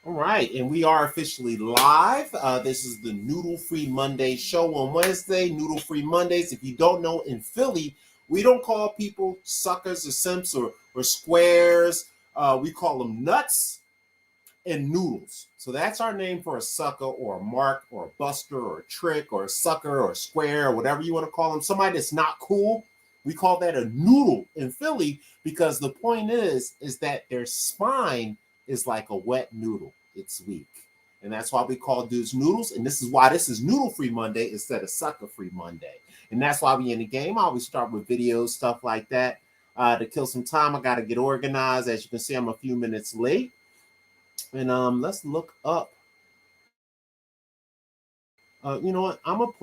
All right, and we are officially live. This is the Noodle Free Monday show on Wednesday, Noodle Free Mondays. If you don't know, in Philly, we don't call people suckers or simps or squares. We call them nuts and noodles. So that's our name for a sucker or a mark or a buster or a trick or a sucker or a square or whatever you want to call them. Somebody that's not cool, we call that a noodle in Philly because the point is that their spine is like a wet noodle. It's weak. And that's why we call dudes noodles. And this is why this is Noodle Free Monday instead of Sucker Free Monday. And that's why we in the game. I always start with videos, stuff like that. To kill some time, I got to get organized. As you can see, I'm a few minutes late. And let's look up. You know what? I'm going to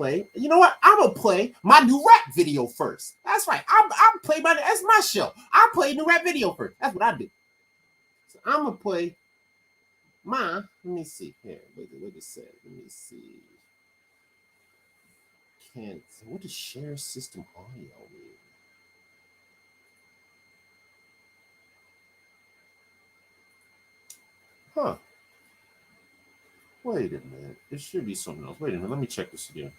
play my new rap video first. That's right. That's my show. I play new rap video first. That's what I do. So I'm going to play let me see here. What it said. Let me see. What does share system audio mean? Huh. Wait a minute. It should be something else. Wait a minute. Let me check this again.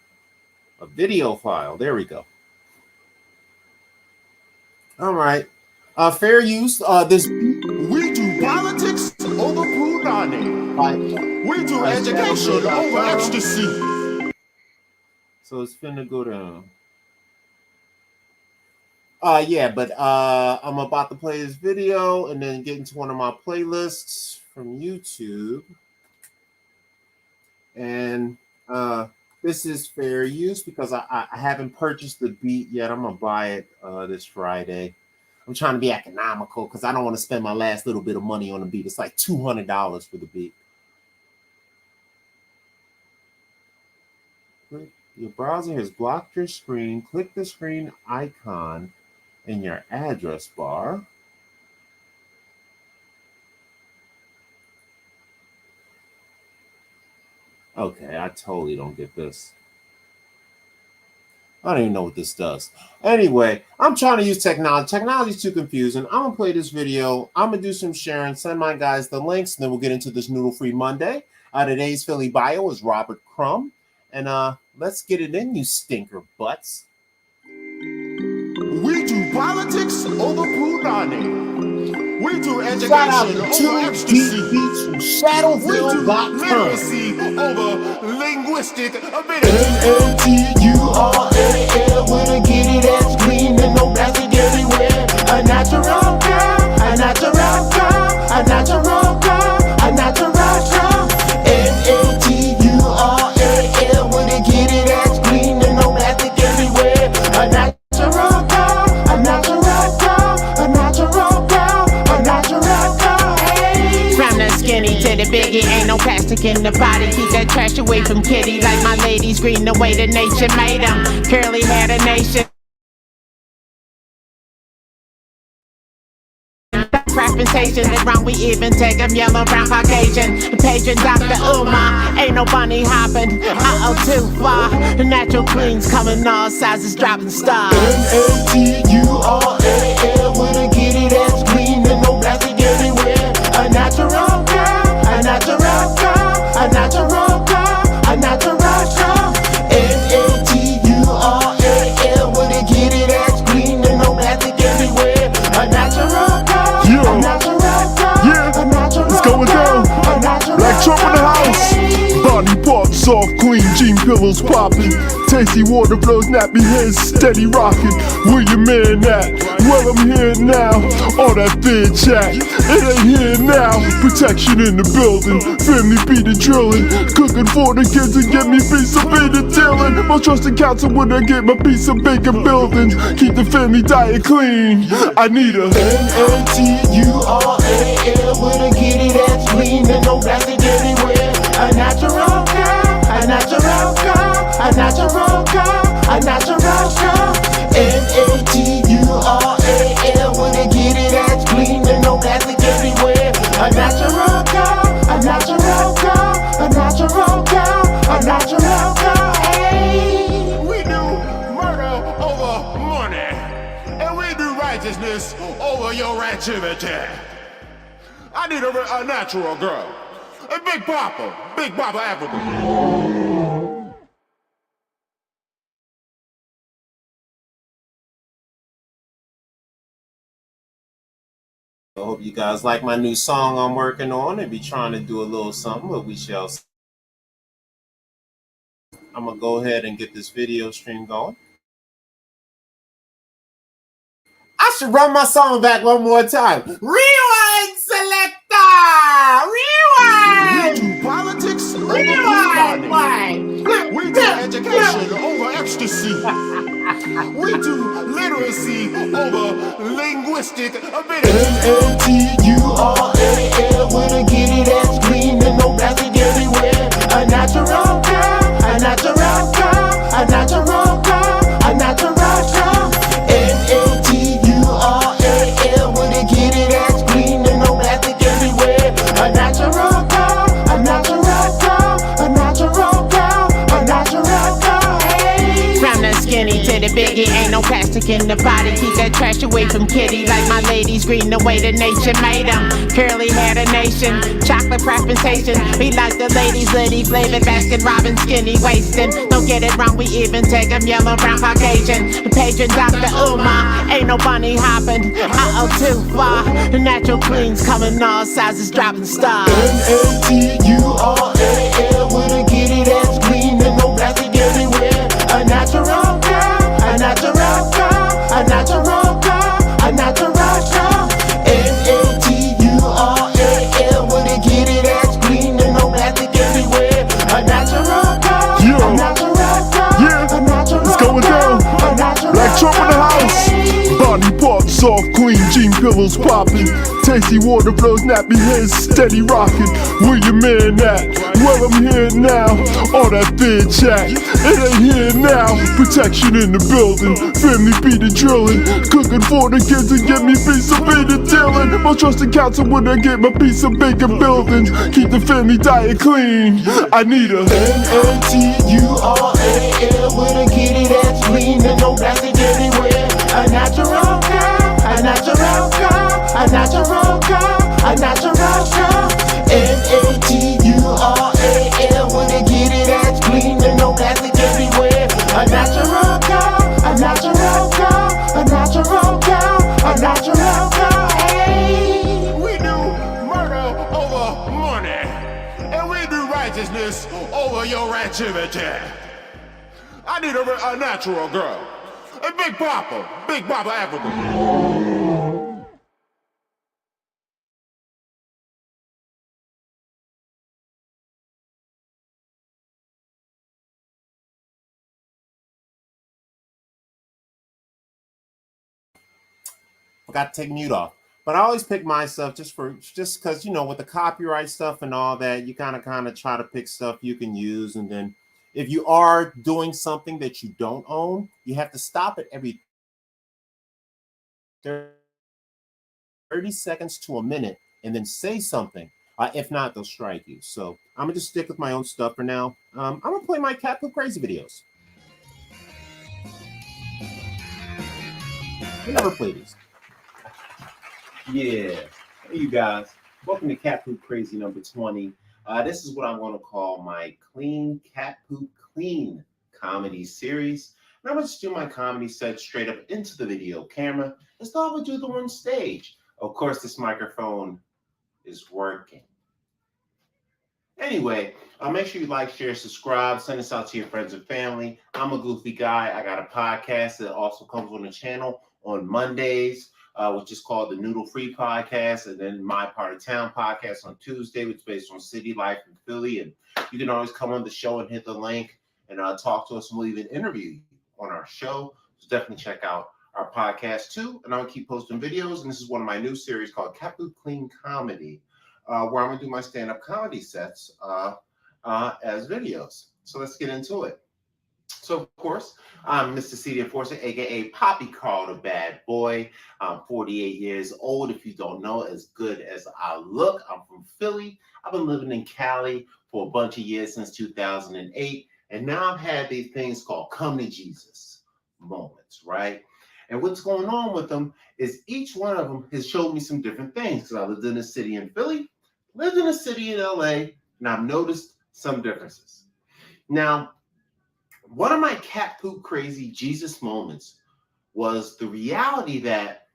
A video file. There we go. All right. Fair use. We do politics over punani. We do education over ecstasy. So it's finna go down. I'm about to play this video and then get into one of my playlists from YouTube. And this is fair use because I haven't purchased the beat yet. I'm gonna buy it this Friday. I'm trying to be economical because I don't want to spend my last little bit of money on the beat. It's like $200 for the beat. Your browser has blocked your screen. Click the screen icon in your address bar. Okay, I totally don't get this. I don't even know what this does. Anyway, I'm trying to use technology. Technology's too confusing. I'm going to play this video. I'm going to do some sharing. Send my guys the links, and then we'll get into this Noodle Free Monday. Today's Philly bio is Robert Crumb. And let's get it in, you stinker butts. We do politics over punani. We do education over ecstasy. We do literacy over linguistic ability. N-A-T-U-R-A-L, where to get it as clean and no plastic everywhere. A natural girl, a natural girl, a natural girl, a natural girl. N-A-T-U-R-A-L, where to get it as clean and no plastic everywhere. A natural girl, a natural girl, a natural girl, a natural girl. From the skinny to the biggie, ain't no plastic in the body. Keep that trash away from kitty, like my ladies green the way that nature made them. Curly hair the nation. Representation is wrong, we even take them yellow, brown, Caucasian. The patron Dr. Uma, ain't no bunny hopping. Too far. The natural queens coming all sizes, dropping stars. N-A-T-U-R-A-L, where to get it as clean and no plastic everywhere. A natural girl, a natural girl, a natural girl, a natural girl. N-A-T-U-R-A-L, where to get it as clean and no plastic everywhere. A natural girl. It's going down. Black Trump in the house. Body parts soft, clean, jean pillows popping. Tasty water flows, nappy heads steady rocking. Where your man at? Well, I'm here now. All that fair chat, it ain't here now. Protection in the building, family beat the drilling. Cooking for the kids and get me piece of bacon dealing. Most trusted counsel when I get my piece of bacon building. Keep the family diet clean. I need a N-A-T-U-R-A-L, where to get it as clean and no plastic everywhere. A natural girl, a natural girl, a natural girl, a natural girl. N-A-T-U-R-A-L, where to get it as clean and no plastic everywhere. A natural girl, a natural girl, a natural girl, a natural girl. Hey, we do murder over money, and we do righteousness over your activity. I need a natural girl. and Big Papa Africa. I hope you guys like my new song I'm working on and be trying to do a little something, but we shall see. I'm gonna go ahead and get this video stream going. I should run my song back one more time. Rewind, selector! Rewind! We do politics over Rewind! blues. We do education over ecstasy. We do literacy over linguistic ability. N-A-T-U-R-A-L, wanna get it as green and no plastic everywhere. A natural girl, a natural girl, a natural girl, a natural girl. N-A-T-U-R-A-L, wanna get it as green and no plastic everywhere. A natural girl, a natural girl, a natural girl, a natural girl. Hey. From the skinny to the biggie, ain't no plastic in the body. Keep that trash away from kitty. Like my ladies green the way the nature made them. Curly hair the nation, chocolate presentation. We like the ladies, litty flavored, Baskin Robbins, skinny waistin'. Don't get it wrong, we even take them yellow, brown, Caucasian. Patron Dr. Umar, ain't no bunny hopping. Too far. The natural queens coming all sizes, dropping stars. N-A-T-U-R-A-L, wanna get it as green and no plastic everywhere. A natural girl, a natural girl, a natural girl, a natural girl. N-A-T-U-R-A-L, wanna get it as green and no plastic everywhere. A natural girl, a natural girl, a natural it's going down. girl, a natural Like Trump in the house. Body parts soft, clean, jean pillows popping. Tasty water flows, nappy heads steady rocking. Where your man at? Well, I'm here now. All that big chat, it ain't here now. Protection in the building, family beat the drilling. Cooking for the kids and get me piece of bacon dealing. My trusted counsel when I get my piece of bacon building. Keep the family diet clean. I need a N-A-T-U-R-A-L, wanna get it as green and no plastic anywhere. A natural girl, a natural girl, a natural girl, a natural girl. N-A-T-U-R-A-L, wanna get it as green and no plastic everywhere. A natural girl, a natural girl, a natural girl, a natural girl. Hey. We do murder over money, and we do righteousness over your activity. I need a natural girl. And Big Papa Africa. Forgot to take mute off. But I always pick myself just because, you know, with the copyright stuff and all that, you kind of try to pick stuff you can use. And then if you are doing something that you don't own, you have to stop it every 30 seconds to a minute and then say something. If not, they'll strike you. So I'm going to just stick with my own stuff for now. I'm going to play my Cat Poop Crazy videos. We never play these. Yeah. Hey, you guys. Welcome to Cat Poop Crazy number 20. This is what I'm going to call my Clean Cat Poop Clean comedy series. And I'm going to just do my comedy set straight up into the video camera. Let's thought we'd do them on stage. Of course, this microphone is working. Anyway, make sure you like, share, subscribe, send this out to your friends and family. I'm a goofy guy. I got a podcast that also comes on the channel on Mondays, which is called the Noodle Free Podcast, and then My Part of Town podcast on Tuesday, which is based on city life in Philly. And you can always come on the show and hit the link and talk to us, and we'll even interview you on our show. So definitely check out our podcast too. And I'm gonna keep posting videos. And this is one of my new series called Cat Poop Clean Comedy, where I'm gonna do my stand-up comedy sets as videos. So let's get into it. So, of course, I'm Mr. C.D. Enforcer, a.k.a. Poppy Carl the Bad Boy. I'm 48 years old, if you don't know, as good as I look. I'm from Philly. I've been living in Cali for a bunch of years, since 2008. And now I've had these things called come to Jesus moments, right? And what's going on with them is each one of them has showed me some different things. Because I lived in a city in Philly, lived in a city in LA, And I've noticed some differences. Now, one of my cat poop crazy Jesus moments was the reality that,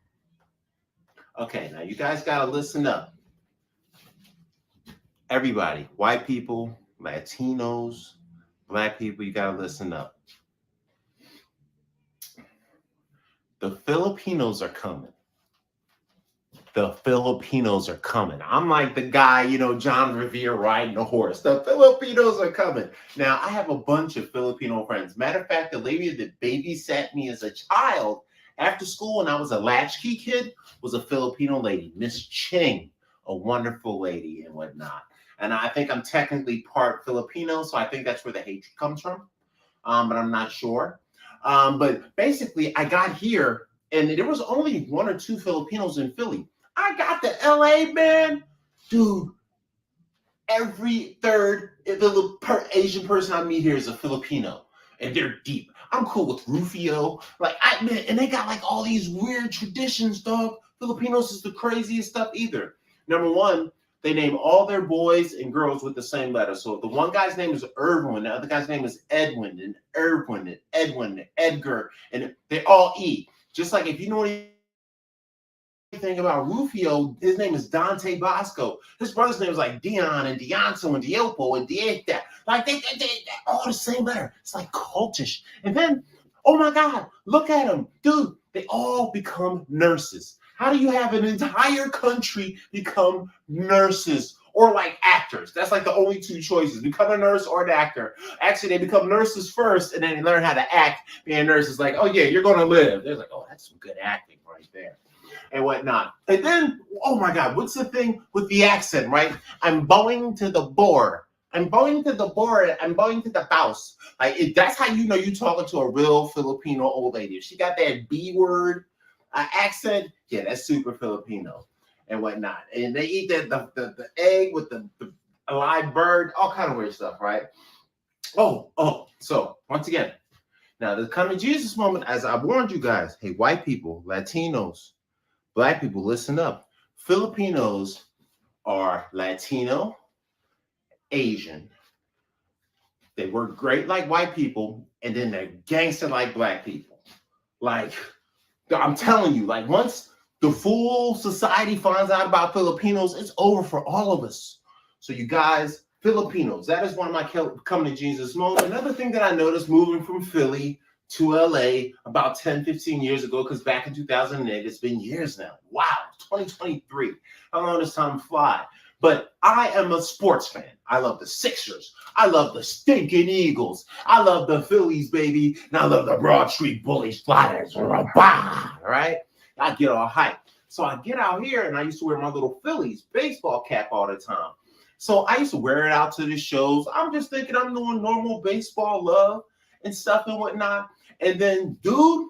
okay, now you guys got to listen up. Everybody, white people, Latinos, black people, you got to listen up. The Filipinos are coming. The Filipinos are coming. I'm like the guy, John Revere riding a horse. The Filipinos are coming. Now, I have a bunch of Filipino friends. Matter of fact, the lady that babysat me as a child after school when I was a latchkey kid was a Filipino lady, Miss Ching, a wonderful lady and whatnot. And I think I'm technically part Filipino, so I think that's where the hatred comes from. But I'm not sure. But basically, I got here, and there was only 1 or 2 Filipinos in Philly. I got to LA, man. Dude, every third Asian person I meet here is a Filipino, and they're deep. I'm cool with Rufio. And they got like all these weird traditions, dog. Filipinos is the craziest stuff either. Number one, they name all their boys and girls with the same letter. So the one guy's name is Irwin, the other guy's name is Edwin, and Irwin, and Edwin, and Edgar, and they all E. Just like if you know anything about Rufio, his name is Dante Bosco. His brother's name is like Dion and Dionso and Diopo and Dieta. Like they all the same letter. It's like cultish. And then, oh my God, look at them. Dude, they all become nurses. How do you have an entire country become nurses or like actors? That's like the only 2 choices. Become a nurse or an actor. Actually, they become nurses first and then they learn how to act. Being nurses like, oh yeah, you're going to live. They're like, oh, that's some good acting right there and whatnot. And then, oh my God, what's the thing with the accent, right? I'm going to the board. I'm going to the board. I'm going to the house. Like that's how you know you're talking to a real Filipino old lady. If she got that B word accent, yeah, that's super Filipino and whatnot. And they eat the egg with the live bird, all kind of weird stuff, right? Oh, so once again, now the coming Jesus moment, as I warned you guys, hey, white people, Latinos, black people, listen up. Filipinos are Latino, Asian. They work great like white people, and then they're gangster like black people. Like, I'm telling you, like once the full society finds out about Filipinos, it's over for all of us. So you guys, Filipinos, that is one of my coming to Jesus moments. Another thing that I noticed moving from Philly to LA about 10, 15 years ago, because back in 2008, it's been years now. Wow, 2023. How long does time fly? But I am a sports fan. I love the Sixers. I love the stinking Eagles. I love the Phillies, baby. And I love the Broad Street Bullies, Flyers. Right? I get all hyped. So I get out here, and I used to wear my little Phillies baseball cap all the time. So I used to wear it out to the shows. I'm just thinking I'm doing normal baseball love and stuff and whatnot. And then, dude,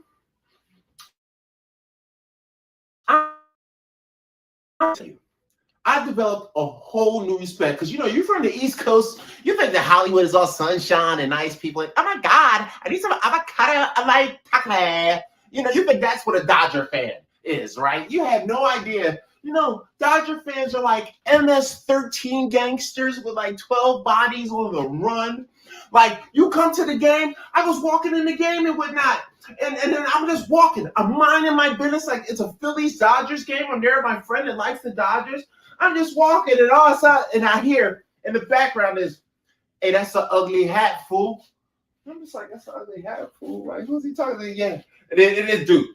I'll tell you, I developed a whole new respect because, you're from the East Coast. You think that Hollywood is all sunshine and nice people. Like, oh, my God, I need some avocado on my taco. You think that's what a Dodger fan is, right? You have no idea. Dodger fans are like MS-13 gangsters with like 12 bodies on the run. Like, you come to the game. I was walking in the game and whatnot. And then I'm just walking. I'm minding my business like it's a Phillies-Dodgers game. I'm there with my friend that likes the Dodgers. I'm just walking, and all of a sudden, and I hear in the background is, hey, that's an ugly hat, fool. I'm just like, that's an ugly hat, fool. Like, who's he talking to? Yeah. And then this dude,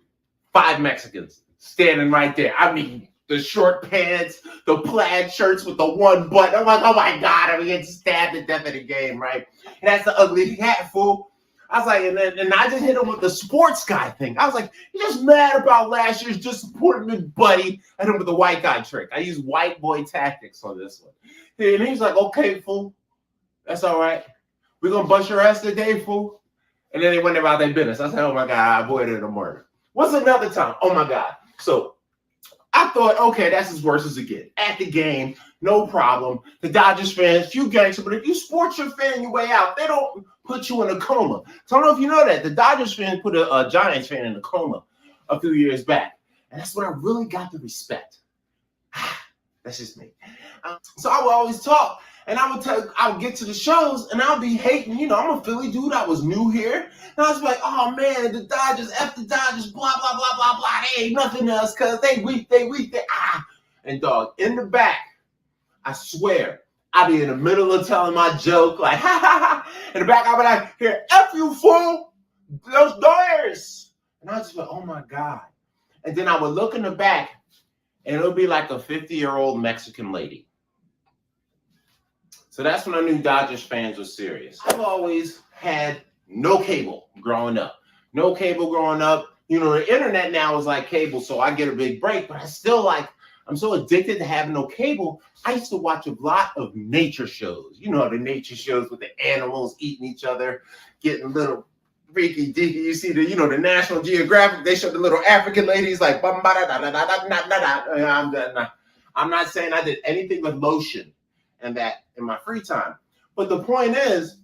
5 Mexicans standing right there. I mean, the short pants, the plaid shirts with the one button. I'm like, oh my God, I'm getting stabbed to death in the game, right? And that's the ugly hat, fool. I was like, and I just hit him with the sports guy thing. I was like, you're just mad about last year's disappointment, buddy. I hit him with the white guy trick. I used white boy tactics on this one. And he's like, okay, fool. That's all right. We're going to bust your ass today, fool. And then they went about their business. I said, oh my God, I avoided a murder. What's another time? Oh my God. So I thought, okay, that's as worse as it gets. At the game, no problem. The Dodgers fans, few gangsters, but if you sports your fan your way out, they don't put you in a coma. So I don't know if you know that. The Dodgers fan put a Giants fan in a coma a few years back. And that's when I really got the respect. That's just me. So I would always talk. And I would get to the shows and I'll be hating, you know, I'm a Philly dude. I was new here. And I was like, oh man, the Dodgers, F the Dodgers, blah, blah, blah, blah, blah. They ain't nothing else because they weak. And dog, in the back, I swear, I'll be in the middle of telling my joke, like, ha, ha, ha. In the back, I'll be like, here, F you, fool, those Dodgers. And I was just like, oh my God. And then I would look in the back and it would be like a 50-year-old Mexican lady. So that's when I knew Dodgers fans were serious. I've always had no cable growing up. No cable growing up. You know, the internet now is like cable, so I get a big break, but I still like, I'm so addicted to having no cable. I used to watch a lot of nature shows. You know, the nature shows with the animals eating each other, getting little freaky deaky. You see the, you know, the National Geographic, they show the little African ladies like, I'm not saying I did anything with lotion and that in my free time. But the point is,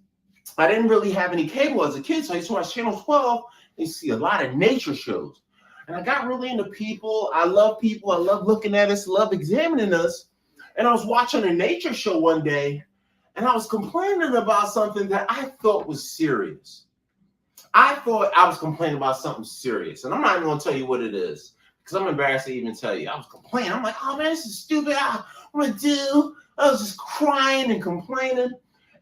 I didn't really have any cable as a kid, so I used to watch Channel 12 and see a lot of nature shows. And I got really into people. I love people. I love looking at us, love examining us. And I was watching a nature show one day, and I was complaining about something that I thought was serious. I thought I was complaining about something serious. And I'm not even going to tell you what it is, because I'm embarrassed to even tell you. I was complaining. I'm like, oh, man, this is stupid. What am I going to do? I was just crying and complaining.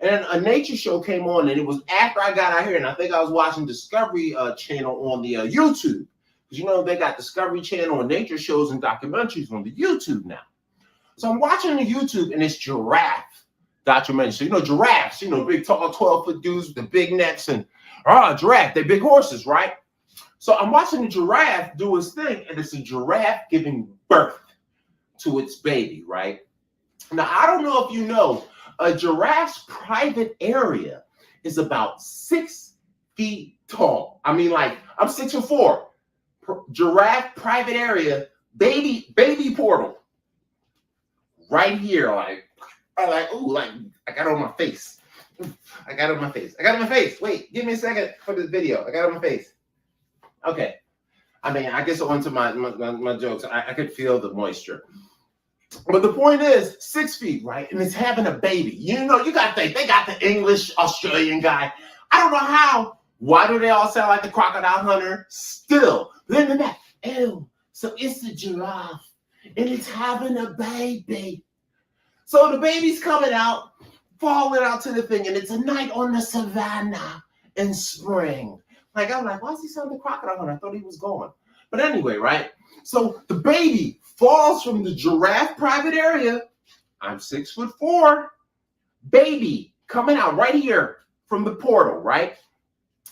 And a nature show came on, and it was after I got out here, and I think I was watching Discovery Channel on the YouTube. Because, you know, they got Discovery Channel and nature shows and documentaries on the YouTube now. So I'm watching the YouTube, and it's giraffe documentary. So, you know, giraffes, you know, big, tall, 12-foot dudes with the big necks, and, giraffe, they're big horses, right? So I'm watching the giraffe do his thing, and it's a giraffe giving birth to its baby, right? Now, I don't know if you know, a giraffe's private area is about 6 feet tall. I mean, like, I'm 6'4". Giraffe private area, baby portal. Right here, like, ooh, like, I got it on my face. I got it on my face. I got it on my face. Wait, give me a second for this video. I got it on my face. Okay. I mean, I guess onto my jokes. I could feel the moisture. But the point is, 6 feet, right? And it's having a baby. You know, you got to think, they got the English Australian guy. I don't know how. Why do they all sound like the crocodile hunter? Still. Then the back, ew. So it's the giraffe. And it's having a baby. So the baby's coming out, falling out to the thing. And it's a night on the savannah in spring. Like, I'm like, why is he sounding like the crocodile hunter? I thought he was gone. But anyway, right? So the baby falls from the giraffe private area. I'm 6'4". Baby coming out right here from the portal, right?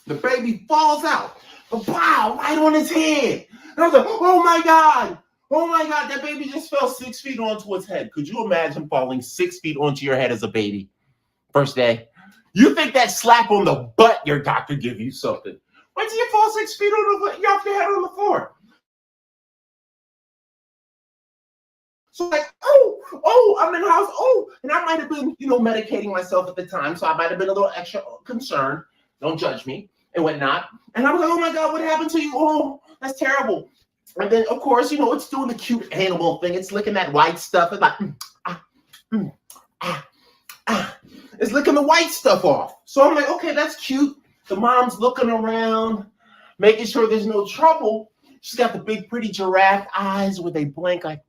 The baby falls out. Wow, right on his head. And I was like, oh my God. Oh my God, that baby just fell 6 feet onto its head. Could you imagine falling 6 feet onto your head as a baby? First day. You think that slap on the butt your doctor give you something. Why did you fall 6 feet on the butt? You off your head on the floor. So like, I'm in the house. And I might have been, you know, medicating myself at the time. So I might have been a little extra concerned. Don't judge me and whatnot. And I was like, oh my God, what happened to you? Oh, that's terrible. And then, of course, you know, it's doing the cute animal thing. It's licking that white stuff. It's like, It's licking the white stuff off. So I'm like, okay, that's cute. The mom's looking around, making sure there's no trouble. She's got the big, pretty giraffe eyes where they blink like,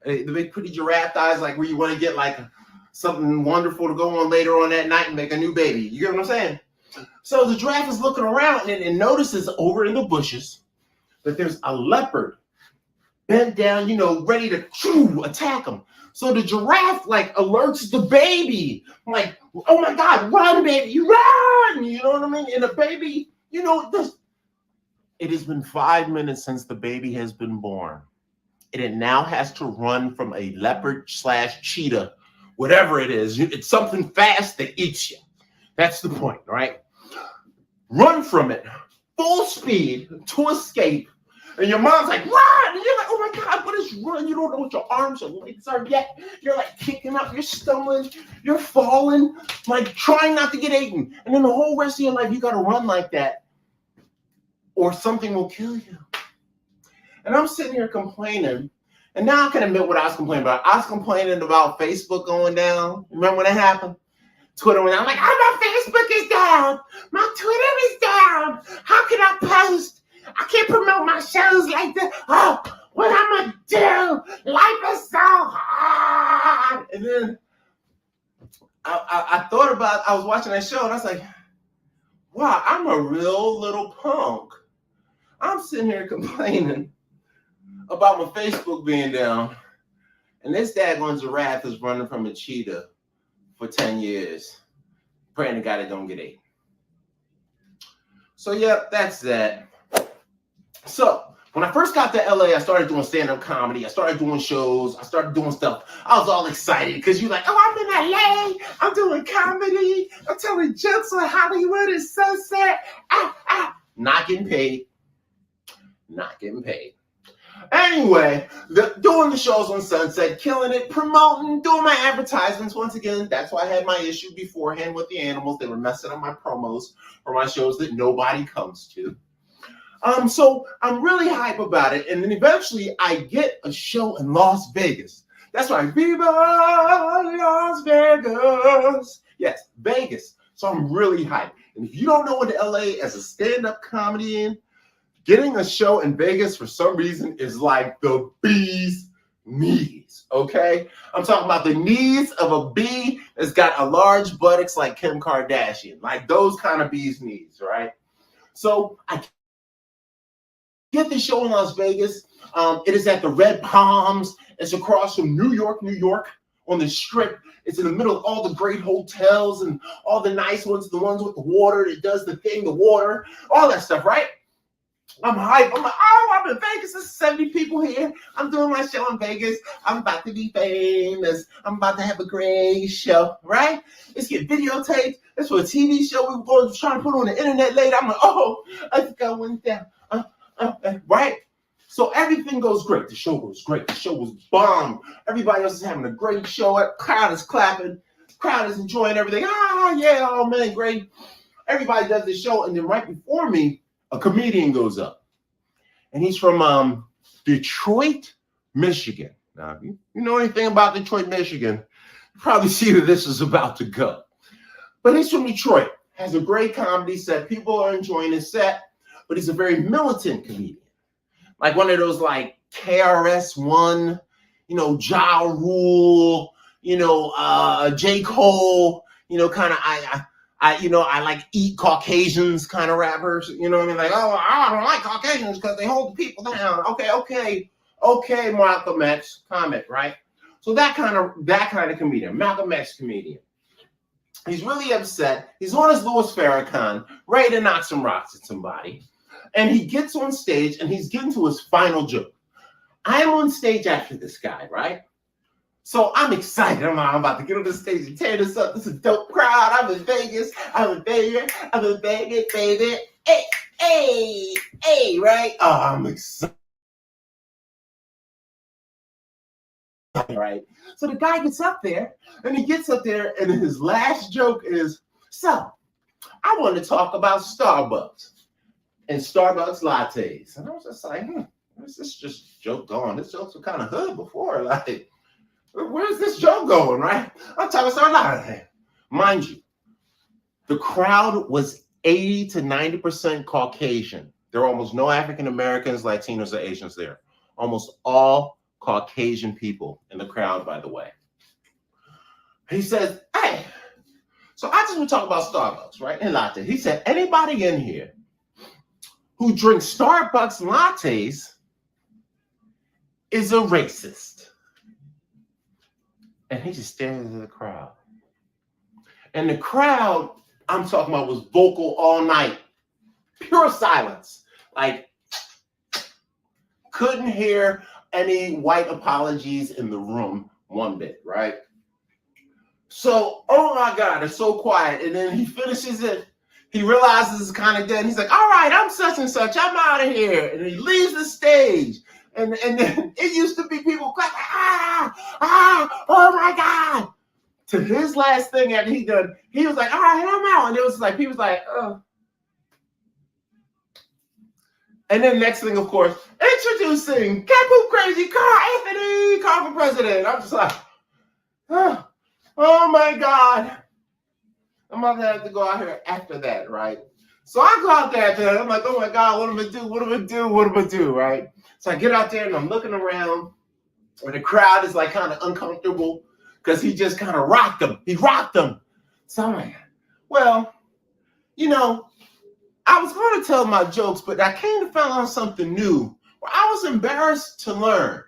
the big, pretty giraffe eyes, like where you want to get like something wonderful to go on later on that night and make a new baby. You get what I'm saying? So the giraffe is looking around and it notices over in the bushes that there's a leopard bent down, you know, ready to attack him. So the giraffe like alerts the baby, like, oh my God, run, baby, you run! You know what I mean? And the baby, you know, it has been 5 minutes since the baby has been born. And it now has to run from a leopard/cheetah, whatever it is. It's something fast that eats you. That's the point, right? Run from it, full speed to escape. And your mom's like, run! And you're like, oh my God, what is run? You don't know what your arms or legs are yet. You're like kicking up, you're stumbling, you're falling, like trying not to get eaten. And then the whole rest of your life, you got to run like that or something will kill you. And I'm sitting here complaining And now I can admit what I was complaining about. I was complaining about Facebook going down. Remember when it happened? Twitter went down. I'm like, oh, my Facebook is down. My Twitter is down. How can I post? I can't promote my shows like this. Oh, what I'm going to do? Life is so hard. And then I thought about, I was watching that show and I was like, wow, I'm a real little punk. I'm sitting here complaining about my Facebook being down. And this daggone giraffe is running from a cheetah for 10 years, praying to God it don't get ate. So, yeah, that's that. So, when I first got to LA, I started doing stand-up comedy. I started doing shows. I started doing stuff. I was all excited because you're like, oh, I'm in LA. I'm doing comedy. I'm telling jokes on Hollywood and Sunset. Not getting paid. Not getting paid. Anyway, doing the shows on Sunset, killing it, promoting, doing my advertisements. Once again, that's why I had my issue beforehand with the animals. They were messing up my promos for my shows that nobody comes to. So I'm really hype about it. And then eventually I get a show in Las Vegas. That's right, Viva Las Vegas. Yes, Vegas. So I'm really hyped. And if you don't know what LA as a stand-up comedian, getting a show in Vegas for some reason is like the bee's knees, okay? I'm talking about the knees of a bee that's got a large buttocks like Kim Kardashian, like those kind of bee's knees, right? So I get the show in Las Vegas. It is at the Red Palms. It's across from New York, on the Strip. It's in the middle of all the great hotels and all the nice ones, the ones with the water that does the thing, the water, all that stuff, right? I'm hyped. I'm like, oh, I'm in Vegas. There's 70 people here. I'm doing my show in Vegas. I'm about to be famous. I'm about to have a great show, right? Let's get videotaped. That's for a TV show we were trying to put on the internet later. I'm like, oh, I think I went down. Right? So everything goes great. The show goes great. The show was bomb. Everybody else is having a great show. The crowd is clapping. The crowd is enjoying everything. Ah, yeah, oh man, great. Everybody does the show. And then right before me, a comedian goes up. And he's from Detroit, Michigan. Now, if you know anything about Detroit, Michigan, you probably see that this is about to go. But he's from Detroit. Has a great comedy set. People are enjoying his set. But he's a very militant comedian. Like one of those like KRS-One, Ja Rule, J. Cole, kind of I like eat Caucasians kind of rappers, you know what I mean? Like, oh, I don't like Caucasians because they hold the people down. Okay, Malcolm X comic, right? So that kind of comedian, Malcolm X comedian. He's really upset. He's on his Louis Farrakhan, ready to knock some rocks at somebody. And he gets on stage and he's getting to his final joke. I am on stage after this guy, right? So I'm excited. I'm about to get on the stage and tear this up. This is a dope crowd. I'm in Vegas. I'm in Vegas, baby. Hey, right? Oh, I'm excited. Right? So the guy gets up there and his last joke is, so I want to talk about Starbucks and Starbucks lattes. And I was just like, where's this just joke going? This joke's kind of hood before. Like, where's this joke going, right? I'm talking Starbucks latte. Mind you, the crowd was 80 to 90% Caucasian. There were almost no African Americans, Latinos, or Asians there. Almost all Caucasian people in the crowd, by the way. He says, hey, so I just want to talk about Starbucks, right? And latte. He said, anybody in here who drinks Starbucks lattes is a racist. And he just stares at the crowd. And the crowd I'm talking about was vocal all night. Pure silence. Like, couldn't hear any white apologies in the room one bit, right? So, oh my God, it's so quiet. And then he finishes it. He realizes it's kind of dead. He's like, all right, I'm such and such. I'm out of here. And he leaves the stage. And then it used to be people clapping, oh my God. To his last thing after he done, he was like, all right, I'm out. And it was like, people was like, And then next thing, of course, introducing Capu Crazy Carl Anthony, Carl for president. I'm just like, oh my God. I'm gonna have to go out here after that, right? So I go out there after that. I'm like, oh my God, what am I gonna do? What am I gonna do? What am I gonna do? Right? So I get out there and I'm looking around, and the crowd is like kind of uncomfortable because he just kind of rocked them. He rocked them. So I'm like, well, you know, I was going to tell my jokes, but I came to find out something new. Where I was embarrassed to learn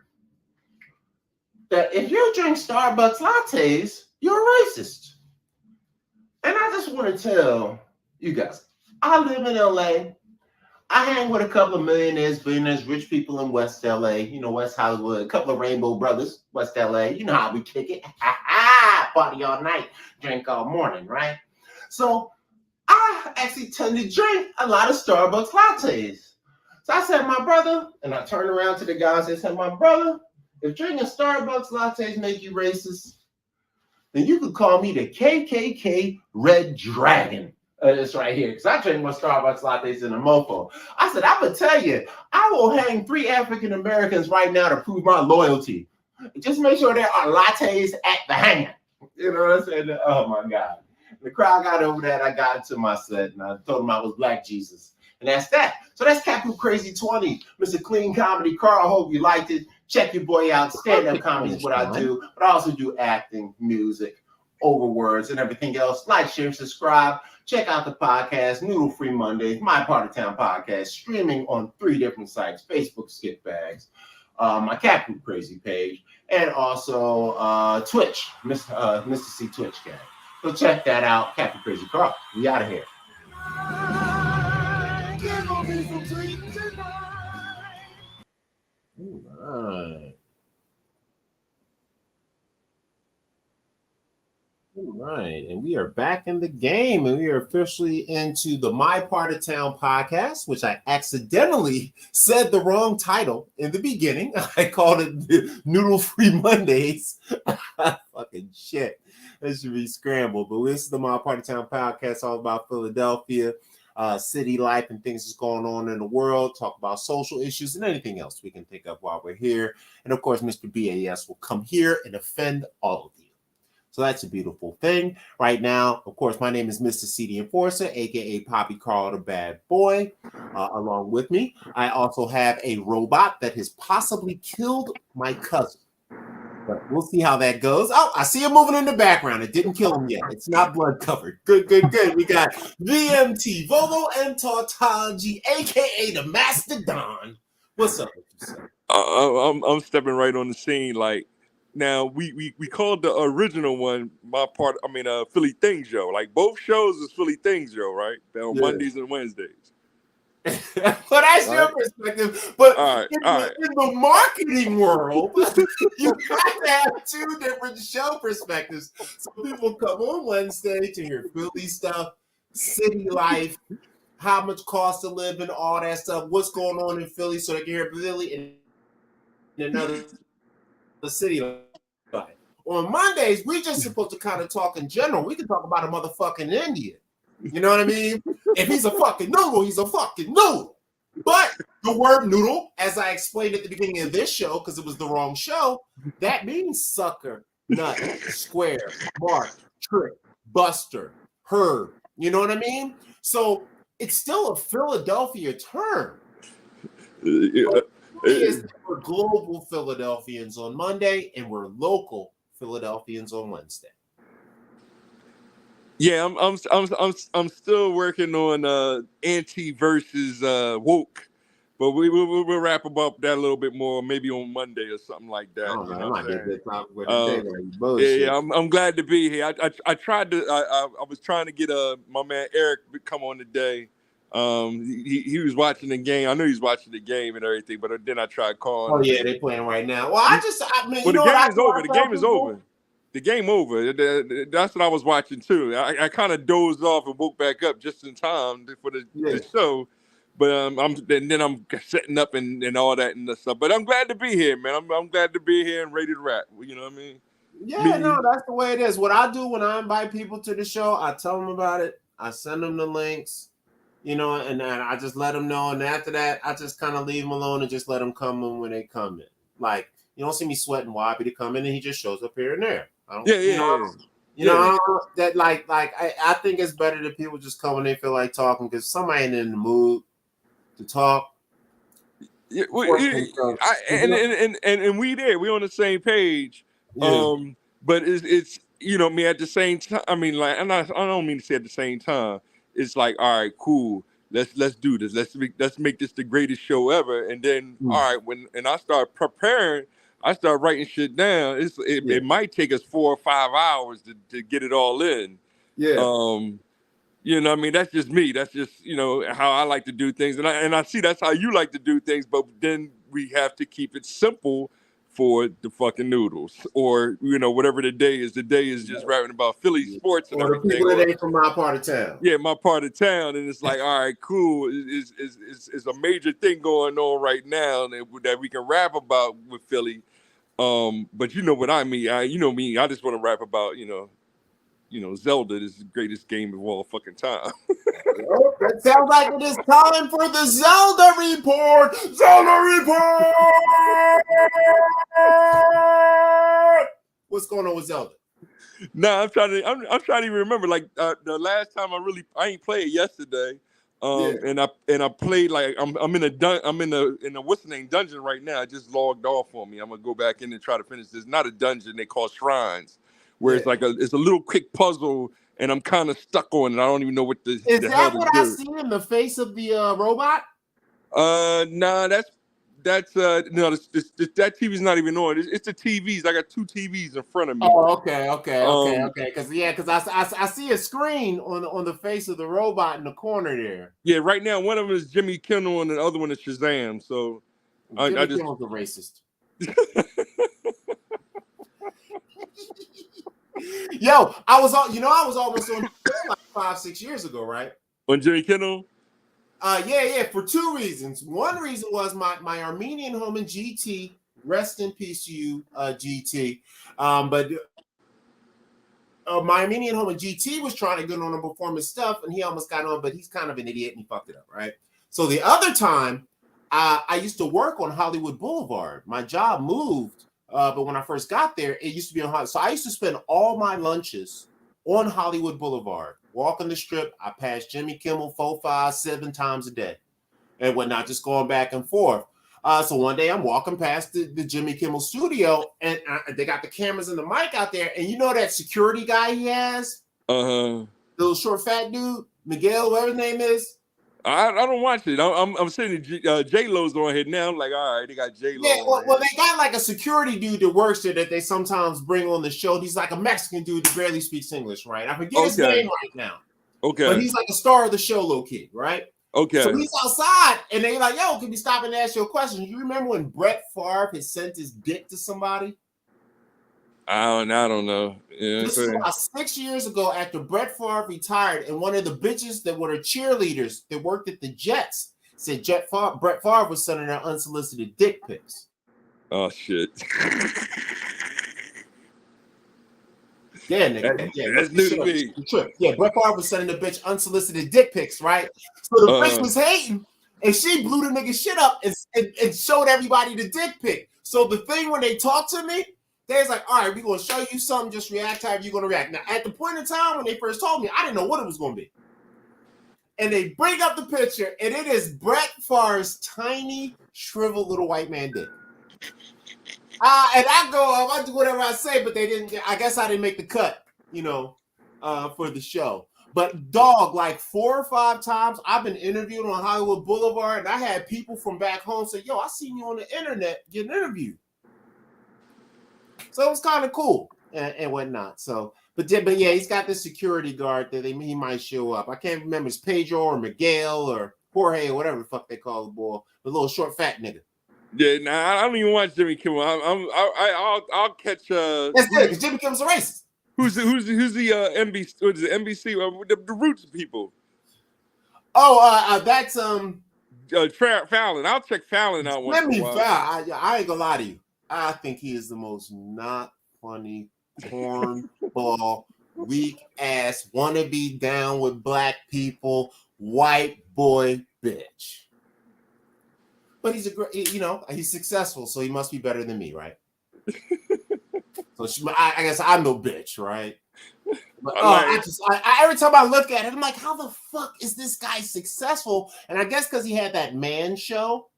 that if you drink Starbucks lattes, you're a racist. And I just want to tell you guys, I live in LA. I hang with a couple of millionaires, billionaires, rich people in West LA, you know, West Hollywood, a couple of Rainbow Brothers, West LA. You know how we kick it. Party all night, drink all morning, right? So I actually tend to drink a lot of Starbucks lattes. So I said, my brother, and I turned around to the guys and said, my brother, if drinking Starbucks lattes make you racist, then you could call me the KKK Red Dragon. It's right here, because I drink more Starbucks lattes than a mofo. I said, I would tell you, I will hang 3 African Americans right now to prove my loyalty. Just make sure there are lattes at the hangar. You know what I'm saying? Oh my God. The crowd got over that. I got into my set and I told them I was Black Jesus. And that's that. So that's Capu Crazy 20, Mr. Clean Comedy. Carl, I hope you liked it. Check your boy out. Stand-up comedy is what I do. But I also do acting, music, overwords, and everything else. Like, share, subscribe. Check out the podcast, Noodle Free Monday, My Part of Town podcast, streaming on 3 different sites, Facebook Skip Bags, my Capu Crazy page, and also Twitch, Mr. C Twitch Gang. So check that out, Capu Crazy Carl. We out of here. All right. All right, and we are back in the game, and we are officially into the My Part of Town podcast, which I accidentally said the wrong title in the beginning. I called it the Noodle Free Mondays. Fucking shit. This should be scrambled, but this is the My Part of Town podcast, all about Philadelphia, city life, and things that's going on in the world. Talk about social issues and anything else we can think of while we're here. And of course, Mr. BAS will come here and offend all of you. So that's a beautiful thing. Right now, of course, my name is Mr. C the Enforcer, aka Poppy Carl the Bad Boy. Along with me, I also have a robot that has possibly killed my cousin. But we'll see how that goes. Oh, I see him moving in the background. It didn't kill him yet. It's not blood covered. Good, good, good. We got VMT, Vovo and Tautology, aka the Mastodon. What's up? I'm stepping right on the scene. Like, now we called the original one Philly Things Show. Like, both shows is Philly Things Show, right? They're on Mondays and Wednesdays. Well, that's your perspective. But in the marketing world, you have to have 2 different show perspectives. So people come on Wednesday to hear Philly stuff, city life, how much cost to live and all that stuff, what's going on in Philly, so they can hear Philly and another city life. On Mondays, we just supposed to kind of talk in general. We can talk about a motherfucking Indian. You know what I mean? If he's a fucking noodle, he's a fucking noodle. But the word noodle, as I explained at the beginning of this show, because it was the wrong show, that means sucker, nut, square, mark, trick, buster, herb. You know what I mean? So it's still a Philadelphia term. We're global Philadelphians on Monday, and we're local Philadelphians on Wednesday. Yeah, I'm still working on anti versus woke, but we'll wrap about that a little bit more, maybe on Monday or something like that. Oh, you man, know I what might I'm get saying? this topic with today. Yeah, I'm glad to be here. I tried to I was trying to get my man Eric to come on today. He was watching the game. I knew he was watching the game and everything, but then I tried calling. Oh yeah, they're playing right now. Well, the game is over. The game is over. The game over. That's what I was watching too. I kind of dozed off and woke back up just in time for the show. But I'm setting up and all that and stuff. But I'm glad to be here, man. I'm glad to be here and ready to rap. You know what I mean? Yeah, no, that's the way it is. What I do when I invite people to the show, I tell them about it. I send them the links. you know, and I just let them know. And after that, I just kind of leave them alone and just let them come in when they come in. Like, you don't see me sweating Wobby to come in, and he just shows up here and there. I don't, you know, that like I think it's better that people just come when they feel like talking, because somebody ain't in the mood to talk. Yeah, and we there, we on the same page. Yeah. But it's you know, me at the same time. I mean, like, I don't mean to say at the same time. It's like, all right, cool. Let's do this. Let's make this the greatest show ever. And then, all right, when I start preparing, I start writing shit down. It might take us 4 or 5 hours to get it all in. Yeah. You know what I mean? That's just me. That's just, you know, how I like to do things. And I see that's how you like to do things, but then we have to keep it simple for the fucking noodles. Or, you know, whatever the day is. The day is just rapping about Philly sports and or everything. The people that ain't from my part of town. Yeah, my part of town. And it's like, all right, cool. It's a major thing going on right now that we can rap about with Philly. But you know what I mean. You know me, I just want to rap about, you know, Zelda is the greatest game of all fucking time. Oh, that sounds like it is time for the Zelda report. Zelda report. What's going on with Zelda? Nah, I'm trying to even remember. Like the last time I ain't played yesterday. And I played like I'm in a what's the name dungeon right now. I just logged off on me. I'm gonna go back in and try to finish this. Not a dungeon, they call shrines, where it's like it's a little quick puzzle, and I'm kind of stuck on it. I don't even know what the is the that hell what I see in the face of the robot? Nah, that's no, that TV's not even on. It's the TVs. I got 2 TVs in front of me. Oh, okay. Because I see a screen on the face of the robot in the corner there. Yeah, right now one of them is Jimmy Kimmel and the other one is Shazam. So Jimmy Kimmel's a racist. Yo, I was almost on like 5-6 years ago, right? On Jimmy Kimmel. Yeah, for 2 reasons. One reason was my Armenian home in GT. Rest in peace to you, GT. But my Armenian home in GT was trying to get on and perform his stuff, and he almost got on, but he's kind of an idiot and he fucked it up, right? So the other time, I used to work on Hollywood Boulevard. My job moved, but when I first got there, it used to be on Hollywood. So I used to spend all my lunches on Hollywood Boulevard. Walking the strip, I passed Jimmy Kimmel 4, 5, 7 times a day and whatnot, just going back and forth. So one day I'm walking past the Jimmy Kimmel studio, and they got the cameras and the mic out there. And you know that security guy he has? The little short fat dude, Miguel, whatever his name is. I don't watch it. I'm sitting J-Lo's on here now. I'm like, all right, they got J-Lo. Yeah, well, they got like a security dude that works there that they sometimes bring on the show. He's like a Mexican dude that barely speaks English, right? I forget his name right now. Okay. But he's like a star of the show, low key, right? Okay. So he's outside, and they like, yo, can we stop and ask you a question? You remember when Brett Favre had sent his dick to somebody? I don't know. Yeah, this is about 6 years ago after Brett Favre retired, and one of the bitches that were the cheerleaders that worked at the Jets said Brett Favre was sending her unsolicited dick pics. Oh, shit. Yeah, nigga. That's new to me. Yeah, Brett Favre was sending the bitch unsolicited dick pics, right? So the bitch was hating, and she blew the nigga shit up and showed everybody the dick pic. So the thing when they talk to me, they's like, all right, we're going to show you something, just react however you're going to react. Now, at the point in time when they first told me, I didn't know what it was going to be. And they bring up the picture, and it is Brett Favre's tiny, shriveled little white man dick. And I go, I do whatever I say, but they didn't, I guess I didn't make the cut, for the show. But dog, like 4 or 5 times, I've been interviewed on Hollywood Boulevard, and I had people from back home say, yo, I seen you on the internet getting interviewed. So it was kind of cool and whatnot. So, but yeah, he's got this security guard that he might show up. I can't remember it's Pedro or Miguel or Jorge or whatever the fuck they call the boy, the little short fat nigga. Yeah, nah, I don't even watch Jimmy Kimmel. I'll catch. That's good because Jimmy Kimmel's a racist. Who's the NBC? What is it, NBC? The Roots people. Oh, that's Fallon. I'll check Fallon out once in a while. I ain't gonna lie to you. I think he is the most not funny, cornball, weak ass, wanna be down with black people, white boy bitch. But he's he's successful, so he must be better than me, right? So I guess I'm no bitch, right? But every time I look at it, I'm like, how the fuck is this guy successful? And I guess because he had that man show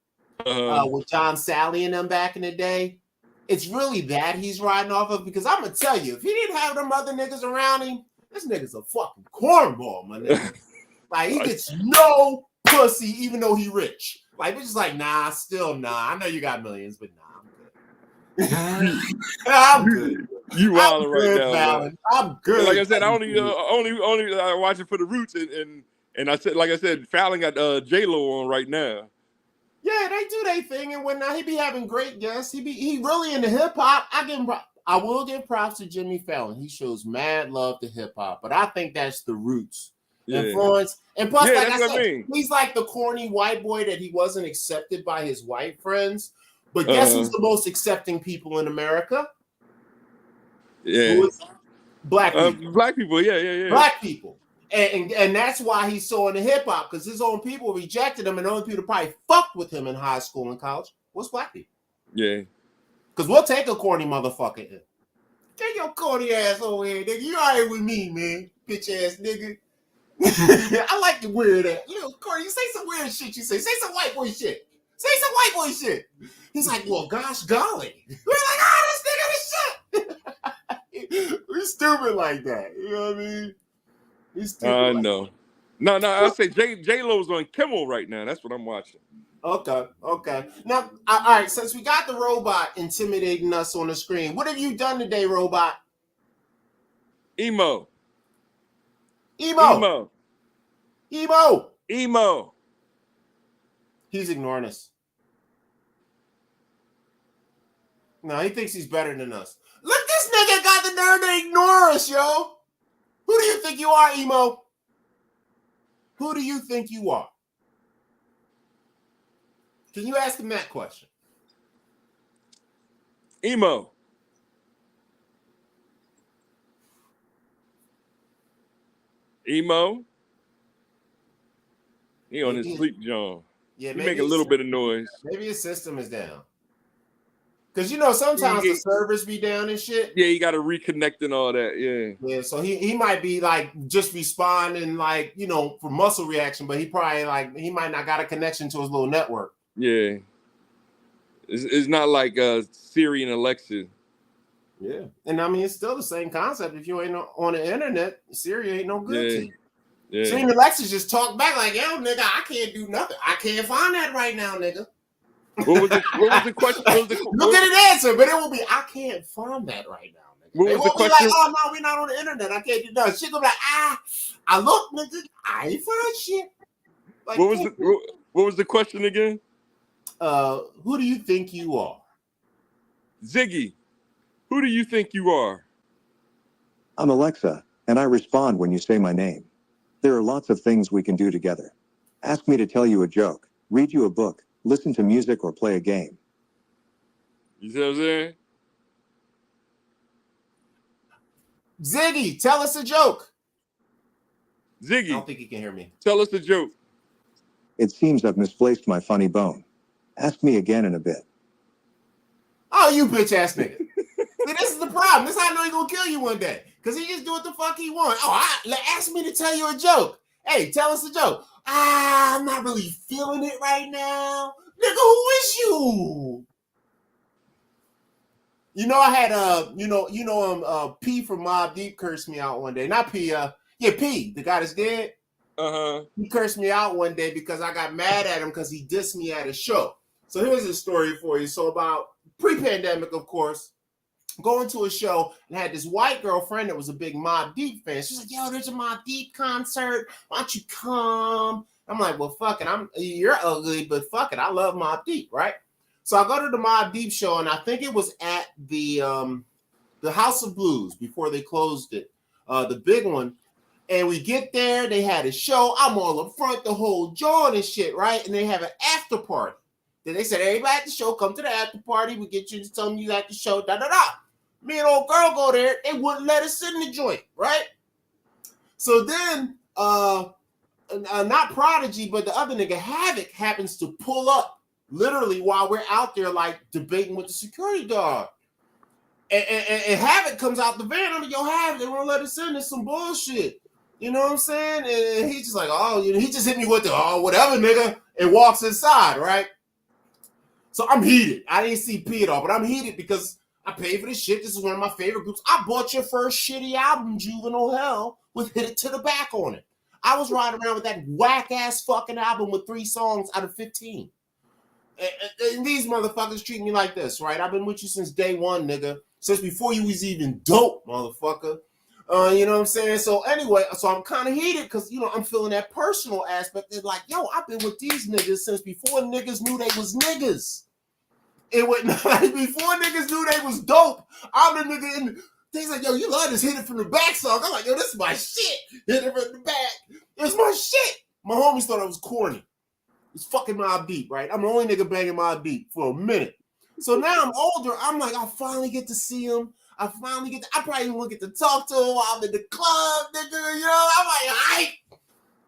with John Sally and them back in the day. It's really that he's riding off of, because I'm gonna tell you, if he didn't have them other niggas around him, this nigga's a fucking cornball, my nigga. Like, he gets no pussy, even though he rich. Like, it's just like, nah, still nah. I know you got millions, but nah, I'm good. I'm good. You wilding right now, man. I'm good. Like I said, I only watch it for the roots, and I said, like I said, Fallon got J-Lo on right now. Yeah, they do their thing, and whatnot. He be having great guests. He really into hip hop. I will give props to Jimmy Fallon. He shows mad love to hip hop, but I think that's the roots influence. And plus, like I said, he's like the corny white boy that he wasn't accepted by his white friends. But guess who's the most accepting people in America? Yeah, black people. Black people. Yeah. Black people. And that's why he's so into hip hop, because his own people rejected him, and the only people probably fucked with him in high school and college was black people. Yeah. Because we'll take a corny motherfucker in. Take your corny ass over here, nigga. You all right with me, man. Bitch ass nigga. I like the weird ass. You know, corny, you say some weird shit. You say some white boy shit. Say some white boy shit. He's like, well, gosh golly. We're like, this nigga is shit. We're stupid like that. You know what I mean? No. I say J-Lo's on Kimmel right now. That's what I'm watching. Okay. Now, all right, since we got the robot intimidating us on the screen, what have you done today, robot? Emo. He's ignoring us. No, he thinks he's better than us. Look, this nigga got the nerve to ignore us, yo. Who do you think you are, Emo? Who do you think you are? Can you ask him that question? Emo. He on his sleep, John. Yeah, he make a little bit of noise. Maybe his system is down. Because, you know, sometimes the servers be down and shit. Yeah, you got to reconnect and all that, Yeah, so he might be, like, just responding, like, you know, for muscle reaction, but he probably, like, he might not got a connection to his little network. Yeah. It's not like Siri and Alexa. Yeah. And, I mean, it's still the same concept. If you ain't on the internet, Siri ain't no good to you. Yeah. Siri and Alexa just talk back like, yo, nigga, I can't do nothing. I can't find that right now, nigga. What was the question? You'll get an answer, but it will be, I can't find that right now, nigga. What was the question? Like, oh, no, we're not on the internet. I can't do nothing. Shit gonna be like, I look, nigga, I ain't find shit. Like, what was the question again? Who do you think you are? Ziggy, who do you think you are? I'm Alexa, and I respond when you say my name. There are lots of things we can do together. Ask me to tell you a joke, read you a book, listen to music, or play a game. You see what I'm saying? Ziggy, tell us a joke. Ziggy. I don't think he can hear me. Tell us a joke. It seems I've misplaced my funny bone. Ask me again in a bit. Oh, you bitch ass nigga. See, this is the problem. This is how I know he's gonna kill you one day. Because he just do what the fuck he want. Ask me to tell you a joke. Hey, tell us a joke. I'm not really feeling it right now. Nigga, who is you? You know, I had P from Mobb Deep cursed me out one day. Not P, P, the guy that's dead. He cursed me out one day because I got mad at him because he dissed me at a show. So here's a story for you. So about pre-pandemic, of course, going to a show and had this white girlfriend that was a big Mobb Deep fan. She's like, yo, there's a Mobb Deep concert. Why don't you come? I'm like, well, fuck it. You're ugly, but fuck it. I love Mobb Deep, right? So I go to the Mobb Deep show, and I think it was at the House of Blues before they closed it, the big one. And we get there. They had a show. I'm all up front, the whole joint and shit, right? And they have an after party. Then they said, everybody at the show, come to the after party. We get you to tell them you at the show, da-da-da. Me and old girl go there. They wouldn't let us sit in the joint, right? So then not Prodigy, but the other nigga, Havoc, happens to pull up literally while we're out there like debating with the security guard. And Havoc comes out the van. I'm like, yo, Havoc, they won't let us in. There's some bullshit. You know what I'm saying? And he's just like, oh, you know, he just hit me with the, oh, whatever, nigga, and walks inside, right? So I'm heated. I didn't see P at all, but I'm heated because I paid for this shit. This is one of my favorite groups. I bought your first shitty album, Juvenile Hell, with Hit It to the Back on it. I was riding around with that whack-ass fucking album with 3 songs out of 15. And these motherfuckers treat me like this, right? I've been with you since day one, nigga. Since before you was even dope, motherfucker. You know what I'm saying? So anyway, so I'm kind of heated because, you know, I'm feeling that personal aspect. They're like, yo, I've been with these niggas since before niggas knew they was niggas. It went like before niggas knew they was dope. I'm the nigga in. He's like, yo, you love this Hit It From the Back song. I'm like, yo, this is my shit. Hit It From the Back. It's my shit. My homies thought I was corny. It's fucking Mobb Deep, right? I'm the only nigga banging Mobb Deep for a minute. So now I'm older. I'm like, I finally get to see him. I probably won't get to talk to him while I'm in the club, nigga. You know, I'm like, all right.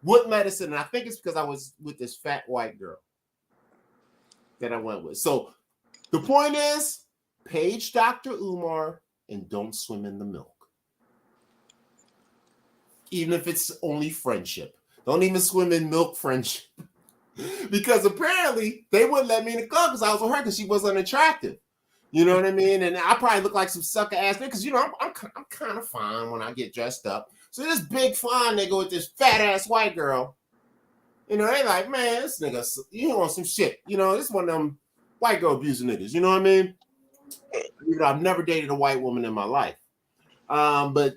What medicine? And I think it's because I was with this fat white girl that I went with. So the point is, page Dr. Umar and don't swim in the milk. Even if it's only friendship. Don't even swim in milk friendship. Because apparently they wouldn't let me in the club because I was with her because she wasn't attractive. You know what I mean? And I probably look like some sucker ass nigga because, you know, I'm kind of fine when I get dressed up. So this big fine nigga with this fat ass white girl, you know, they like, man, this nigga, you want some shit. You know, this one of them white girl abusing niggas. You know what I mean? You know, I've never dated a white woman in my life. But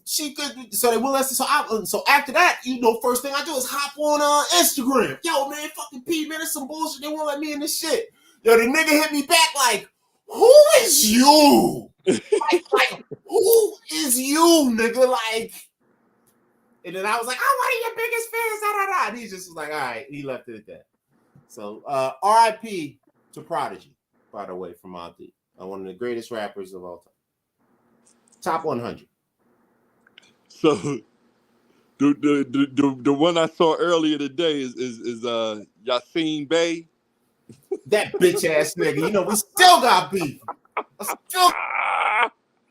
she could, so they will listen. So after that, you know, first thing I do is hop on Instagram. Yo, man, fucking P, man, it's some bullshit. They won't let me in this shit. Yo, the nigga hit me back like, who is you? like, who is you, nigga? Like, and then I was like, oh, one of your biggest fans, da da da. And he just was like, all right, he left it at that. So, R.I.P. to Prodigy, by the way, from Mobb Deep, one of the greatest rappers of all time. Top 100. So the one I saw earlier today is Yasin Bey. That bitch ass nigga. You know, we still got beef. I still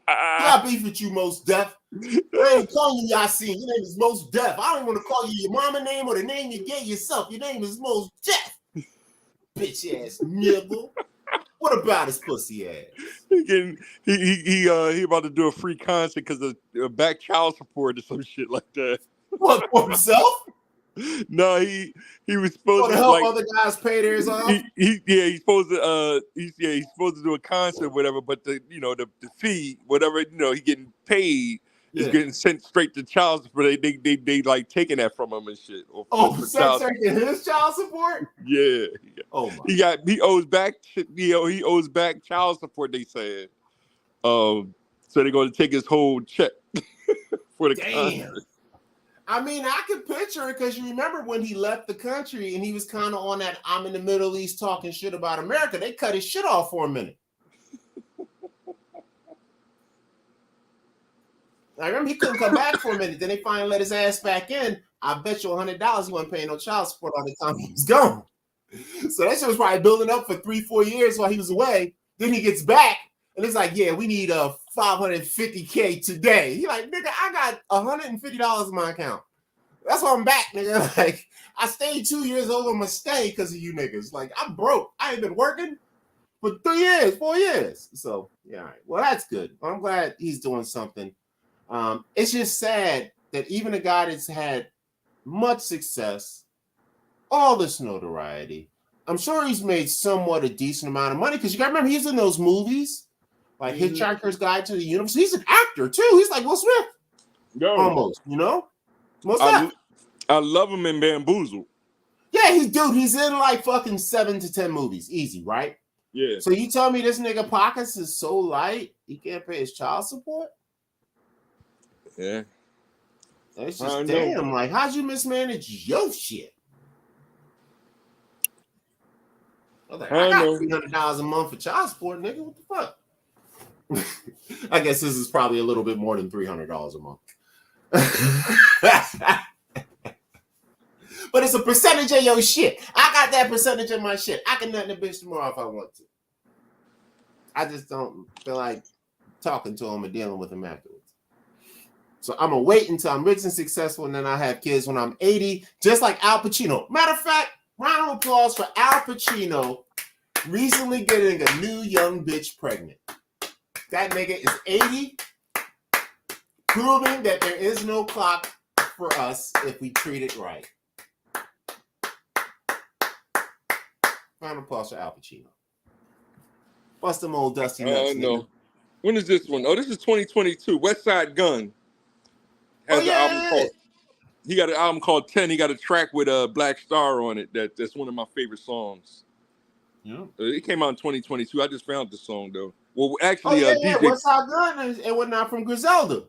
got beef with you, Most Def. I ain't calling you Yasin. Your name is Most Def. I don't want to call you your mama name or the name you gave yourself. Your name is Most Def. Bitch ass nigga. What about his pussy ass? He about to do a free concert because of back child support or some shit like that. What, for himself? No, he was supposed to help like, other guys pay theirs off. He's supposed to he's supposed to do a concert, or whatever. But the fee, whatever, you know, he getting paid is getting sent straight to child support. They like taking that from him and shit. Sent his child support. Yeah. Oh my. He owes back child support. They said. So they're going to take his whole check for the concert. I mean, I could picture it because you remember when he left the country and he was kind of on that I'm in the Middle East talking shit about America. They cut his shit off for a minute. I remember he couldn't come back for a minute. Then they finally let his ass back in. I bet you $100 he wasn't paying no child support all the time he was gone. So that shit was probably building up for 3-4 years while he was away. Then he gets back and it's like, yeah, we need $550K today. He like, nigga, I got $150 in my account. That's why I'm back, nigga. Like, I stayed 2 years over my stay because of you niggas. Like, I'm broke. I ain't been working for 4 years. So, yeah, all right. Well, that's good. I'm glad he's doing something. It's just sad that even a guy that's had much success, all this notoriety, I'm sure he's made somewhat a decent amount of money because you gotta remember he's in those movies like Hitchhiker's Guide to the Universe. He's an actor too. He's like Will Smith, almost. You know, I love him in Bamboozle. Yeah, he's in like fucking 7 to 10 movies, easy, right? Yeah. So you tell me this nigga pockets is so light he can't pay his child support? Yeah. That's just damn. Like, how'd you mismanage your shit? I was like, I got $300 a month for child support, nigga. What the fuck? I guess this is probably a little bit more than $300 a month. But it's a percentage of your shit. I got that percentage of my shit. I can nut the bitch tomorrow if I want to. I just don't feel like talking to him and dealing with him afterwards. So I'm gonna wait until I'm rich and successful, and then I have kids when I'm 80, just like Al Pacino. Matter of fact, round of applause for Al Pacino recently getting a new young bitch pregnant. That nigga is 80, proving that there is no clock for us if we treat it right. Round of applause for Al Pacino. Bust them old dusty nuts. No. When is this one? Oh, this is 2022. West Side Gun has an album called. He got an album called 10. He got a track with a Black Star on it. That's one of my favorite songs. Yeah. It came out in 2022. I just found the song though. Well, actually, DJ West Side Gun and whatnot from Griselda.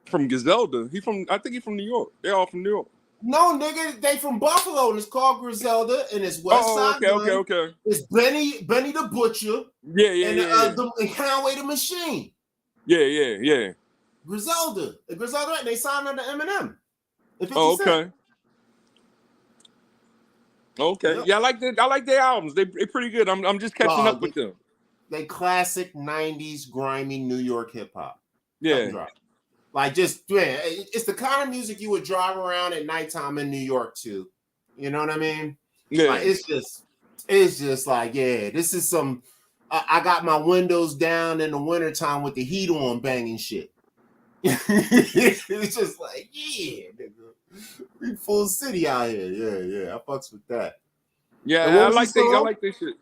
From Griselda. I think he's from New York. They're all from New York. No, nigga, they from Buffalo, and it's called Griselda, and it's West Side Gun. Okay. It's Benny the Butcher. Yeah. And Conway the Machine. Yeah. Griselda, and they signed under Eminem. Okay. Yep. Yeah, I like their albums. They're pretty good. I'm just catching up with them. They classic 90s grimy New York hip hop. Yeah. Like it's the kind of music you would drive around at nighttime in New York to. You know what I mean? Yeah. Like, it's just like, yeah, this is some I got my windows down in the wintertime with the heat on banging shit. It's just like, yeah, nigga. We full city out here. Yeah. I fucks with that. Yeah, I like this shit.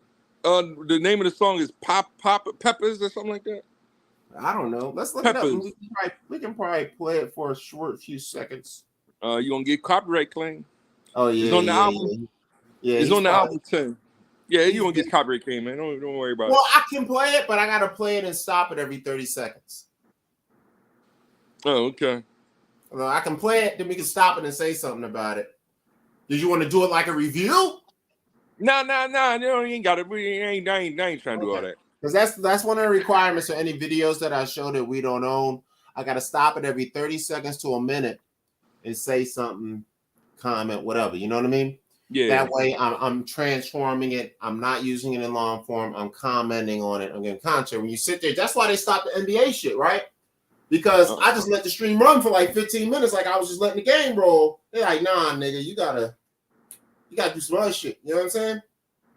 The name of the song is Pop Peppers or something like that. I don't know. Let's look Peppers. it up. We can probably play it for a short few seconds. You gonna get copyright claim? Oh yeah, it's on the album. Yeah, it's on the album 10. Yeah, you gonna get copyright claim, man. Don't worry about it. Well, I can play it, but I gotta play it and stop it every 30 seconds. Oh, okay. Well, I can play it, then we can stop it and say something about it. Did you want to do it like a review? No. You ain't got it. I ain't trying to do all that. Because that's one of the requirements for any videos that I show that we don't own. I got to stop it every 30 seconds to a minute and say something, comment, whatever. You know what I mean? Yeah. That way I'm transforming it. I'm not using it in long form. I'm commenting on it. I'm getting content. When you sit there, that's why they stopped the NBA shit, right? Because I just let the stream run for like 15 minutes, like I was just letting the game roll. They're like, nah, nigga, you gotta do some other shit. You know what I'm saying?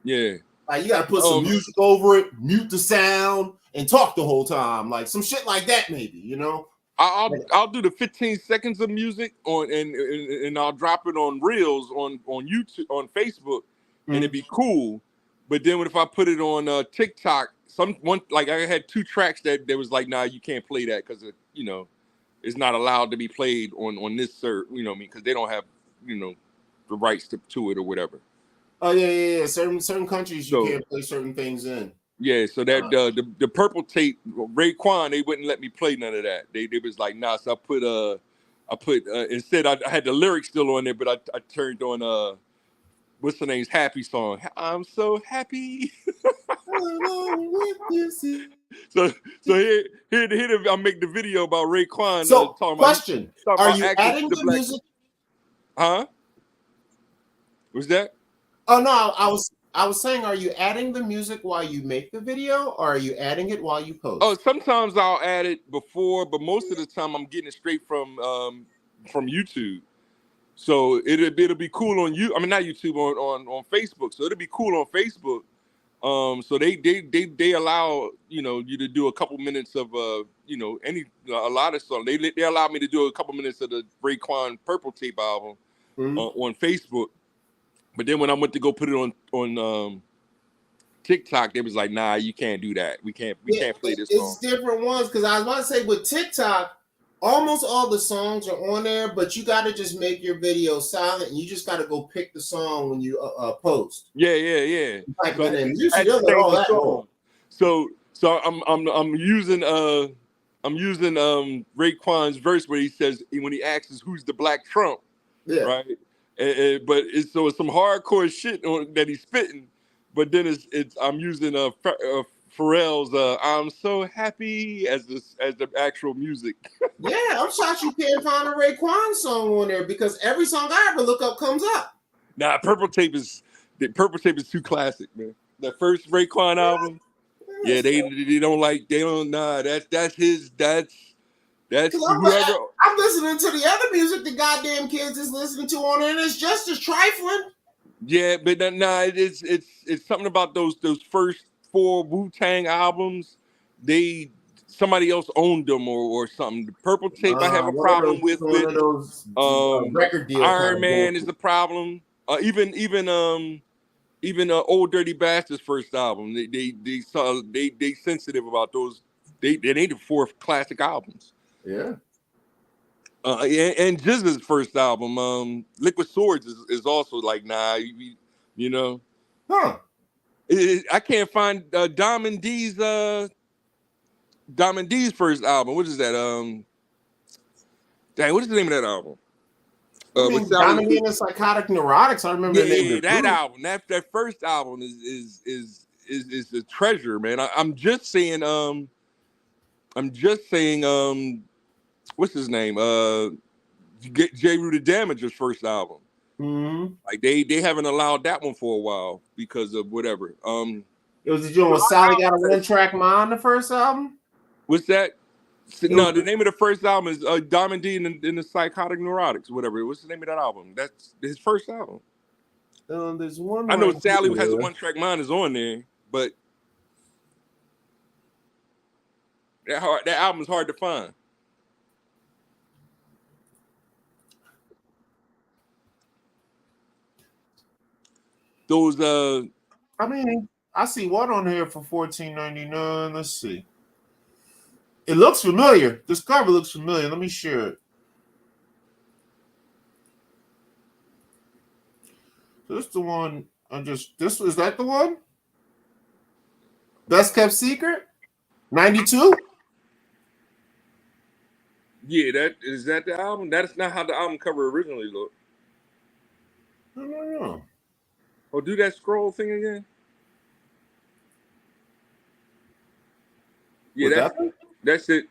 Yeah. Like you gotta put some music over it, mute the sound, and talk the whole time. Like some shit like that, maybe, you know. I'll do the 15 seconds of music on and I'll drop it on Reels on YouTube, on Facebook, and it'd be cool. But then what if I put it on TikTok? Like I had 2 tracks that was like, nah, you can't play that because it's not allowed to be played on this you know what I mean? Because they don't have, the rights to it or whatever. Oh yeah. Certain countries you can't play certain things in. Yeah, so that the purple tape, Raekwon, they wouldn't let me play none of that. They was like, nah. So I put instead I had the lyrics still on there, but I turned on what's the name's Happy song. I'm so happy. So here I'll make the video about Raekwon. So question: are you adding the music? Huh? What's that? Oh no, I was saying, are you adding the music while you make the video, or are you adding it while you post? Oh, sometimes I'll add it before, but most of the time I'm getting it straight from YouTube. So it'll be cool on you. I mean, not YouTube, on Facebook. So it'll be cool on Facebook. So they allow you to do a couple minutes of a lot of songs. They allow me to do a couple minutes of the Raekwon Purple Tape album on Facebook. But then when I went to go put it on TikTok, they was like, nah, you can't do that. We can't play this song. It's different ones, because I was about to say with TikTok, almost all the songs are on there, but you got to just make your video silent, and you just got to go pick the song when you post. Yeah. Like, So I'm using Raekwon's verse where he says, when he asks who's the Black Trump, right? But it's some hardcore shit that he's spitting, but then I'm using Pharrell's "I'm So Happy" as the actual music. Yeah, I'm shocked you can't find a Raekwon song on there because every song I ever look up comes up. Nah, Purple Tape is too classic, man. The first Raekwon album, yeah, they don't that's whoever. I'm listening to the other music the goddamn kids is listening to on it, and it's just as trifling. Yeah, but it's something about those first 4 Wu-Tang albums. Somebody else owned them or something. The Purple Tape, I have a problem with it. Record deal Iron Man is the problem. Even Old Dirty Bastards' first album. They sensitive about those. They ain't the 4 classic albums. Yeah. And Jizz's first album, Liquid Swords, is also like, nah, you know. Huh. I can't find Diamond D's first album. What is that? Dang, what is the name of that album? Diamond D and the Psychotic Neurotics. I remember the name of that album. That first album is a treasure, man. I'm just saying what's his name? J. Rooted Damage's first album. Mm-hmm. Like they haven't allowed that one for a while because of whatever. It was the joint with Sally Got a One-Track Mind, the first album. What's that? No, the name of the first album is Diamond D and the Psychotic Neurotics, whatever. What's the name of that album? That's his first album. There's one. I know Sally Has a One-Track Mind is on there, but that album is hard to find. Those I mean, I see one on here for $14.99. Let's see. It looks familiar. This cover looks familiar. Let me share it. This the one is that the one? Best Kept Secret? 92? Yeah, is that the album? That is not how the album cover originally looked. I don't know. Oh, do that scroll thing again. Yeah, that's it.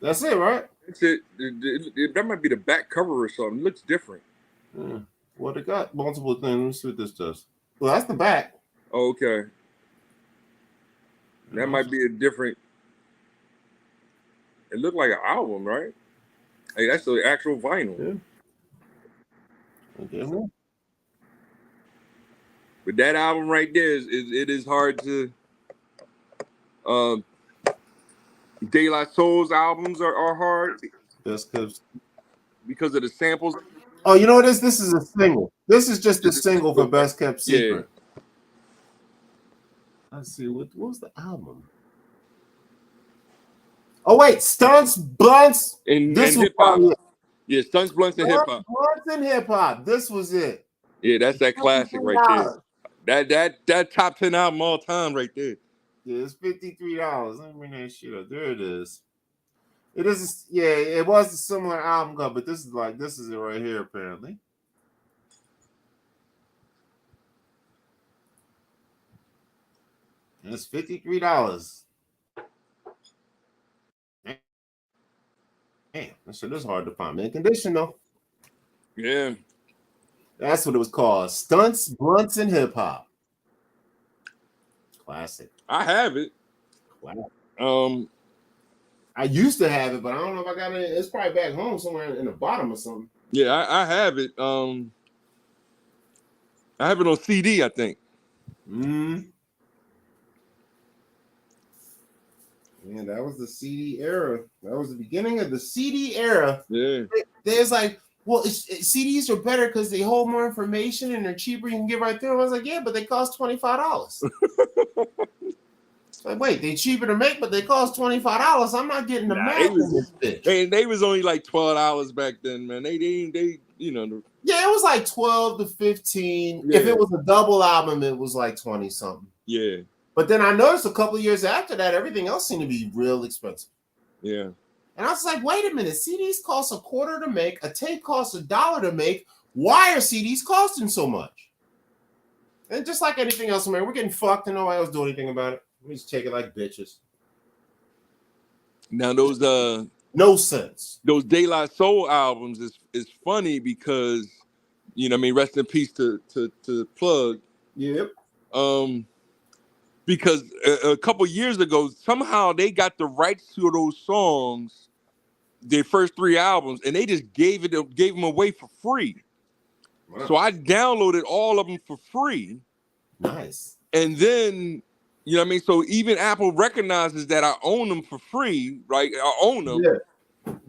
That's it, right? That's it. That might be the back cover or something. It looks different. Yeah. Well, they got multiple things. Let me see what this does. Well, that's the back. Oh, okay. That might be a different. It looked like an album, right? Hey, that's the actual vinyl. Yeah. Okay. But that album right there it is hard to. De La Soul's albums are hard. That's because of the samples. Oh, you know what this? This is a single. This is just a single for Best Kept Secret. Yeah. Let's see. What was the album? Oh wait, Stunts, Blunts, and hip hop. Yeah, Stunts, Blunts, and hip hop. Blunts and hip hop. This was it. Yeah, that's that classic right there. That top 10 album all time right there. Yeah, it's $53. Let me bring that shit up. There it is. It is. Yeah, it was a similar album cover, but this is it right here apparently. And it's $53. Damn, that shit is hard to find. Mint condition though. Yeah. That's what it was called. Stunts, Blunts, and Hip Hop. Classic. I have it. Wow. I used to have it, but I don't know if I got it. It's probably back home somewhere in the bottom or something. Yeah, I have it. I have it on CD, I think. Yeah, that was the CD era. That was the beginning of the CD era. Yeah. There's like, well, CDs are better because they hold more information and they're cheaper. You can get right there. I was like, yeah, but they cost $25. Like, wait, they cheaper to make, but they cost $25. I'm not getting the math in this bitch. They was only like $12 back then, man. They you know. Yeah, it was like 12 to 15. Yeah. If it was a double album, it was like 20 something. Yeah. But then I noticed a couple of years after that, everything else seemed to be real expensive. Yeah. And I was like, wait a minute, CDs cost $0.25 to make, a tape costs $1 to make. Why are CDs costing so much? And just like anything else, man, we're getting fucked and nobody else doing anything about it. We just take it like bitches. Now those no sense. Those De La Soul albums is funny because, you know, I mean, rest in peace to Plug. Yep. Because a couple years ago, somehow they got the rights to those songs, their first 3 albums, and they just gave them away for free. Wow. So I downloaded all of them for free. Nice. And then, you know what I mean? So even Apple recognizes that I own them for free, right? I own them. Yeah.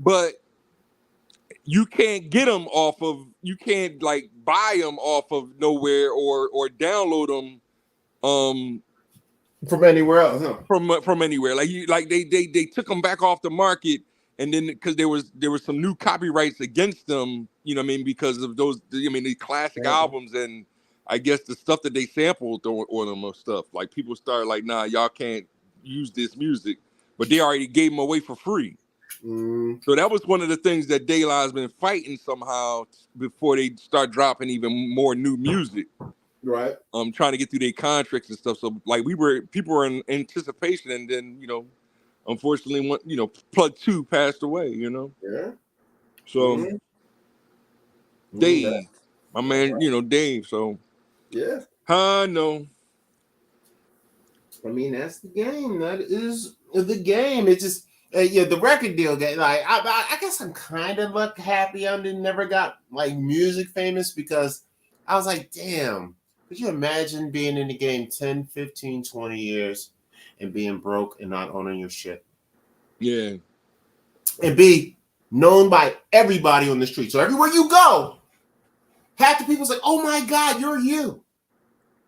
But you can't get them you can't like buy them off of nowhere or download them from anywhere else, huh? From anywhere. Like they took them back off the market, and then because there was some new copyrights against them, you know what I mean, because of those, I mean, the classic albums, and I guess the stuff that they sampled on them or stuff. Like people started like, nah, y'all can't use this music, but they already gave them away for free. So that was one of the things that De La has been fighting somehow before they start dropping even more new music. Right. Trying to get through their contracts and stuff. So like people were in anticipation, and then, you know, unfortunately, Plug 2 passed away, you know. Yeah. So Dave, my man, you know, Dave. So yeah. No. I mean, that's the game. That is the game. It's just the record deal game. Like I guess I'm kind of happy I never got like music famous, because I was like, damn, could you imagine being in the game 10, 15, 20 years and being broke and not owning your shit? Yeah. And be known by everybody on the street. So everywhere you go, half the people's like, oh my God, you're you.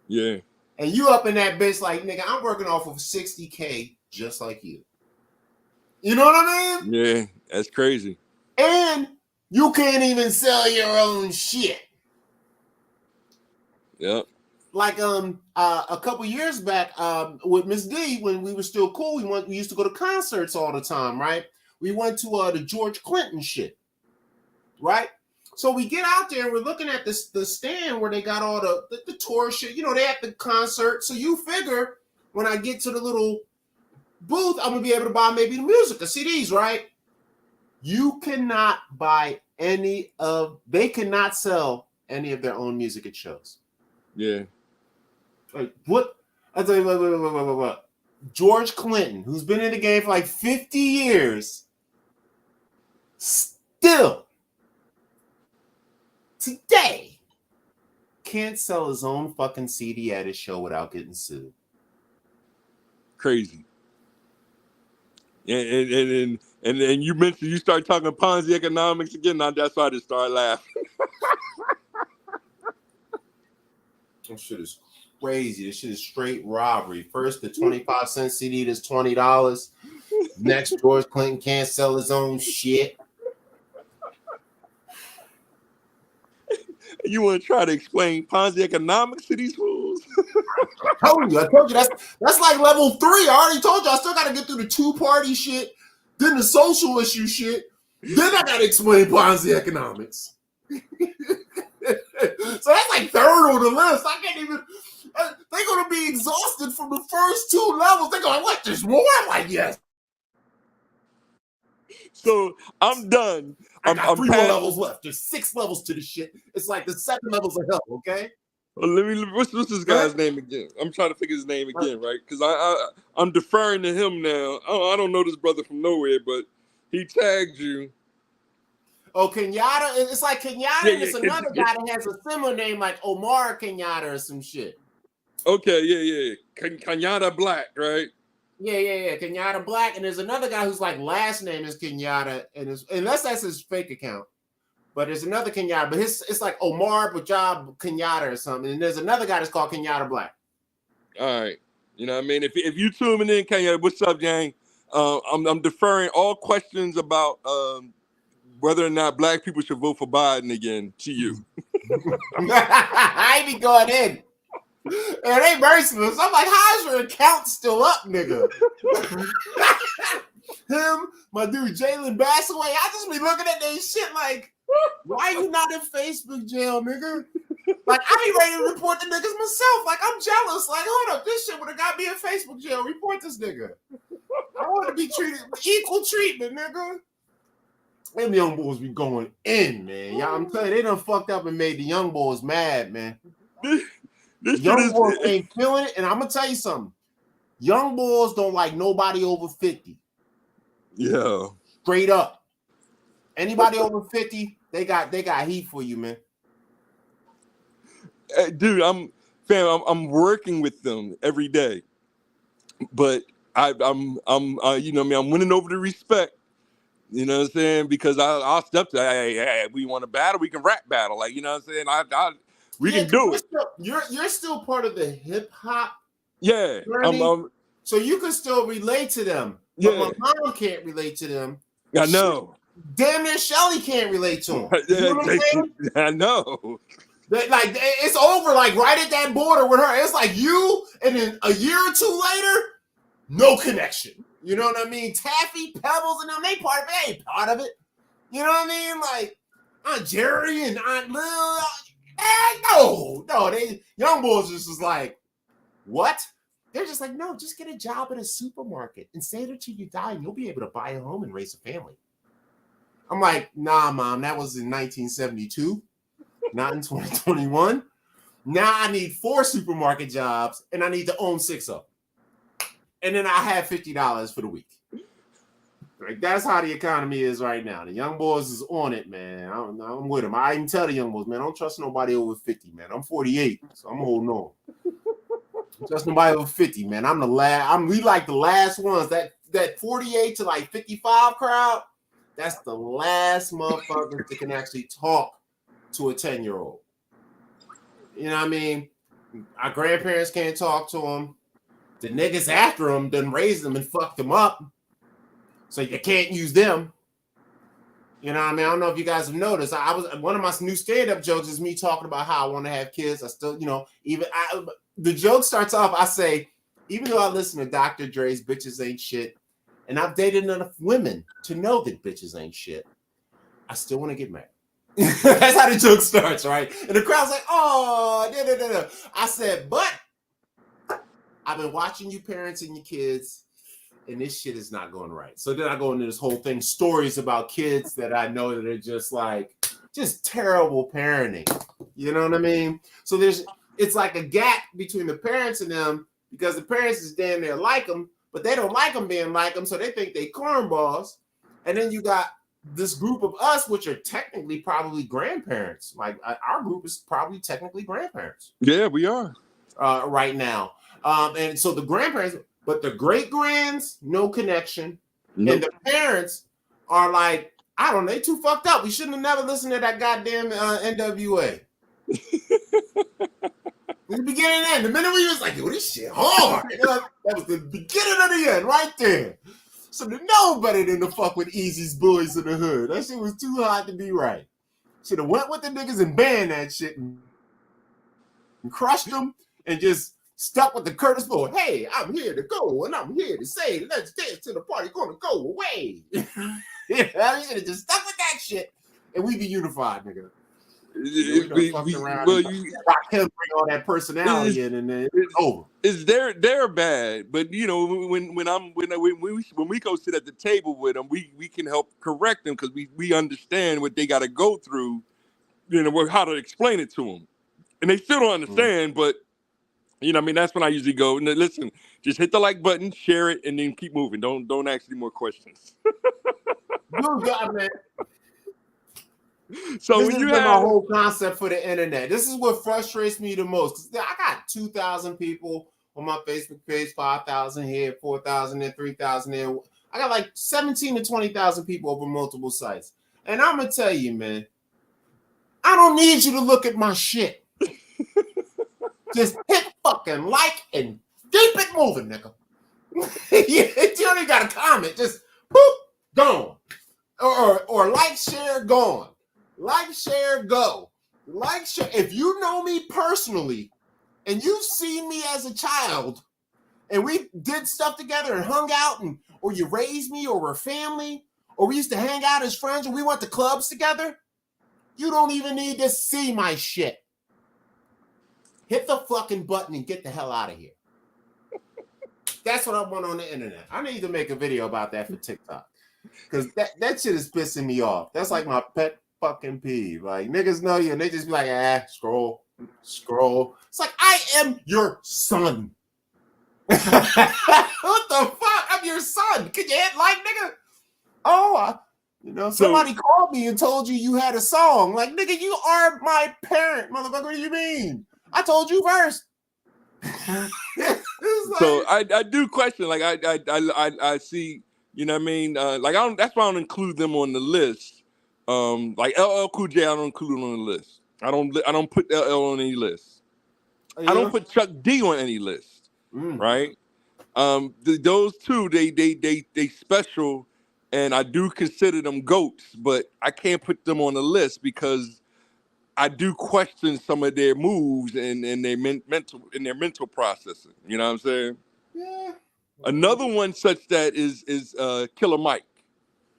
Yeah. And you up in that bitch like, nigga, I'm working off of 60K just like you. You know what I mean? Yeah, that's crazy. And you can't even sell your own shit. Yep. Like a couple years back with Miss D, when we were still cool, we used to go to concerts all the time, right? We went to the George Clinton shit, right? So we get out there and we're looking at the stand where they got all the tour shit. You know, they at the concert. So you figure when I get to the little booth, I'm going to be able to buy maybe the music, the CDs, right? You cannot buy they cannot sell any of their own music at shows. Yeah. Like, what? I tell you, what? George Clinton, who's been in the game for like 50 years, still today can't sell his own fucking CD at his show without getting sued. Crazy. And you mentioned, you start talking Ponzi economics again. Now that's why I just started laughing. That shit is crazy. This shit is straight robbery. First, the 25-cent CD that's $20. Next, George Clinton can't sell his own shit. You want to try to explain Ponzi economics to these fools? I told you that's like level 3. I already told you I still got to get through the 2-party shit, then the social issue shit, then I got to explain Ponzi economics. So that's like 3rd on the list. I can't even. They're gonna be exhausted from the first 2 levels. They're going, what? There's more? I'm like, yes. So I'm done. I got 3 more levels left. There's 6 levels to the shit. It's like the 7 levels of hell. Okay. Well, what's this guy's name again? I'm trying to figure his name again, right? Because I'm deferring to him now. I don't know this brother from nowhere, but he tagged you. Oh, Kenyatta. It's like Kenyatta, and it's another guy that has a similar name, like Omar Kenyatta or some shit. Okay, yeah. Kenyatta Black, right? Yeah. Kenyatta Black, and there's another guy whose like last name is Kenyatta, and unless that's his fake account. But there's another Kenyatta, but it's like Omar Bajab Kenyatta or something, and there's another guy that's called Kenyatta Black. All right, you know what I mean. If you tuning in, Kenyatta, what's up, gang? I'm deferring all questions about whether or not black people should vote for Biden again to you. I be going in. And they merciless. I'm like, how's your account still up, nigga? Him, my dude Jalen Bassaway, I just be looking at that shit like, why you not in Facebook jail, nigga? Like, I be ready to report the niggas myself. Like, I'm jealous. Like, hold up, this shit would have got me in Facebook jail. Report this nigga. I want to be treated equal treatment, nigga. Them young boys be going in, man. Y'all, I'm telling you, they done fucked up and made the young boys mad, man. This Young boys ain't feeling it, and I'm gonna tell you something. Young boys don't like nobody over 50. Yeah. Straight up. Anybody over 50, they got heat for you, man. Dude, I'm working with them every day, but I'm you know what I mean, I'm winning over the respect. You know what I'm saying? Because I'll step to, hey, we want to battle, we can rap battle, like, you know what I'm saying? We can do it. You're still part of the hip hop. Yeah, so you can still relate to them. Yeah, but my mom can't relate to them. I know. Damn near Shelly can't relate to them. You know what I'm saying? I know. Like, it's over, like, right at that border with her. It's like you, and then a year or two later, no connection. You know what I mean? Taffy, Pebbles, and them, they ain't part of it. You know what I mean? Like, Aunt Jerry and Aunt Lil, no, they young boys just was like, what? They're just like, no, just get a job at a supermarket and stay there till you die, and you'll be able to buy a home and raise a family. I'm like, nah, Mom, that was in 1972. Not in 2021. Now I need 4 supermarket jobs and I need to own 6 of them. And then I have $50 for the week. Like, that's how the economy is right now. The young boys is on it, man. I'm with them. I even tell the young boys, man, I don't trust nobody over 50, man. I'm 48, so I'm holding on. Don't trust nobody over 50, man. I'm the last. We like the last ones. That 48 to like 55 crowd, that's the last motherfuckers that can actually talk to a 10-year-old. You know what I mean? Our grandparents can't talk to them. The niggas after them done raised them and fucked them up. So you can't use them. You know what I mean? I don't know if you guys have noticed. One of my new stand-up jokes is me talking about how I want to have kids. I still, you know, the joke starts off, I say, even though I listen to Dr. Dre's Bitches Ain't Shit, and I've dated enough women to know that bitches ain't shit, I still want to get married. That's how the joke starts, right? And the crowd's like, oh, da. I said, but I've been watching you parents and your kids, and this shit is not going right. So then I go into this whole thing, stories about kids that I know that are just terrible parenting. You know what I mean? So it's like a gap between the parents and them, because the parents is damn near like them, but they don't like them being like them, so they think they cornballs. And then you got this group of us, which are technically probably grandparents. Like, our group is probably technically grandparents. Yeah, we are. Right now. And so the grandparents, but the great-grands, no connection. Nope. And the parents are like, I don't know, they too fucked up. We shouldn't have never listened to that goddamn NWA. In the beginning and end. The minute we was like, yo, this shit hard. That was the beginning of the end right there. So to know better than to fuck with Easy's Boys in the Hood. That shit was too hot to be right. Should have went with the niggas and banned that shit and crushed them and just stuck with the Curtis Floyd. Hey, I'm here to go and I'm here to say, let's dance to the party, gonna go away. Yeah, you should have just stuck with that shit and we'd be unified, nigga. You know, him bring all that personality in, and then it's over. They're bad, but you know, when we go sit at the table with them, we can help correct them because we understand what they got to go through, you know, how to explain it to them, and they still don't understand. But you know, I mean, that's when I usually go. Listen, just hit the like button, share it, and then keep moving. Don't ask any more questions. Good God, man. So this when you have my whole concept for the internet, this is what frustrates me the most. I got 2,000 people on my Facebook page, 5,000 here, 4,000 there, 3,000 there. I got like 17 to 20,000 people over multiple sites. And I'm gonna tell you, man, I don't need you to look at my shit. Just hit fucking like and keep it moving, nigga. You don't even got to comment. Just boop, gone. Or like, share, gone. Like, share, go. Like, share. If you know me personally and you've seen me as a child and we did stuff together and hung out, or you raised me, or we're family, or we used to hang out as friends, or we went to clubs together, you don't even need to see my shit. hit the fucking button and get the hell out of here. That's what I want on the internet. I need to make a video about that for TikTok. Because that shit is pissing me off. That's like my pet fucking peeve. Like, niggas know you and they just be like, scroll. It's like, I am your son. What the fuck? I'm your son. Can you hit like, nigga? Oh, somebody called me and told you had a song. Like, nigga, you are my parent, motherfucker. What do you mean? I told you first. So I do question, like I see, you know what I mean? Like that's why I don't include them on the list. Like LL Cool J, I don't include him on the list. I don't put LL on any list. Oh, yeah? I don't put Chuck D on any list. Right? Those two, they special, and I do consider them GOATs, but I can't put them on the list because I do question some of their moves and their mental processing. You know what I'm saying? Yeah. Another one such that is Killer Mike.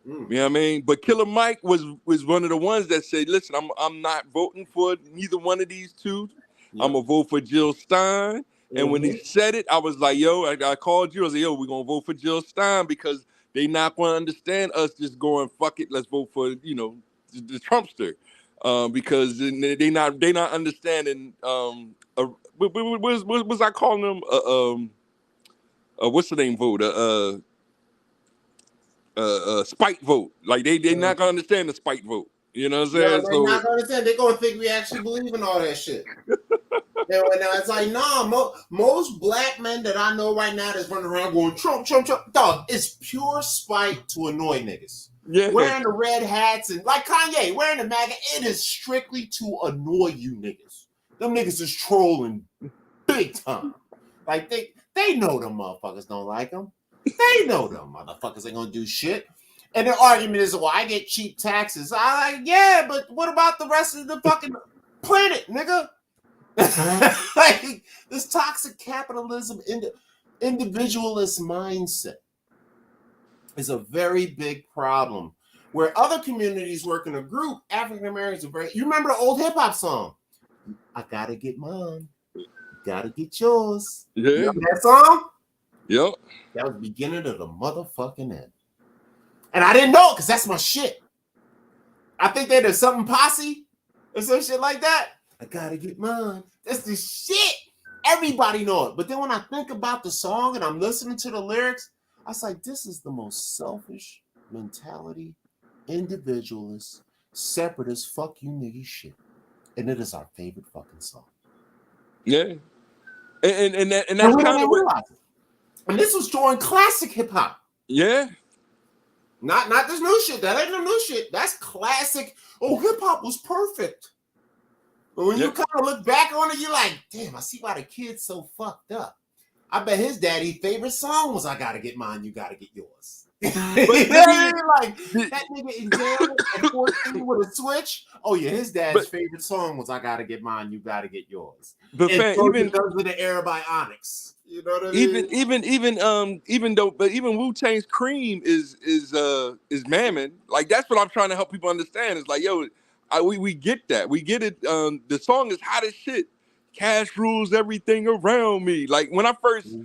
You know what I mean? But Killer Mike was one of the ones that said, "Listen, I'm not voting for neither one of these two. Yep. I'm gonna vote for Jill Stein." And when he said it, I was like, "Yo," I called you. I was like, "Yo, we're gonna vote for Jill Stein because they not gonna understand us just going fuck it. Let's vote for the Trumpster." Because they not understanding. What was I calling them? What's the name vote? Spite vote. Like they not gonna understand the spite vote. You know what I'm saying? No, they're not gonna understand. They're gonna think we actually believe in all that shit. It's like, nah, most black men that I know right now that's running around going Trump. Dog, it's pure spite to annoy niggas. Yeah. Wearing the red hats and like Kanye wearing the MAGA, it is strictly to annoy you niggas. Them niggas is trolling big time. Like they know them motherfuckers don't like them. They know them motherfuckers ain't gonna do shit. And their argument is, well, I get cheap taxes. I like, yeah, but what about the rest of the fucking planet, nigga? Like this toxic capitalism, individualist mindset is a very big problem. Where other communities work in a group, African Americans are very. You remember the old hip hop song? I gotta get mine, you gotta get yours. Yeah, you remember that song? Yep. That was the beginning of the motherfucking end. And I didn't know it because that's my shit. I think there's something posse or some shit like that. I gotta get mine. That's the shit. Everybody know it. But then when I think about the song and I'm listening to the lyrics, I was like, this is the most selfish mentality, individualist, separatist, fuck you nigga shit. And it is our favorite fucking song. Yeah. And that's kind of what... And this was during classic hip hop. Yeah. Not this new shit. That ain't no new shit. That's classic. Oh, hip hop was perfect. But when you kind of look back on it, you're like, damn, I see why the kid's so fucked up. I bet his daddy's favorite song was I Gotta Get Mine, You Gotta Get Yours. Like that nigga in jail at 14 with a switch. Oh yeah, his dad's favorite song was I Gotta Get Mine, You Gotta Get Yours. But even Guns of the Air by Onyx. You know what I mean? Even Wu-Tang's Cream is Mammon. Like that's what I'm trying to help people understand. It's like, yo, we get that. We get it. The song is hot as shit. Cash rules everything around me. Like when I first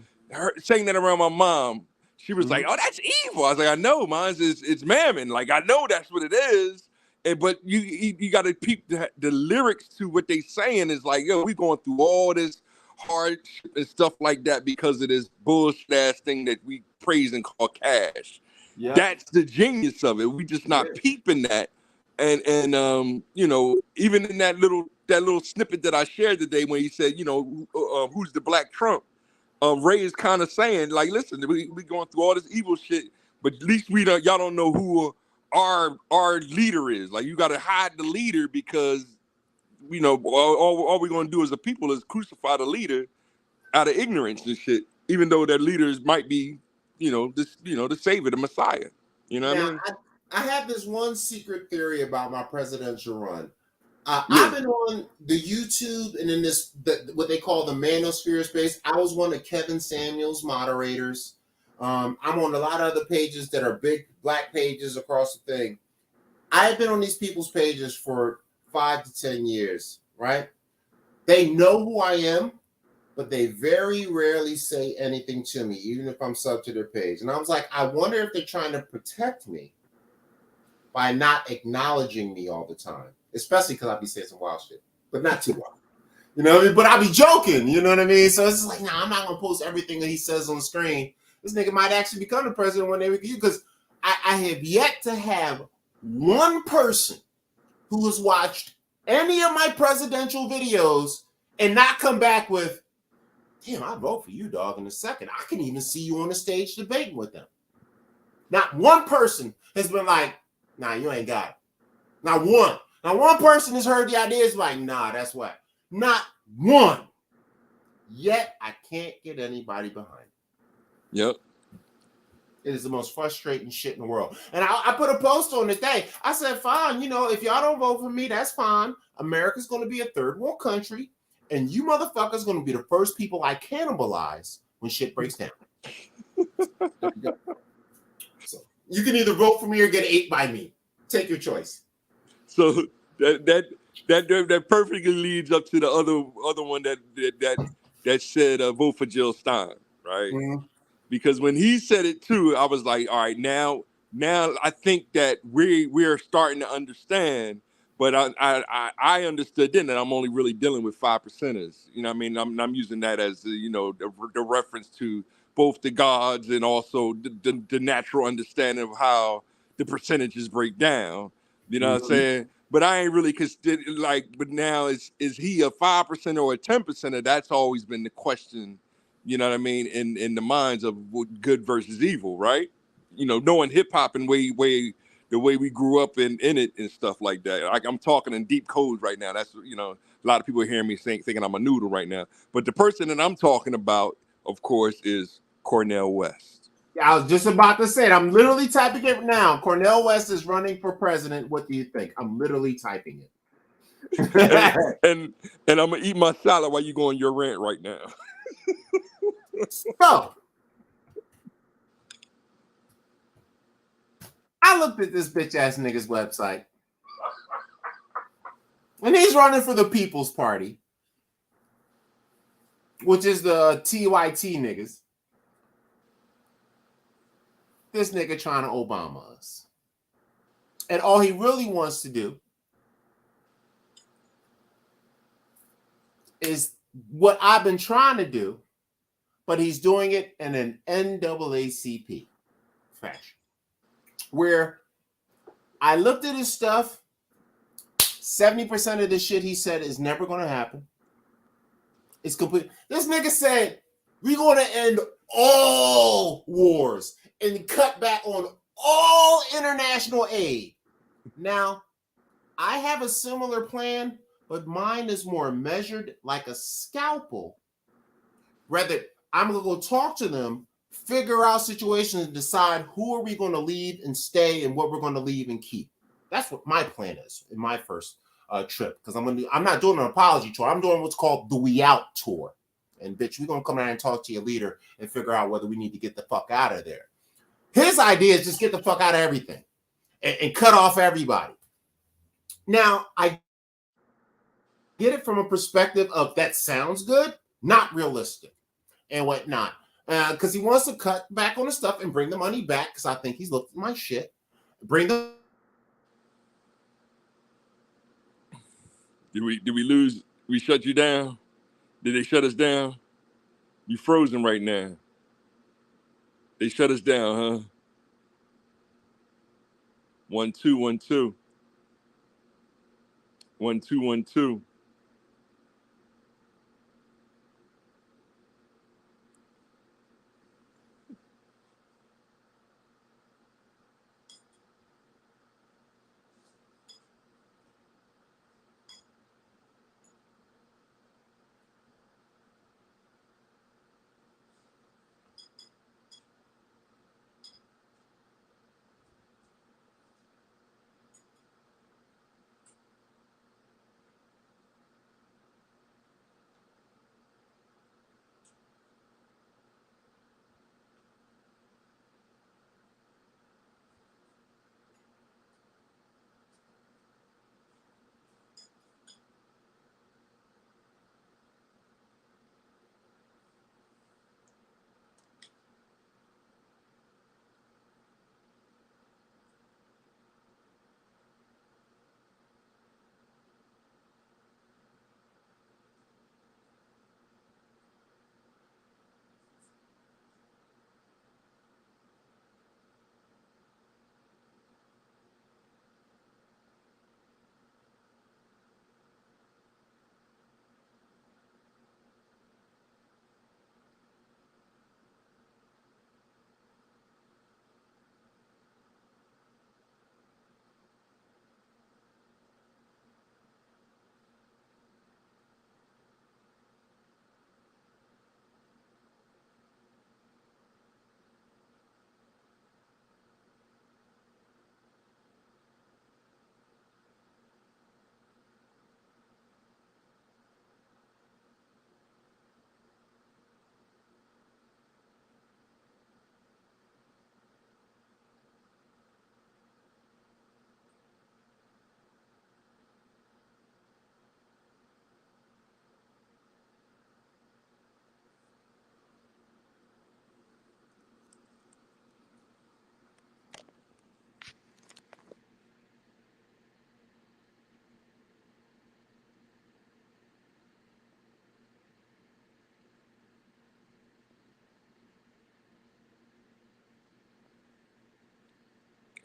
sang that around my mom, she was like, "Oh, that's evil." I was like, "I know, mine it's Mammon. Like I know that's what it is." But you got to peep the lyrics to what they saying is like, "Yo, we going through all this hardship and stuff like that because of this bullshit ass thing that we praise and call cash." Yeah. That's the genius of it. We just not peeping that. And even in that little snippet that I shared today when he said, who's the Black Trump? Ray is kind of saying, like, listen, we going through all this evil shit, but at least y'all don't know who our leader is. Like, you got to hide the leader because, all we're going to do as a people is crucify the leader out of ignorance and shit, even though that leaders might be, the savior, the Messiah. You know what I mean? I have this one secret theory about my presidential run. I've been on the YouTube and in what they call the manosphere space. I was one of Kevin Samuels' moderators. I'm on a lot of other pages that are big black pages across the thing. I've been on these people's pages for 5 to 10 years, right? They know who I am, but they very rarely say anything to me, even if I'm sub to their page. And I was like, I wonder if they're trying to protect me by not acknowledging me all the time, especially because I be saying some wild shit, but not too wild. You know what I mean? But I be joking, you know what I mean? So it's just like, nah, I'm not going to post everything that he says on the screen. This nigga might actually become the president one day because I have yet to have one person who has watched any of my presidential videos and not come back with, damn, I'd vote for you, dog, in a second. I can even see you on the stage debating with them. Not one person has been like, nah, you ain't got it. Not one. Not one person has heard the ideas like, nah, that's what. Not one. Yet I can't get anybody behind it. Yep. It is the most frustrating shit in the world. And I put a post on the thing. I said, fine, you know, if y'all don't vote for me, that's fine. America's going to be a third world country, and you motherfuckers going to be the first people I cannibalize when shit breaks down. So you can either vote for me or get ate by me. Take your choice. So that perfectly leads up to the other one that said vote for Jill Stein, right? Mm-hmm. Because when he said it too, I was like, all right, now I think that we're starting to understand. But I understood then that I'm only really dealing with 5%ers. You know what I mean? I'm using that as the reference to both the gods and also the natural understanding of how the percentages break down. You know what I'm saying? But I ain't really but now is he a 5% or a 10%? That's always been the question, you know what I mean, in the minds of good versus evil, right? You know, knowing hip hop and way the way we grew up in it and stuff like that. Like I'm talking in deep codes right now. That's, you know, a lot of people are hearing me thinking I'm a noodle right now. But the person that I'm talking about, of course, is Cornel West. Yeah, I was just about to say it. I'm literally typing it now. Cornel West is running for president. What do you think? I'm literally typing it. and I'm gonna eat my salad while you go on your rant right now. So I looked at this bitch ass nigga's website, and he's running for the People's Party, which is the TYT niggas. This nigga trying to Obama us. And all he really wants to do is what I've been trying to do, but he's doing it in an NAACP fashion. Where I looked at his stuff, 70% of the shit he said is never going to happen. It's complete. This nigga said, we're going to end all wars and cut back on all international aid. Now, I have a similar plan, but mine is more measured like a scalpel. Rather, I'm going to go talk to them, figure out situations, and decide who are we going to leave and stay and what we're going to leave and keep. That's what my plan is in my first trip, because I'm not doing an apology tour. I'm doing what's called the We Out tour. And bitch, we're going to come out and talk to your leader and figure out whether we need to get the fuck out of there. His idea is just get the fuck out of everything and cut off everybody. Now, I get it from a perspective of that sounds good, not realistic and whatnot. Because he wants to cut back on the stuff and bring the money back, because I think he's looked at my shit. Bring the... Did we lose? We shut you down? Did they shut us down? You frozen right now. They shut us down, huh? 1 2 1 2. 1 2 1 2.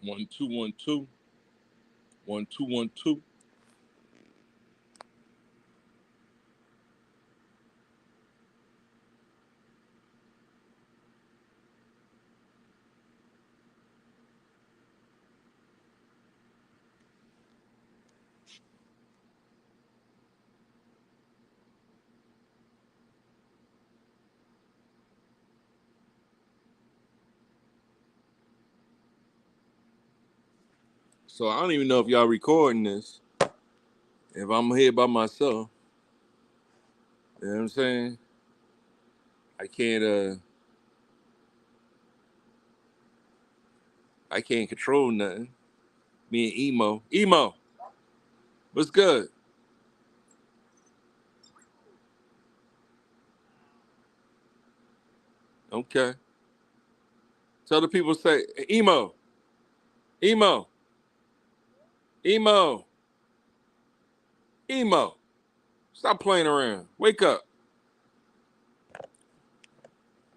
1 2 1 2 1 2 1 2. So I don't even know if y'all recording this. If I'm here by myself, you know what I'm saying? I can't control nothing. Me and Emo, what's good? Okay. Tell the people, say, Emo, Emo, Emo, Emo. Stop playing around. Wake up.